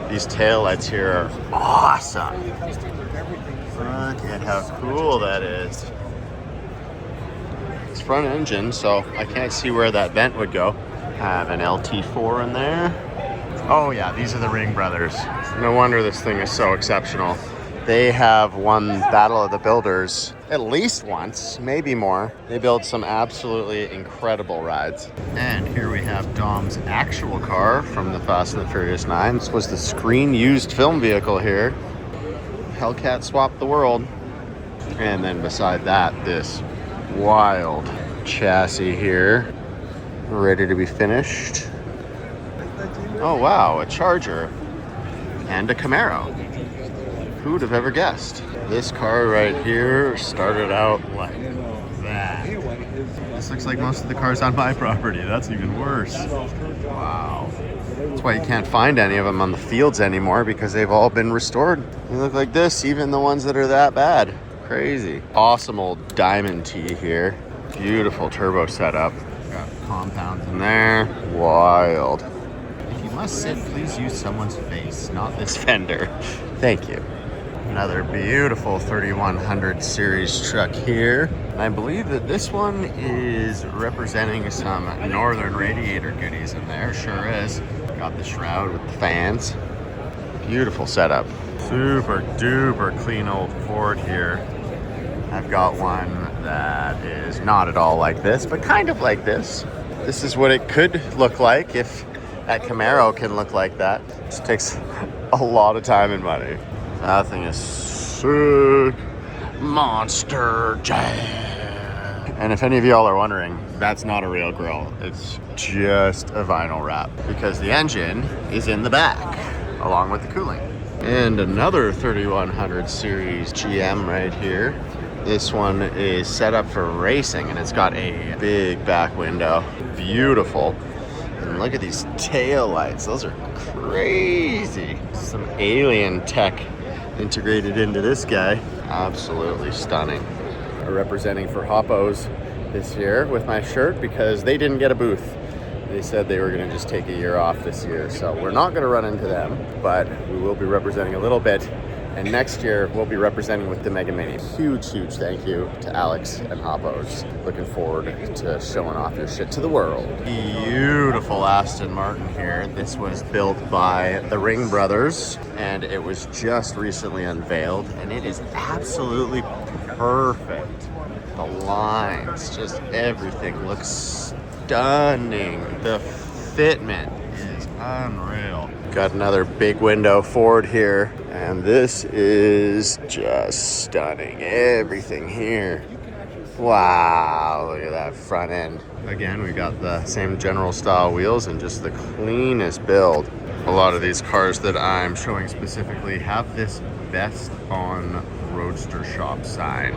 These tail lights here are awesome. Look at how cool that is. It's front engine, so I can't see where that vent would go. Have an LT4 in there. Oh yeah, these are the Ring brothers. No wonder this thing is so exceptional. They have won Battle of the Builders at least once, maybe more. They build some absolutely incredible rides. And here we have Dom's actual car from the Fast and the Furious 9. This was the screen-used film vehicle here. Hellcat swapped the world. And then beside that, this wild chassis here, ready to be finished. Oh wow, a Charger and a Camaro. Who would have ever guessed? This car right here started out like that. This looks like most of the cars on my property. That's even worse. Wow. That's why you can't find any of them on the fields anymore, because they've all been restored. They look like this, even the ones that are that bad. Crazy. Awesome old Diamond T here. Beautiful turbo setup. Got compounds in there. Wild. If you must sit, please use someone's face, not this fender. Thank you. Another beautiful 3100 series truck here. And I believe that this one is representing some Northern Radiator goodies in there. Sure is. Got the shroud with the fans. Beautiful setup. Super duper clean old Ford here. I've got one that is not at all like this, but kind of like this. This is what it could look like if that Camaro can look like that. It just takes a lot of time and money. That thing is sick. Monster Jam. And if any of y'all are wondering, that's not a real grill. It's just a vinyl wrap because the engine is in the back along with the cooling. And another 3100 series GM right here. This one is set up for racing, and it's got a big back window. Beautiful. And look at these tail lights. Those are crazy. Some alien tech integrated into this guy. Absolutely stunning. Representing for Hoppos this year with my shirt because they didn't get a booth. They said they were going to just take a year off this year. So we're not going to run into them, but we will be representing a little bit. And next year, we'll be representing with the Mega Mini. Huge, huge thank you to Alex and Hoppos. Looking forward to showing off your shit to the world. Beautiful Aston Martin here. This was built by the Ring brothers, and it was just recently unveiled, and it is absolutely perfect. The lines, just everything looks stunning. The fitment is unreal. Got another big window Ford here, and this is just stunning. Everything here. Wow, look at that front end. Again, we got the same general style wheels and just the cleanest build. A lot of these cars that I'm showing specifically have this best on Roadster Shop sign.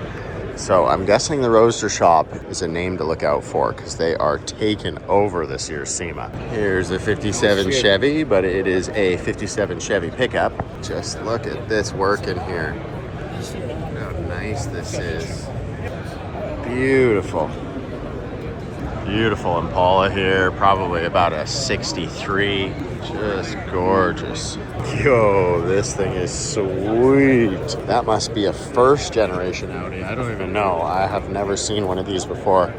So I'm guessing the Roadster shop is a name to look out for because they are taking over this year's SEMA. Here's a 57 Chevy, but it is a 57 Chevy pickup. Just look at this work in here. How nice this is. Beautiful. Beautiful Impala here, probably about a 63. Just gorgeous. Yo, this thing is sweet. That must be a first generation Audi. I don't even know. I have never seen one of these before.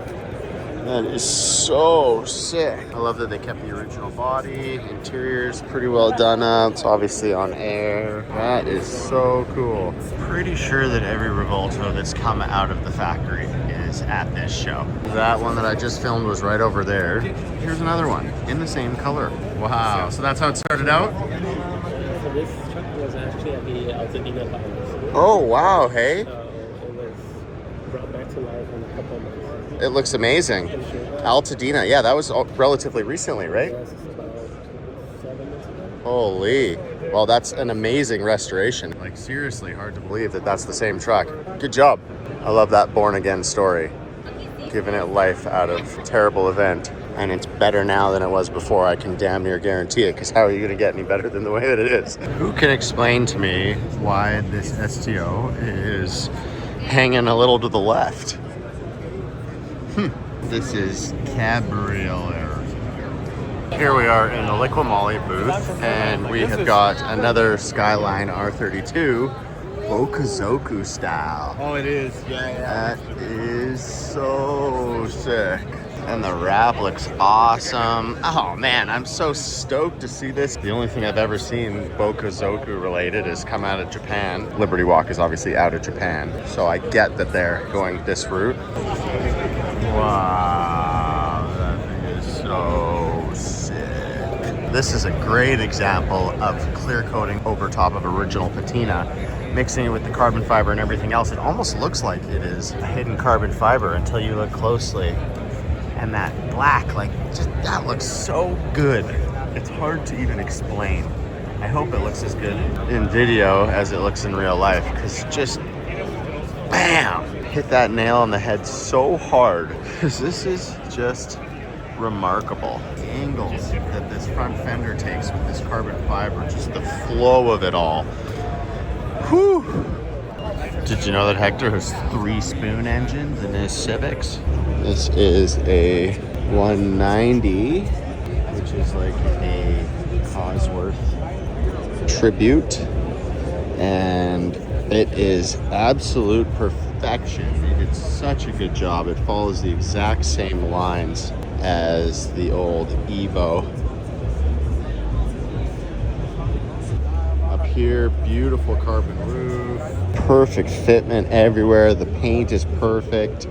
That is so sick. I love that they kept the original body. Interior's pretty well done up. It's obviously on air. That is so cool. Pretty sure that every Revolto that's come out of the factory is at this show. That one that I just filmed was right over there. Here's another one in the same color. Wow. So that's how it started out? So this truck was actually at the Altadena Fires. Oh, wow. Hey? So it was brought back to life in a couple of months. It looks amazing. Altadena. Yeah, that was relatively recently, right? Yes, it's about 7 months ago. Holy. Well, that's an amazing restoration. Like, seriously, hard to believe that that's the same truck. Good job. I love that born again story. Giving it life out of a terrible event. And it's better now than it was before. I can damn near guarantee it, because how are you going to get any better than the way that it is? Who can explain to me why this STO is hanging a little to the left? This is Cabriolet. Here we are in the Liqui booth, and we have got another Skyline R32 Bokazoku style. Oh, it is. Yeah. That is so sick. And the wrap looks awesome. Oh man, I'm so stoked to see this. The only thing I've ever seen Bokazoku related is come out of Japan. Liberty Walk is obviously out of Japan, so I get that they're going this route. Wow, that thing is so sick. This is a great example of clear coating over top of original patina, mixing it with the carbon fiber and everything else. It almost looks like it is a hidden carbon fiber until you look closely. And that black, like, just that looks so good. It's hard to even explain. I hope it looks as good in video as it looks in real life, because just, bam, hit that nail on the head so hard. Because this is just remarkable. The angles that this front fender takes with this carbon fiber, just the flow of it all. Whew. Did you know that Hector has 3 spoon engines in his Civics? This is a 190, which is like a Cosworth tribute, and it is absolute perfection. They did such a good job. It follows the exact same lines as the old Evo. Up here, beautiful carbon roof, perfect fitment everywhere. The paint is perfect.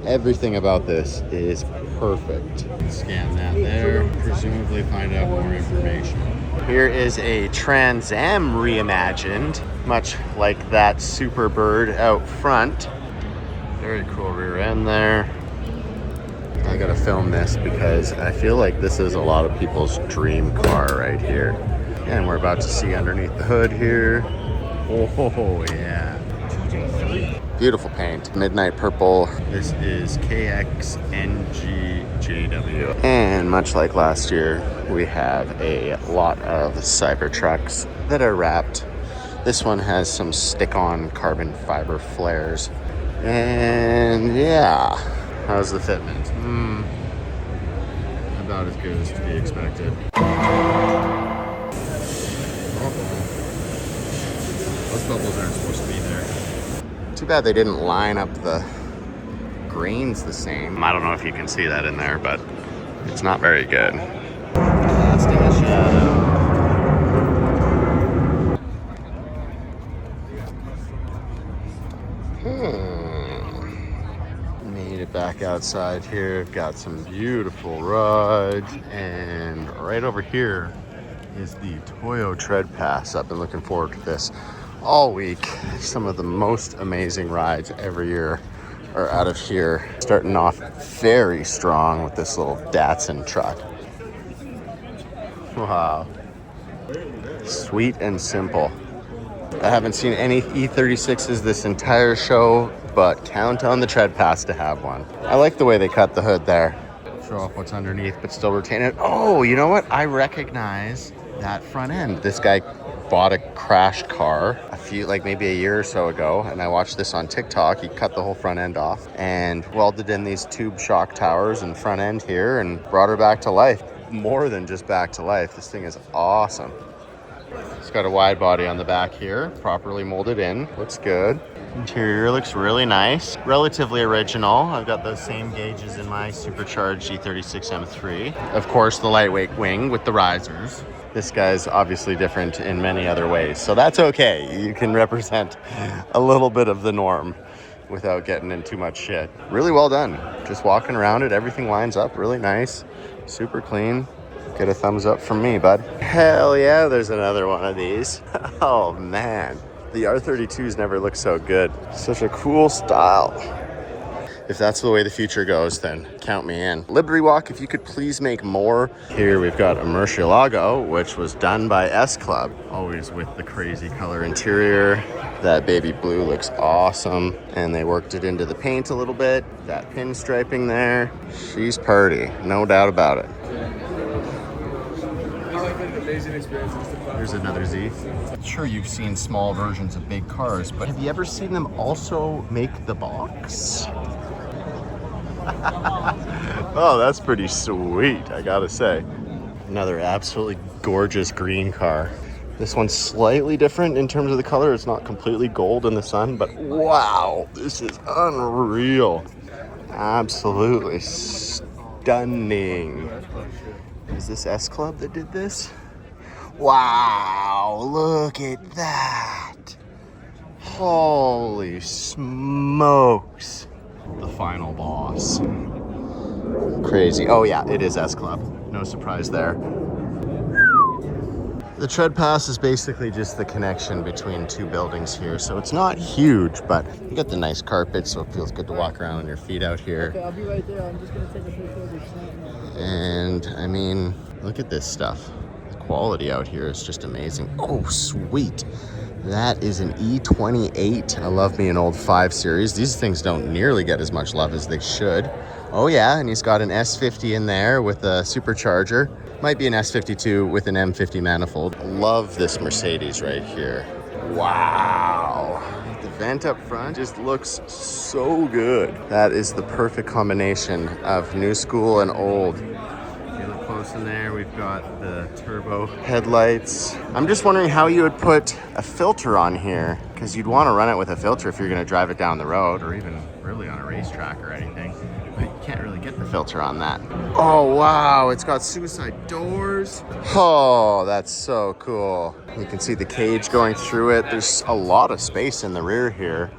Everything about this is perfect. Scan that there, presumably find out more information. Here is a Trans Am reimagined, much like that Superbird out front. Very cool rear end there. I gotta film this because I feel like this is a lot of people's dream car right here. And we're about to see underneath the hood here. Oh yeah. Beautiful paint, midnight purple. This is KXNGJW. And much like last year, we have a lot of Cybertrucks that are wrapped. This one has some stick-on carbon fiber flares. And yeah, how's the fitment? About as good as to be expected. Those bubbles aren't supposed to be there. Too bad they didn't line up the grains the same. I don't know if you can see that in there, but it's not very good. Casting a shadow. Made it back outside here. Got some beautiful rides, and right over here is the Toyo Tread Pass. I've been looking forward to this all week. Some of the most amazing rides every year are out of here. Starting off very strong with this little Datsun truck. Wow. Sweet and simple. I haven't seen any E36s this entire show. but count on the tread pass to have one. I like the way they cut the hood there. Show off what's underneath, but still retain it. Oh, you know what? I recognize that front end. This guy bought a crashed car maybe a year or so ago, and I watched this on TikTok. He cut the whole front end off and welded in these tube shock towers and front end here and brought her back to life. More than just back to life. This thing is awesome. It's got a wide body on the back here, properly molded in. Looks good. Interior looks really nice, relatively original. I've got those same gauges in my supercharged G36 M3. Of course, the lightweight wing with the risers. This guy's obviously different in many other ways, so that's okay. You can represent a little bit of the norm without getting in too much shit. Really well done. Just walking around it, everything lines up really nice, super clean. Get a thumbs up from me, bud. Hell yeah, there's another one of these. Oh man, the R32s never look so good. Such a cool style. If that's the way the future goes, then count me in. Liberty Walk, if you could please make more. Here we've got a Murcielago, which was done by S Club. Always with the crazy color interior. That baby blue looks awesome. And they worked it into the paint a little bit. That pinstriping there. She's purty, no doubt about it. Here's another Z. I'm sure you've seen small versions of big cars, but have you ever seen them also make the box? Oh, that's pretty sweet, I gotta say. Another absolutely gorgeous green car. This one's slightly different in terms of the color. It's not completely gold in the sun, but wow, this is unreal. Absolutely stunning. Is this S Club that did this? Wow, look at that. Holy smokes. The final boss. Crazy. Oh yeah, it is S Club. No surprise there. The tread pass is basically just the connection between two buildings here. So it's not huge, but you got the nice carpet, so it feels good to walk around on your feet out here. Okay, I'll be right there. I'm just gonna take a picture of this. And I mean, look at this stuff. The quality out here is just amazing. Oh, sweet. That is an E28. I love me an old 5 Series. These things don't nearly get as much love as they should. Oh yeah, and he's got an S50 in there with a supercharger. Might be an S52 with an M50 manifold. Love this Mercedes right here. Wow. The vent up front just looks so good. That is the perfect combination of new school and old. Close in there, we've got the turbo headlights. I'm just wondering how you would put a filter on here, because you'd want to run it with a filter if you're going to drive it down the road, or even really on a racetrack or anything. But you can't really get the filter on that. Oh wow, it's got suicide doors. Oh, that's so cool. You can see the cage going through it. There's a lot of space in the rear here.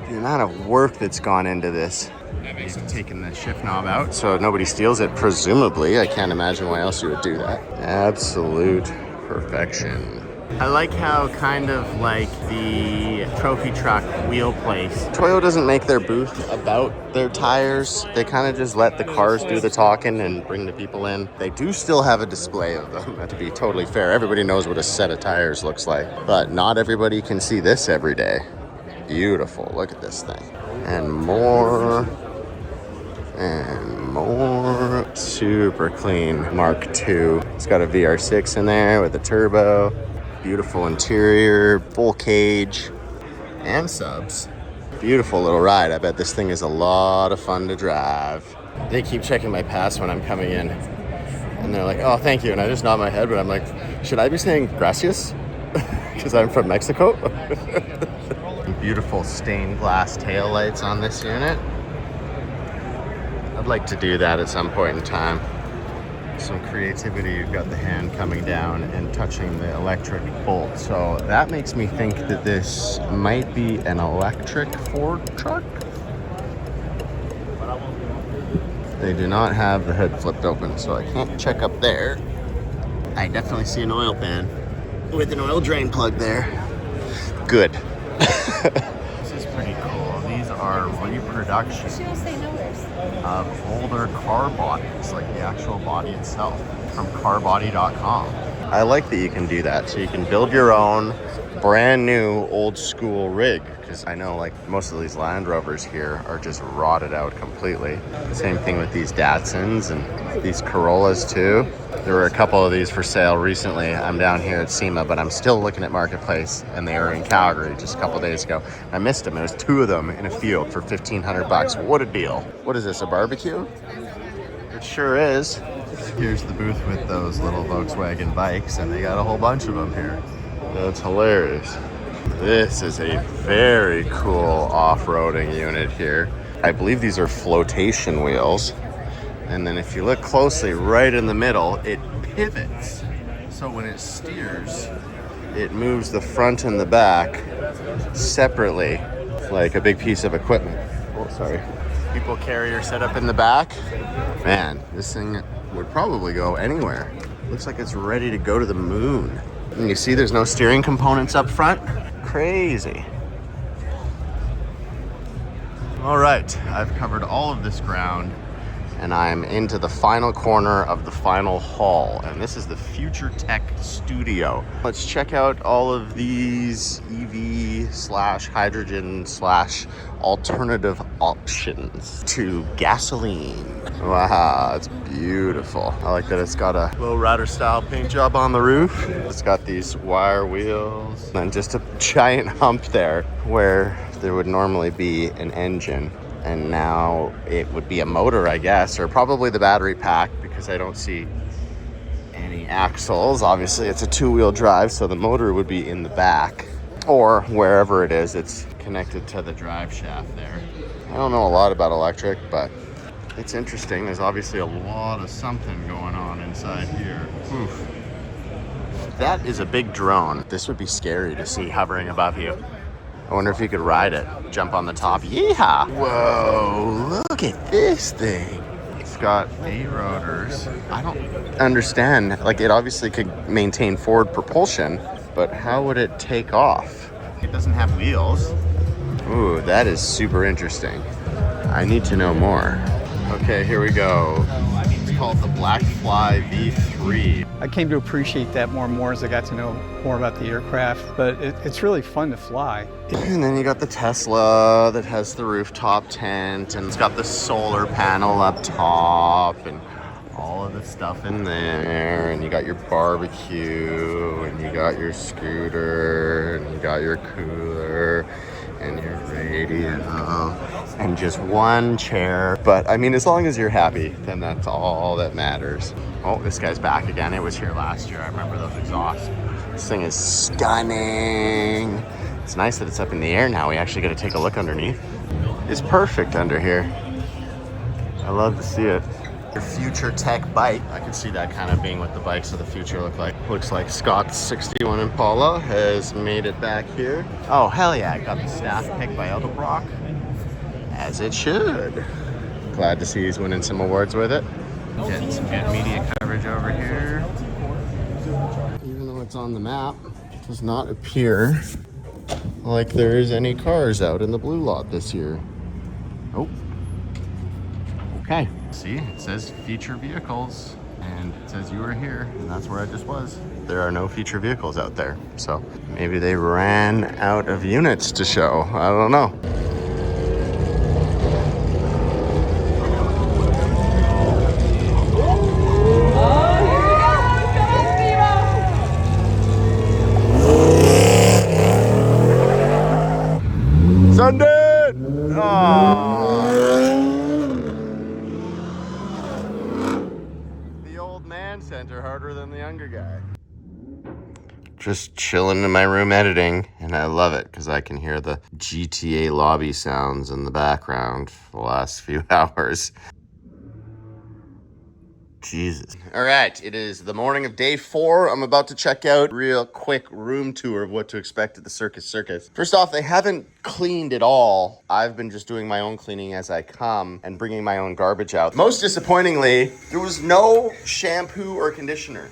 The amount of work that's gone into this. You've taken the shift knob out so nobody steals it, presumably. I can't imagine why else you would do that. Absolute perfection. I like how kind of like the trophy truck wheel place. Toyo doesn't make their booth about their tires. They kind of just let the cars do the talking and bring the people in. They do still have a display of them, to be totally fair. Everybody knows what a set of tires looks like, but not everybody can see this every day. Beautiful, look at this thing. And more. And more. Super clean Mark II. It's got a VR6 in there with a turbo. Beautiful interior, full cage, and subs. Beautiful little ride. I bet this thing is a lot of fun to drive. They keep checking my pass when I'm coming in. And they're like, oh, thank you. And I just nod my head, but I'm like, should I be saying gracias? Because I'm from Mexico. Beautiful stained glass taillights on this unit. I'd like to do that at some point in time. Some creativity. You've got the hand coming down and touching the electric bolt. So that makes me think that this might be an electric Ford truck. They do not have the hood flipped open, so I can't check up there. I definitely see an oil pan with an oil drain plug there. Good. This is pretty cool. These are reproductions of older car bodies, like the actual body itself, from carbody.com. I like that you can do that. So you can build your own brand new old school rig, because because I know like most of these Land Rovers here are just rotted out completely. Same thing with these Datsuns and these Corollas too. There were a couple of these for sale recently. I'm down here at SEMA, but I'm still looking at Marketplace, and they were in Calgary just a couple days ago. I missed them. There was 2 of them in a field for $1,500. What a deal. What is this, a barbecue? It sure is. Here's the booth with those little Volkswagen bikes, and they got a whole bunch of them here. That's hilarious. This is a very cool off-roading unit here. I believe these are flotation wheels. And then if you look closely, right in the middle, it pivots. So when it steers, it moves the front and the back separately, like a big piece of equipment. Oh, sorry. People carrier set up in the back. Man, this thing would probably go anywhere. Looks like it's ready to go to the moon. And you see there's no steering components up front? Crazy. All right, I've covered all of this ground, and I'm into the final corner of the final hall, and this is the Future Tech Studio. Let's check out all of these EV/hydrogen/alternative options to gasoline. Wow, it's beautiful. I like that it's got a low rider style paint job on the roof. It's got these wire wheels and just a giant hump there where there would normally be an engine. And now it would be a motor, I guess, or probably the battery pack, because I don't see any axles. Obviously, it's a 2-wheel drive, so the motor would be in the back, or wherever it is, it's connected to the drive shaft there. I don't know a lot about electric, but it's interesting. There's obviously a lot of something going on inside here. Oof. That is a big drone. This would be scary to see hovering above you. I wonder if you could ride it, jump on the top. Yeehaw! Whoa, look at this thing. It's got 8 rotors. I don't understand. Like, it obviously could maintain forward propulsion, but how would it take off? It doesn't have wheels. Ooh, that is super interesting. I need to know more. Okay, here we go. It's called the Blackfly V3. I came to appreciate that more and more as I got to know more about the aircraft, but it's really fun to fly. And then you got the Tesla that has the rooftop tent, and it's got the solar panel up top, and all of the stuff in there, and you got your barbecue, and you got your scooter, and you got your cooler, and your radio, and just one chair. But I mean, as long as you're happy, then that's all that matters. Oh, this guy's back again. It was here last year. I remember those exhausts. This thing is stunning. It's nice that it's up in the air now. We actually get to take a look underneath. It's perfect under here. I love to see it. Your Future Tech bike. I can see that kind of being what the bikes of the future look like. Looks like Scott's 61 Impala has made it back here. Oh, hell yeah. I got the staff pick by Edelbrock. As it should. Glad to see he's winning some awards with it. Getting some good media coverage over here. Even though it's on the map, it does not appear like there's any cars out in the blue lot this year. Oh. Okay. See, it says feature vehicles, and it says you were here, and that's where I just was. There are no feature vehicles out there, so maybe they ran out of units to show. I don't know. Sunday! The old man center harder than the younger guy. Just chilling in my room editing, and I love it because I can hear the GTA lobby sounds in the background for the last few hours. Jesus. All right, it is the morning of day 4. I'm about to check out a real quick room tour of what to expect at the Circus. First off, they haven't cleaned it all. I've been just doing my own cleaning as I come and bringing my own garbage out. Most disappointingly, there was no shampoo or conditioner.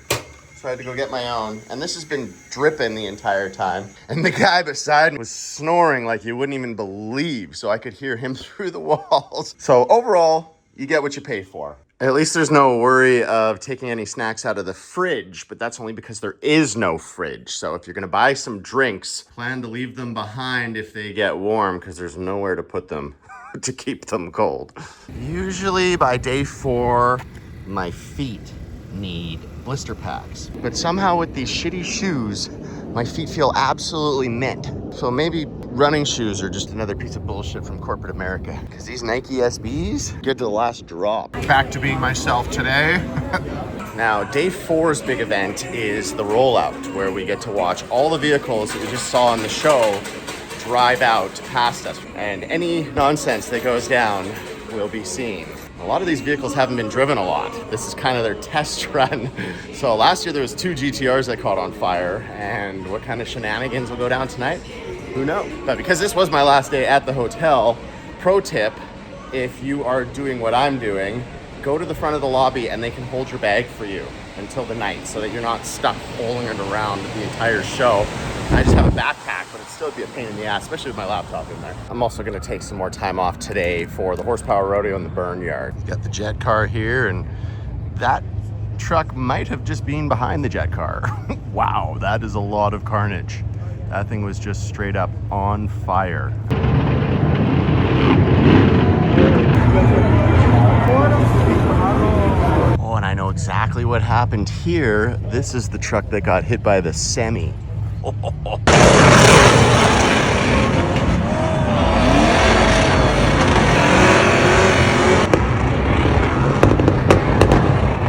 So I had to go get my own. And this has been dripping the entire time. And the guy beside me was snoring like you wouldn't even believe. So I could hear him through the walls. So overall, you get what you pay for. At least there's no worry of taking any snacks out of the fridge, but that's only because there is no fridge. So if you're gonna buy some drinks, plan to leave them behind if they get warm, because there's nowhere to put them to keep them cold. Usually by day 4, my feet need blister packs. But somehow with these shitty shoes, my feet feel absolutely mint. So maybe running shoes are just another piece of bullshit from corporate America. Because these Nike SBs, get to the last drop. Back to being myself today. Now, day 4's big event is the rollout, where we get to watch all the vehicles that we just saw on the show drive out past us. And any nonsense that goes down will be seen. A lot of these vehicles haven't been driven a lot. This is kind of their test run. So last year there was 2 GTRs that caught on fire, and what kind of shenanigans will go down tonight? Who knows? But because this was my last day at the hotel, pro tip, if you are doing what I'm doing, go to the front of the lobby and they can hold your bag for you until the night so that you're not stuck holding it around the entire show. I just have a backpack, but it'd still be a pain in the ass, especially with my laptop in there. I'm also gonna take some more time off today for the horsepower rodeo in the burn yard. Got the jet car here, and that truck might have just been behind the jet car. Wow, that is a lot of carnage. That thing was just straight up on fire. Oh, and I know exactly what happened here. This is the truck that got hit by the semi.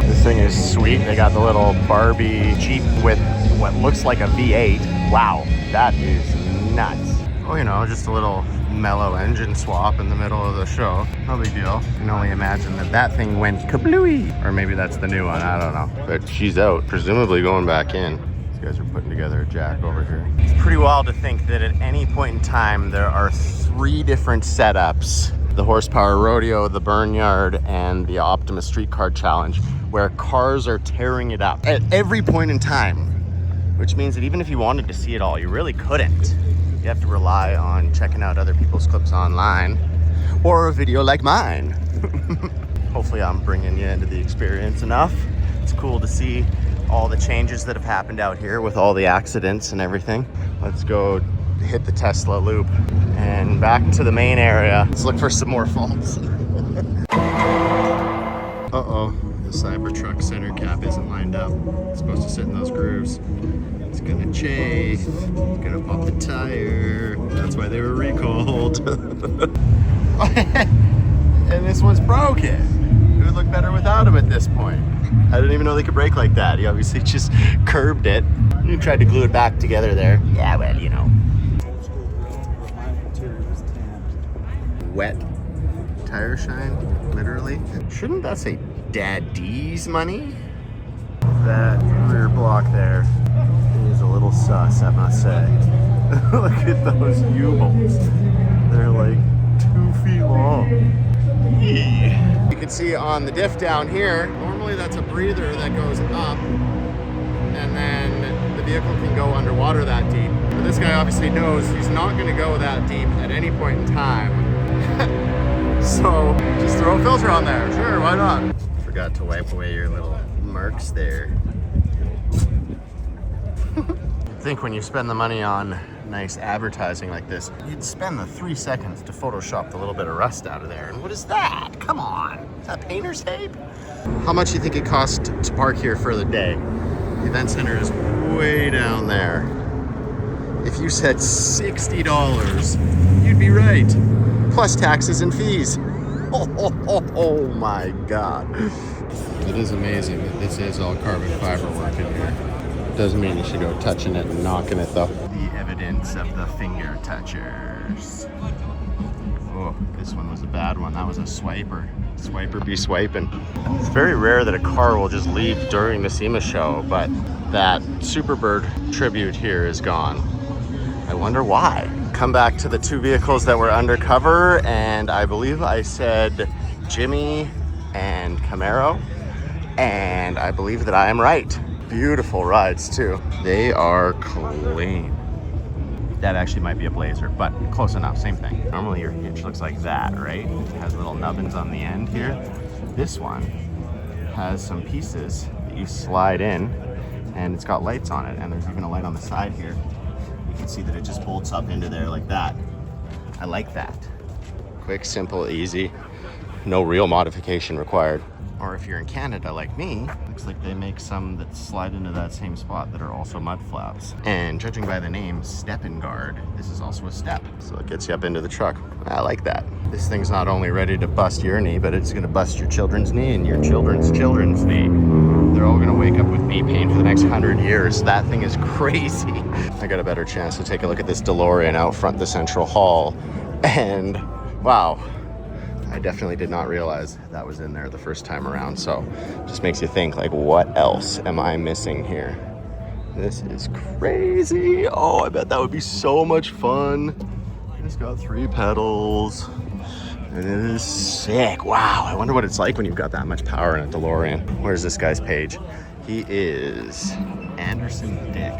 This thing is sweet. They got the little Barbie Jeep with what looks like a V8. Wow, that is nuts. Oh, you know, just a little mellow engine swap in the middle of the show. No big deal. You can only imagine that that thing went kablooey. Or maybe that's the new one, I don't know. But she's out, presumably going back in. These guys are putting together a jack over here. It's pretty wild to think that at any point in time, there are 3 different setups. The horsepower rodeo, the burn yard, and the Optimus Street Car Challenge, where cars are tearing it up at every point in time. Which means that even if you wanted to see it all, you really couldn't. You have to rely on checking out other people's clips online or a video like mine. Hopefully I'm bringing you into the experience enough. It's cool to see all the changes that have happened out here with all the accidents and everything. Let's go hit the Tesla loop and back to the main area. Let's look for some more faults. Uh-oh, the Cybertruck center cap isn't lined up. It's supposed to sit in those grooves. It's gonna chafe, it's gonna pop the tire. That's why they were recalled. And this one's broken. It would look better without him at this point. I didn't even know they could brake like that. He obviously just curbed it. He tried to glue it back together there. Yeah, well, you know. Wet tire shine, literally. Shouldn't that say Daddy's money? That rear block there is a little sus, I must say. Look at those U-bolts. They're like 2 feet long. You can see on the diff down here, normally that's a breather that goes up and then the vehicle can go underwater that deep. But this guy obviously knows he's not going to go that deep at any point in time. So just throw a filter on there. Sure, why not? Forgot to wipe away your little marks there. I think when you spend the money on nice advertising like this, you'd spend the 3 seconds to Photoshop the little bit of rust out of there. And what is that? Come on, is that painter's tape? How much do you think it cost to park here for the day? The event center is way down there. If you said $60, you'd be right. Plus taxes and fees. Oh my God. It is amazing that this is all carbon fiber work in here. Doesn't mean you should go touching it and knocking it though. The evidence of the finger touchers. Oh, this one was a bad one. That was a swiper. Swiper be swiping. It's very rare that a car will just leave during the SEMA show, but that Superbird tribute here is gone. I wonder why. Come back to the 2 vehicles that were undercover, and I believe I said Jimmy and Camaro, and I believe that I am right. Beautiful rides too. They are clean. That actually might be a Blazer, but close enough, same thing. Normally your hitch looks like that, right? It has little nubbins on the end here. This one has some pieces that you slide in, and it's got lights on it, and there's even a light on the side here. You can see that it just bolts up into there like that. I like that. Quick, simple, easy, no real modification required. Or if you're in Canada like me, looks like they make some that slide into that same spot that are also mud flaps. And judging by the name, Step and Guard, this is also a step. So it gets you up into the truck. I like that. This thing's not only ready to bust your knee, but it's gonna bust your children's knee and your children's knee. They're all gonna wake up with knee pain for the next 100 years. That thing is crazy. I got a better chance to take a look at this DeLorean out front the Central Hall, and wow. I definitely did not realize that was in there the first time around. So just makes you think, like, what else am I missing here? This is crazy. Oh, I bet that would be so much fun. It's got 3 pedals. It is sick. Wow, I wonder what it's like when you've got that much power in a DeLorean. Where's this guy's page? He is Anderson Dick.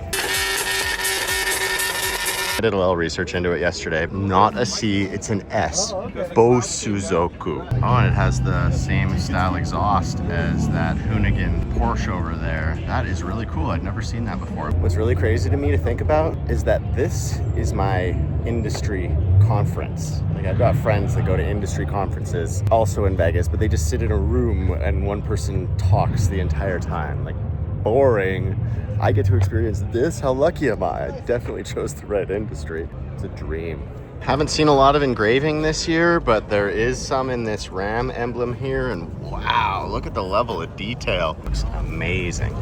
I did a little research into it yesterday. Not a C, it's an S. Bosuzoku. Oh, and it has the same style exhaust as that Hoonigan Porsche over there. That is really cool. I'd never seen that before. What's really crazy to me to think about is that this is my industry conference. Like, I've got friends that go to industry conferences also in Vegas, but they just sit in a room and one person talks the entire time. Like, boring. I get to experience this. How lucky am I? I definitely chose the right industry. It's a dream. Haven't seen a lot of engraving this year, but there is some in this Ram emblem here, and wow, look at the level of detail. Looks amazing.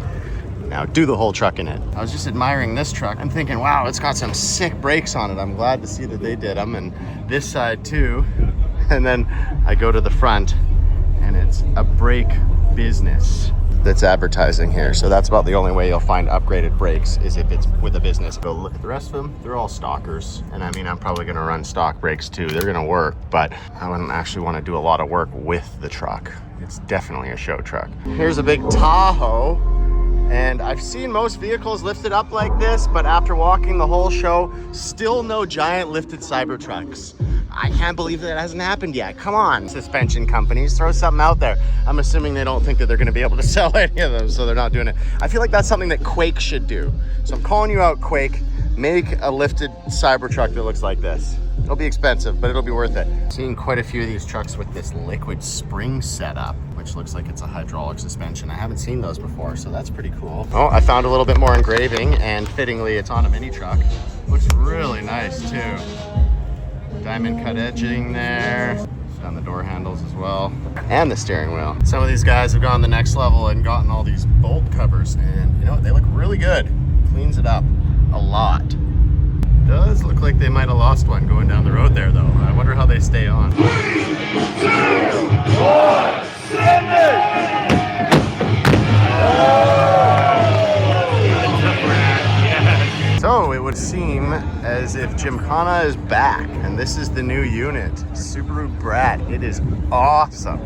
Now do the whole truck in it. I was just admiring this truck. I'm thinking, wow, it's got some sick brakes on it. I'm glad to see that they did them, and this side too. And then I go to the front, and it's a brake business that's advertising here. So that's about the only way you'll find upgraded brakes, is if it's with a business. Go look at the rest of them. They're all stockers. And I mean, I'm probably gonna run stock brakes too. They're gonna work, but I wouldn't actually wanna do a lot of work with the truck. It's definitely a show truck. Here's a big Tahoe. And I've seen most vehicles lifted up like this, but after walking the whole show, still no giant lifted Cybertrucks. I can't believe that hasn't happened yet. Come on, suspension companies, throw something out there. I'm assuming they don't think that they're gonna be able to sell any of them, so they're not doing it. I feel like that's something that Quake should do. So I'm calling you out, Quake. Make a lifted Cybertruck that looks like this. It'll be expensive, but it'll be worth it. Seeing quite a few of these trucks with this liquid spring setup, which looks like it's a hydraulic suspension. I haven't seen those before, so that's pretty cool. Oh, I found a little bit more engraving, and fittingly, it's on a mini truck. Looks really nice too. Diamond cut edging there. On the door handles as well, and the steering wheel. Some of these guys have gone the next level and gotten all these bolt covers, and you know what, they look really good. Cleans it up a lot. Does look like they might have lost one going down the road there though. I wonder how they stay on. 3, 2, 1, send it! So it would seem as if Gymkhana is back, and this is the new unit, Subaru Brat. It is awesome.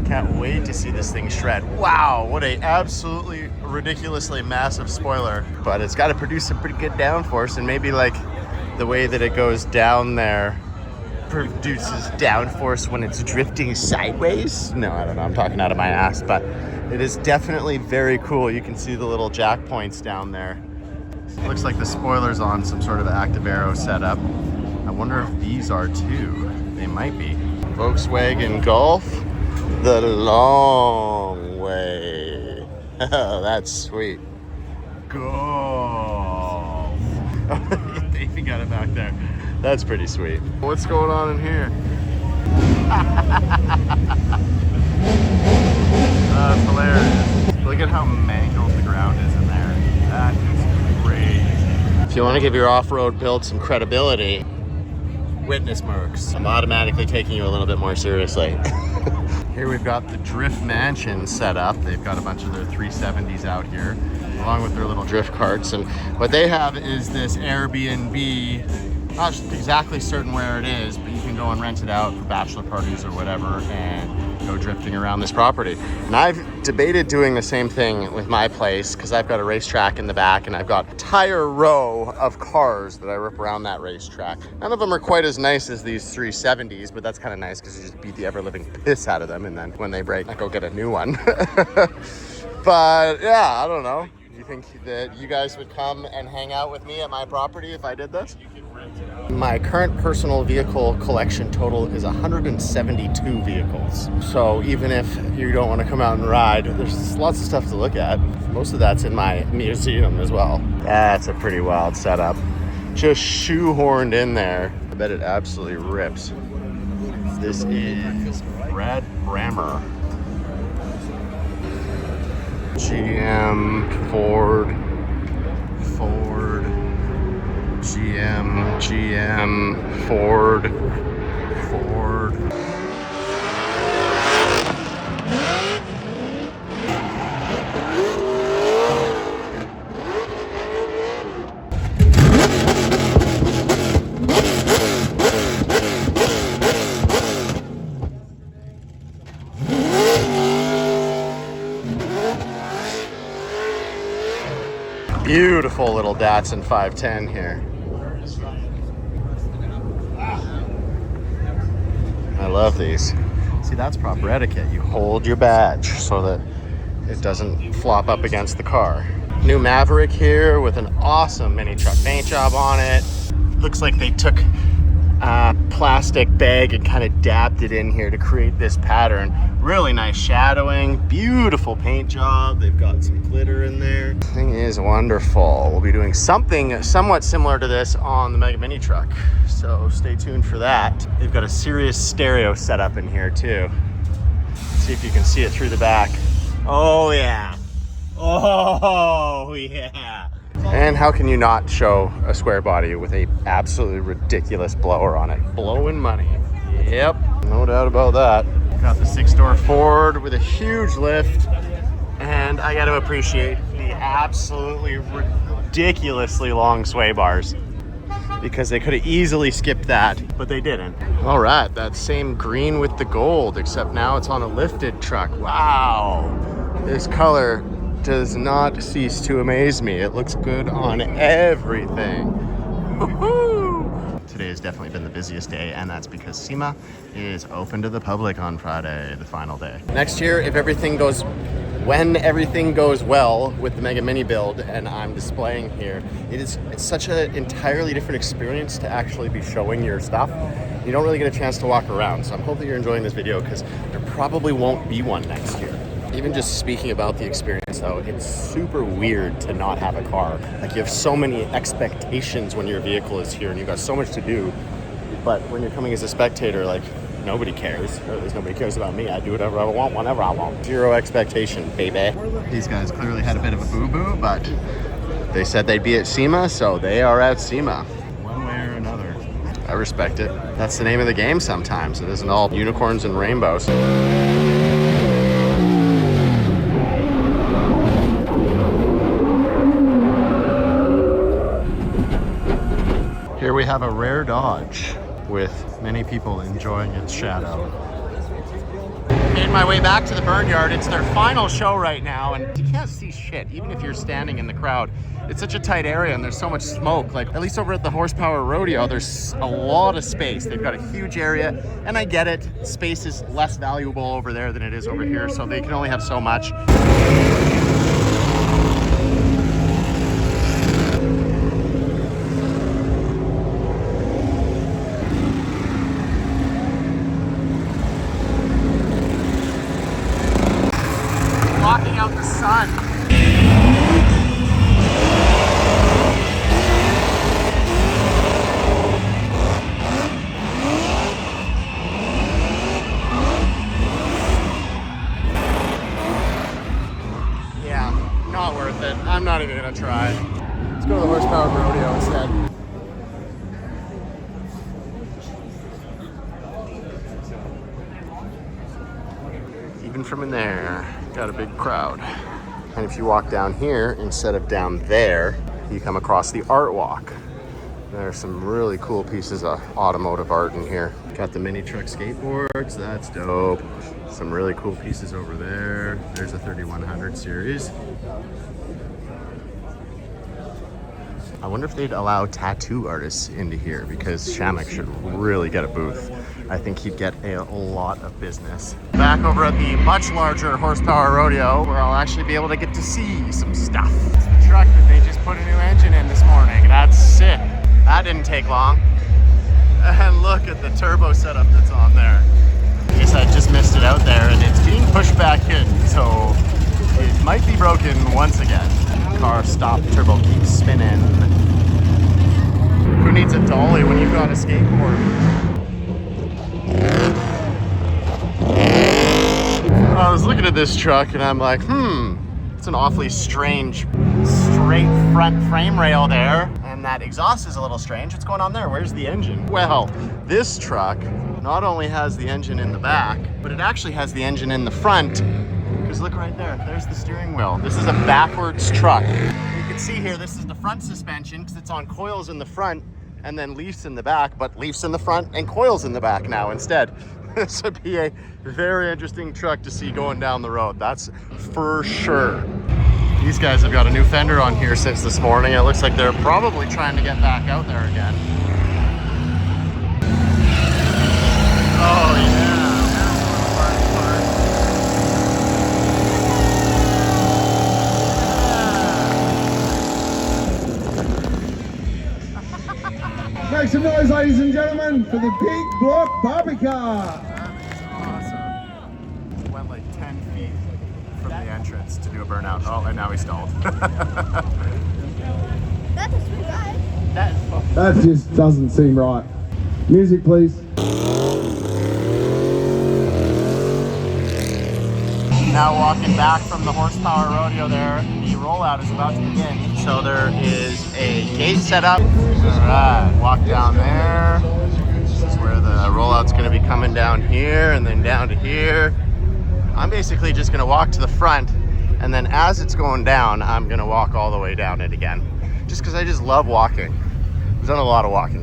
Can't wait to see this thing shred. Wow, what a absolutely ridiculously massive spoiler. But it's got to produce some pretty good downforce, and maybe like the way that it goes down there produces downforce when it's drifting sideways. No, I don't know, I'm talking out of my ass, but it is definitely very cool. You can see the little jack points down there. Looks like the spoiler's on some sort of active aero setup. I wonder if these are too. They might be. Volkswagen Golf, the long way. Oh, that's sweet. Golf. They even got it back there. That's pretty sweet. What's going on in here? That's hilarious. Look at how mangled the ground is in there. That is crazy. If you want to give your off-road build some credibility, witness Mercs. I'm automatically taking you a little bit more seriously. Here we've got the Drift Mansion set up. They've got a bunch of their 370s out here, along with their little drift carts. And what they have is this Airbnb, not exactly certain where it is, but you can go and rent it out for bachelor parties or whatever. And go drifting around this property. And I've debated doing the same thing with my place because I've got a racetrack in the back and I've got an entire row of cars that I rip around that racetrack. None of them are quite as nice as these 370s, but that's kind of nice because you just beat the ever-living piss out of them, and then when they break, I go get a new one. But yeah, I don't know. Do you think that you guys would come and hang out with me at my property if I did this? My current personal vehicle collection total is 172 vehicles. So even if you don't want to come out and ride, there's lots of stuff to look at. Most of that's in my museum as well. That's a pretty wild setup. Just shoehorned in there. I bet it absolutely rips. This is Red Brammer. GM, Ford, GM, Ford. Beautiful little Datsun 510 here. I love these. See, that's proper etiquette. You hold your badge so that it doesn't flop up against the car. New Maverick here with an awesome mini truck paint job on it. Looks like they took a plastic bag and kind of dabbed it in here to create this pattern. Really nice shadowing, beautiful paint job. They've got some glitter in there. Thing is wonderful. We'll be doing something somewhat similar to this on the Mega Mini truck, so stay tuned for that. They've got a serious stereo setup in here too. See if you can see it through the back. Oh yeah. Oh yeah. And how can you not show a square body with a absolutely ridiculous blower on it? Blowing money. Yep, no doubt about that. Got the 6-door Ford with a huge lift, and I got to appreciate the absolutely ridiculously long sway bars because they could have easily skipped that, but they didn't. All right, that same green with the gold, except now it's on a lifted truck. Wow, this color does not cease to amaze me. It looks good on everything. Woohoo! Today has definitely been the busiest day, and that's because SEMA is open to the public on Friday, the final day. Next year, when everything goes well with the Mega Mini build and I'm displaying here, it's such an entirely different experience to actually be showing your stuff. You don't really get a chance to walk around, so I'm hoping you're enjoying this video because there probably won't be one next year. Even just speaking about the experience though, it's super weird to not have a car. Like, you have so many expectations when your vehicle is here and you've got so much to do, but when you're coming as a spectator, like, nobody cares, or at least nobody cares about me. I do whatever I want, whenever I want. Zero expectation, baby. These guys clearly had a bit of a boo-boo, but they said they'd be at SEMA, so they are at SEMA. One way or another. I respect it. That's the name of the game sometimes. It isn't all unicorns and rainbows. Here we have a rare Dodge with many people enjoying its shadow. Made my way back to the burn yard. It's their final show right now, and you can't see shit, even if you're standing in the crowd. It's such a tight area and there's so much smoke. Like, at least over at the Horsepower Rodeo, there's a lot of space. They've got a huge area, and I get it. Space is less valuable over there than it is over here, so they can only have so much. Blocking out the sun. Yeah, not worth it. I'm not even gonna try. Let's go to the Horsepower Rodeo instead. Even from in there, got a big crowd. And if you walk down here instead of down there, you come across the art walk. There's some really cool pieces of automotive art in here. Got the mini truck skateboards, that's dope. Some really cool pieces over there. There's a 3100 series. I wonder if they'd allow tattoo artists into here, because Shamek should really get a booth. I think he'd get a lot of business. Back over at the much larger horsepower rodeo, where I'll actually be able to get to see some stuff. It's the truck that they just put a new engine in this morning. That's sick. That didn't take long. And look at the turbo setup that's on there. I guess I just missed it out there, and it's being pushed back in, so it might be broken once again. Car stop, turbo keeps spinning. Who needs a dolly when you've got a skateboard? I was looking at this truck and I'm like, it's an awfully strange straight front frame rail there. And that exhaust is a little strange. What's going on there? Where's the engine? Well, this truck not only has the engine in the back, but it actually has the engine in the front. Because look right there, there's the steering wheel. This is a backwards truck. You can see here, this is the front suspension because it's on coils in the front and then leafs in the back, but leafs in the front and coils in the back now instead. This would be a very interesting truck to see going down the road, that's for sure. These guys have got a new fender on here since this morning. It looks like they're probably trying to get back out there again. Oh yeah. Make some noise, ladies and gentlemen, for the Big Block Barbie Car. That is awesome. Went like 10 feet from the entrance to do a burnout. Oh, and now he stalled. That's a sweet ride. That just doesn't seem right. Music, please. Now walking back from the horsepower rodeo there, the rollout is about to begin. So there is a gate set up. All right, walk down there. This is where the rollout's gonna be coming down here and then down to here. I'm basically just gonna walk to the front, and then as it's going down, I'm gonna walk all the way down it again. Just because I just love walking. I've done a lot of walking.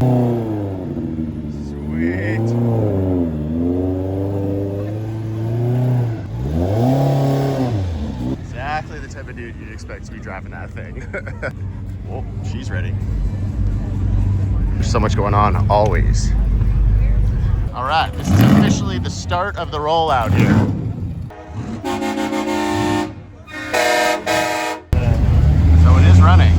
Sweet. Exactly the type of dude you'd expect to be driving that thing. Oh, she's ready. There's so much going on, always. All right, this is officially the start of the rollout here. So it is running.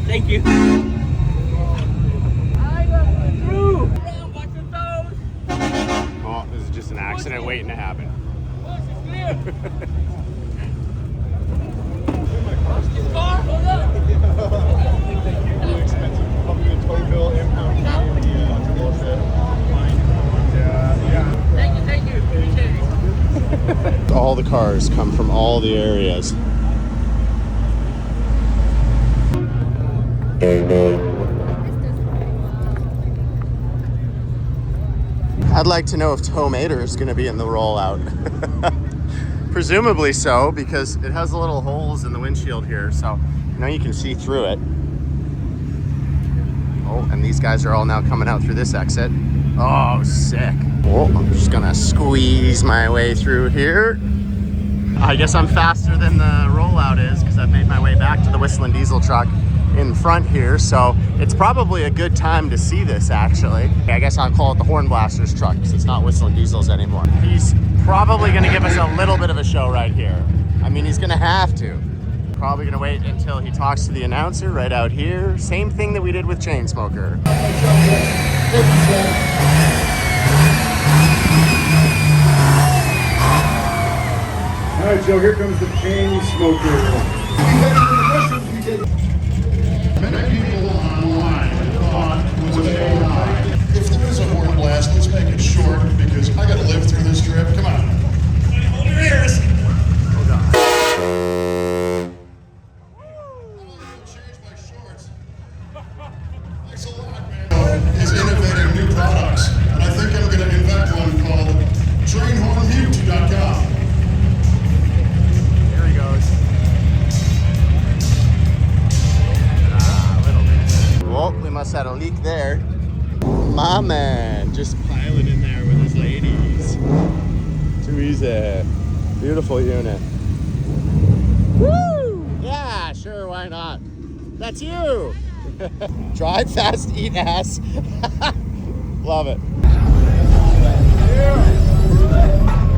Thank you. Oh, this is just an accident waiting to happen. Thank you. Appreciate it. All the cars come from all the areas. I'd like to know if Tomater is going to be in the rollout. Presumably so, because it has the little holes in the windshield here, so now you can see through it. Oh, and these guys are all now coming out through this exit. Oh, sick. Oh, I'm just gonna squeeze my way through here. I guess I'm faster than the rollout is because I've made my way back to the Whistling Diesel truck in front here, so it's probably a good time to see this actually. I guess I'll call it the Horn Blasters truck because it's not Whistling Diesels anymore. He's probably gonna give us a little bit of a show right here. I mean, he's gonna have to. Probably gonna wait until he talks to the announcer right out here. Same thing that we did with Chainsmoker. All right, Joe, here comes the Chainsmoker. Many people online thought it was a fake ride. If there is a horn blast, let's make it short because I got to must have had a leak there. My man, just piling in there with his ladies. Too easy. Beautiful unit. Woo! Yeah, sure, why not? That's you! Drive fast, eat ass. Love it.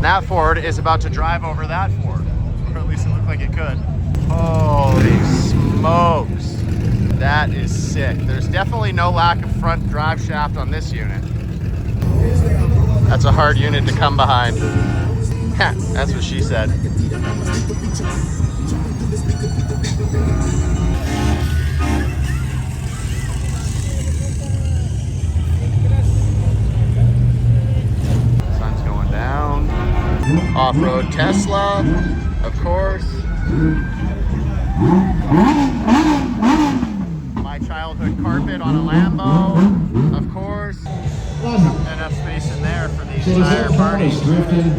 That Ford is about to drive over that Ford. Or at least it looked like it could. Holy smokes. That is sick. There's definitely no lack of front drive shaft on this unit. That's a hard unit to come behind. That's what she said. Sun's going down. Off-road Tesla, of course. My childhood carpet on a Lambo, of course. Enough space in there for the entire party. Sweet!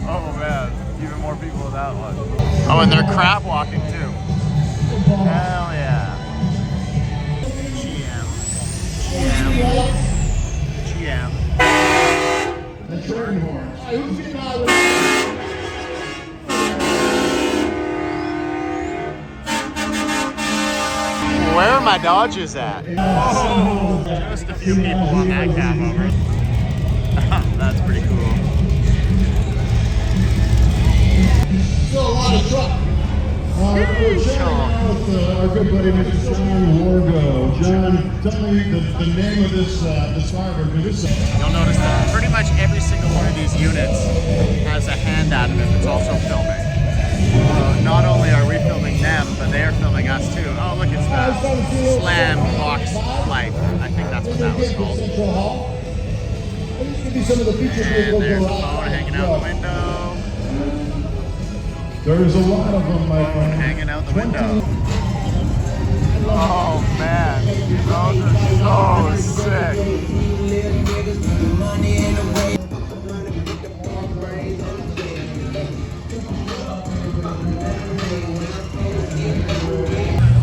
Oh man, even more people with that one. Oh, and they're crab walking too. Hell yeah. GM. Where are my Dodges at? Oh, just a few people on that cab over. That's pretty cool. Still a lot of truck. We're chatting with our good buddy Mr. John Wargo. John, tell me the name of this firework. You'll notice that pretty much every single one of these units has a hand out of it that's also filming. Not only are we filming them, but they are filming us too. Oh, look, it's the Slam Box Life. I think that's what that was called. And there's the phone hanging out the window. There's a lot of them, my friend. Hanging out the window. Oh man, those are so sick.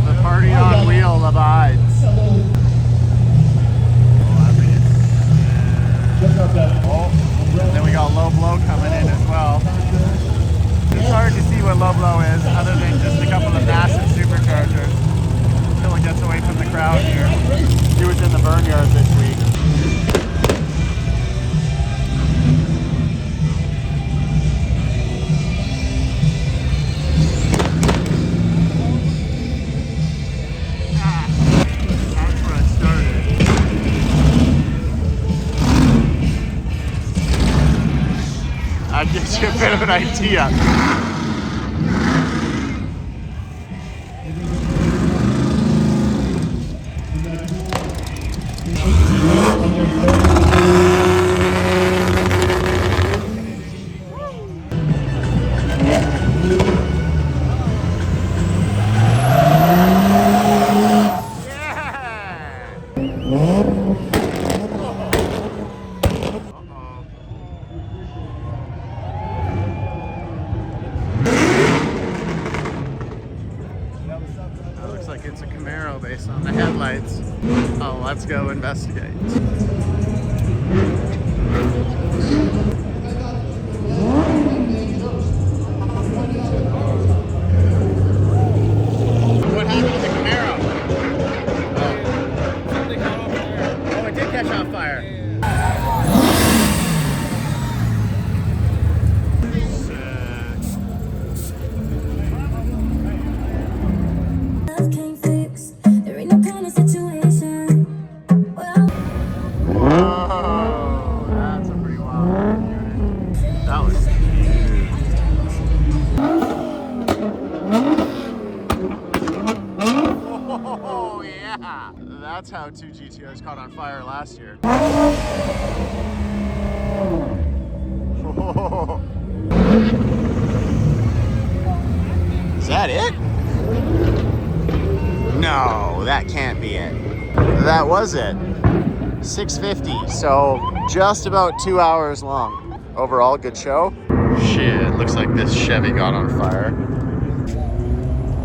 The party on wheel abides. Then we got low blow coming in as well. It's hard to see what low blow is other than just a couple of massive superchargers until it gets away from the crowd here. He was in the burn yard this week. That's where I started. That gives you a bit of an idea. It's a Camaro based on the headlights. Oh, let's go investigate. What happened to the Camaro? Oh, it did catch on fire. That's how 2 GTOs caught on fire last year. Is that it? No, that can't be it. That was it. 650, so just about 2 hours long. Overall, good show. Shit, looks like this Chevy got on fire.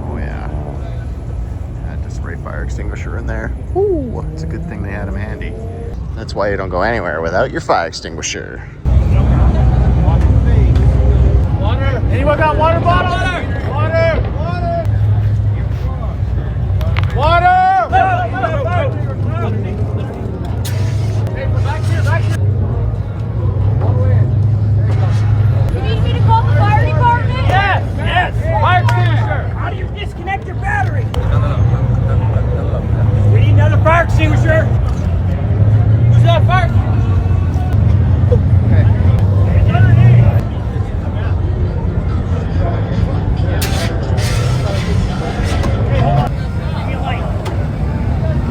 Oh yeah. Spray fire extinguisher in there. Ooh, it's a good thing they had them handy. That's why you don't go anywhere without your fire extinguisher. Water! Anyone got water bottle? Water! Water! Water! You need me to call the fire department? Yes! Yes! Fire extinguisher! How do you disconnect your battery? We need another fire extinguisher! Who's that fire?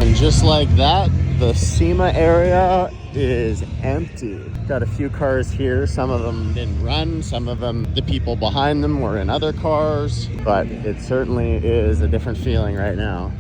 And just like that, the SEMA area is empty. Got a few cars here. Some of them didn't run. Some of them, the people behind them were in other cars. But it certainly is a different feeling right now.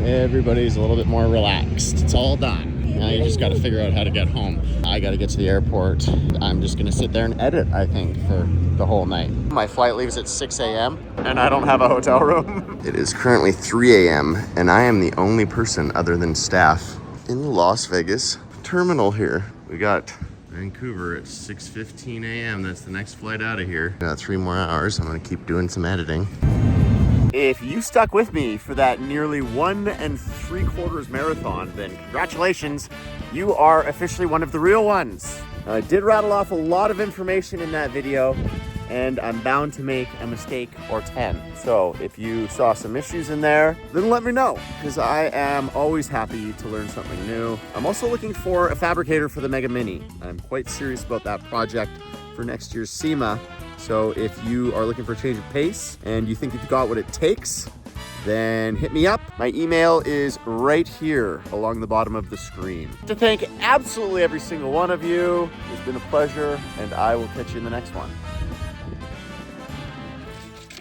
Everybody's a little bit more relaxed. It's all done. Now you just got to figure out how to get home. I got to get to the airport. I'm just going to sit there and edit, I think, for the whole night. My flight leaves at 6 a.m. and I don't have a hotel room. It is currently 3 a.m. and I am the only person other than staff in the Las Vegas terminal here. We got Vancouver at 6:15 a.m. That's the next flight out of here. Got 3 more hours. I'm going to keep doing some editing. If you stuck with me for that nearly 1 3/4 marathon, then congratulations, you are officially one of the real ones. I did rattle off a lot of information in that video, and I'm bound to make a mistake or 10. So if you saw some issues in there, then let me know, because I am always happy to learn something new. I'm also looking for a fabricator for the Mega Mini. I'm quite serious about that project for next year's SEMA. So if you are looking for a change of pace and you think you've got what it takes, then hit me up. My email is right here along the bottom of the screen. To thank absolutely every single one of you. It's been a pleasure, and I will catch you in the next one.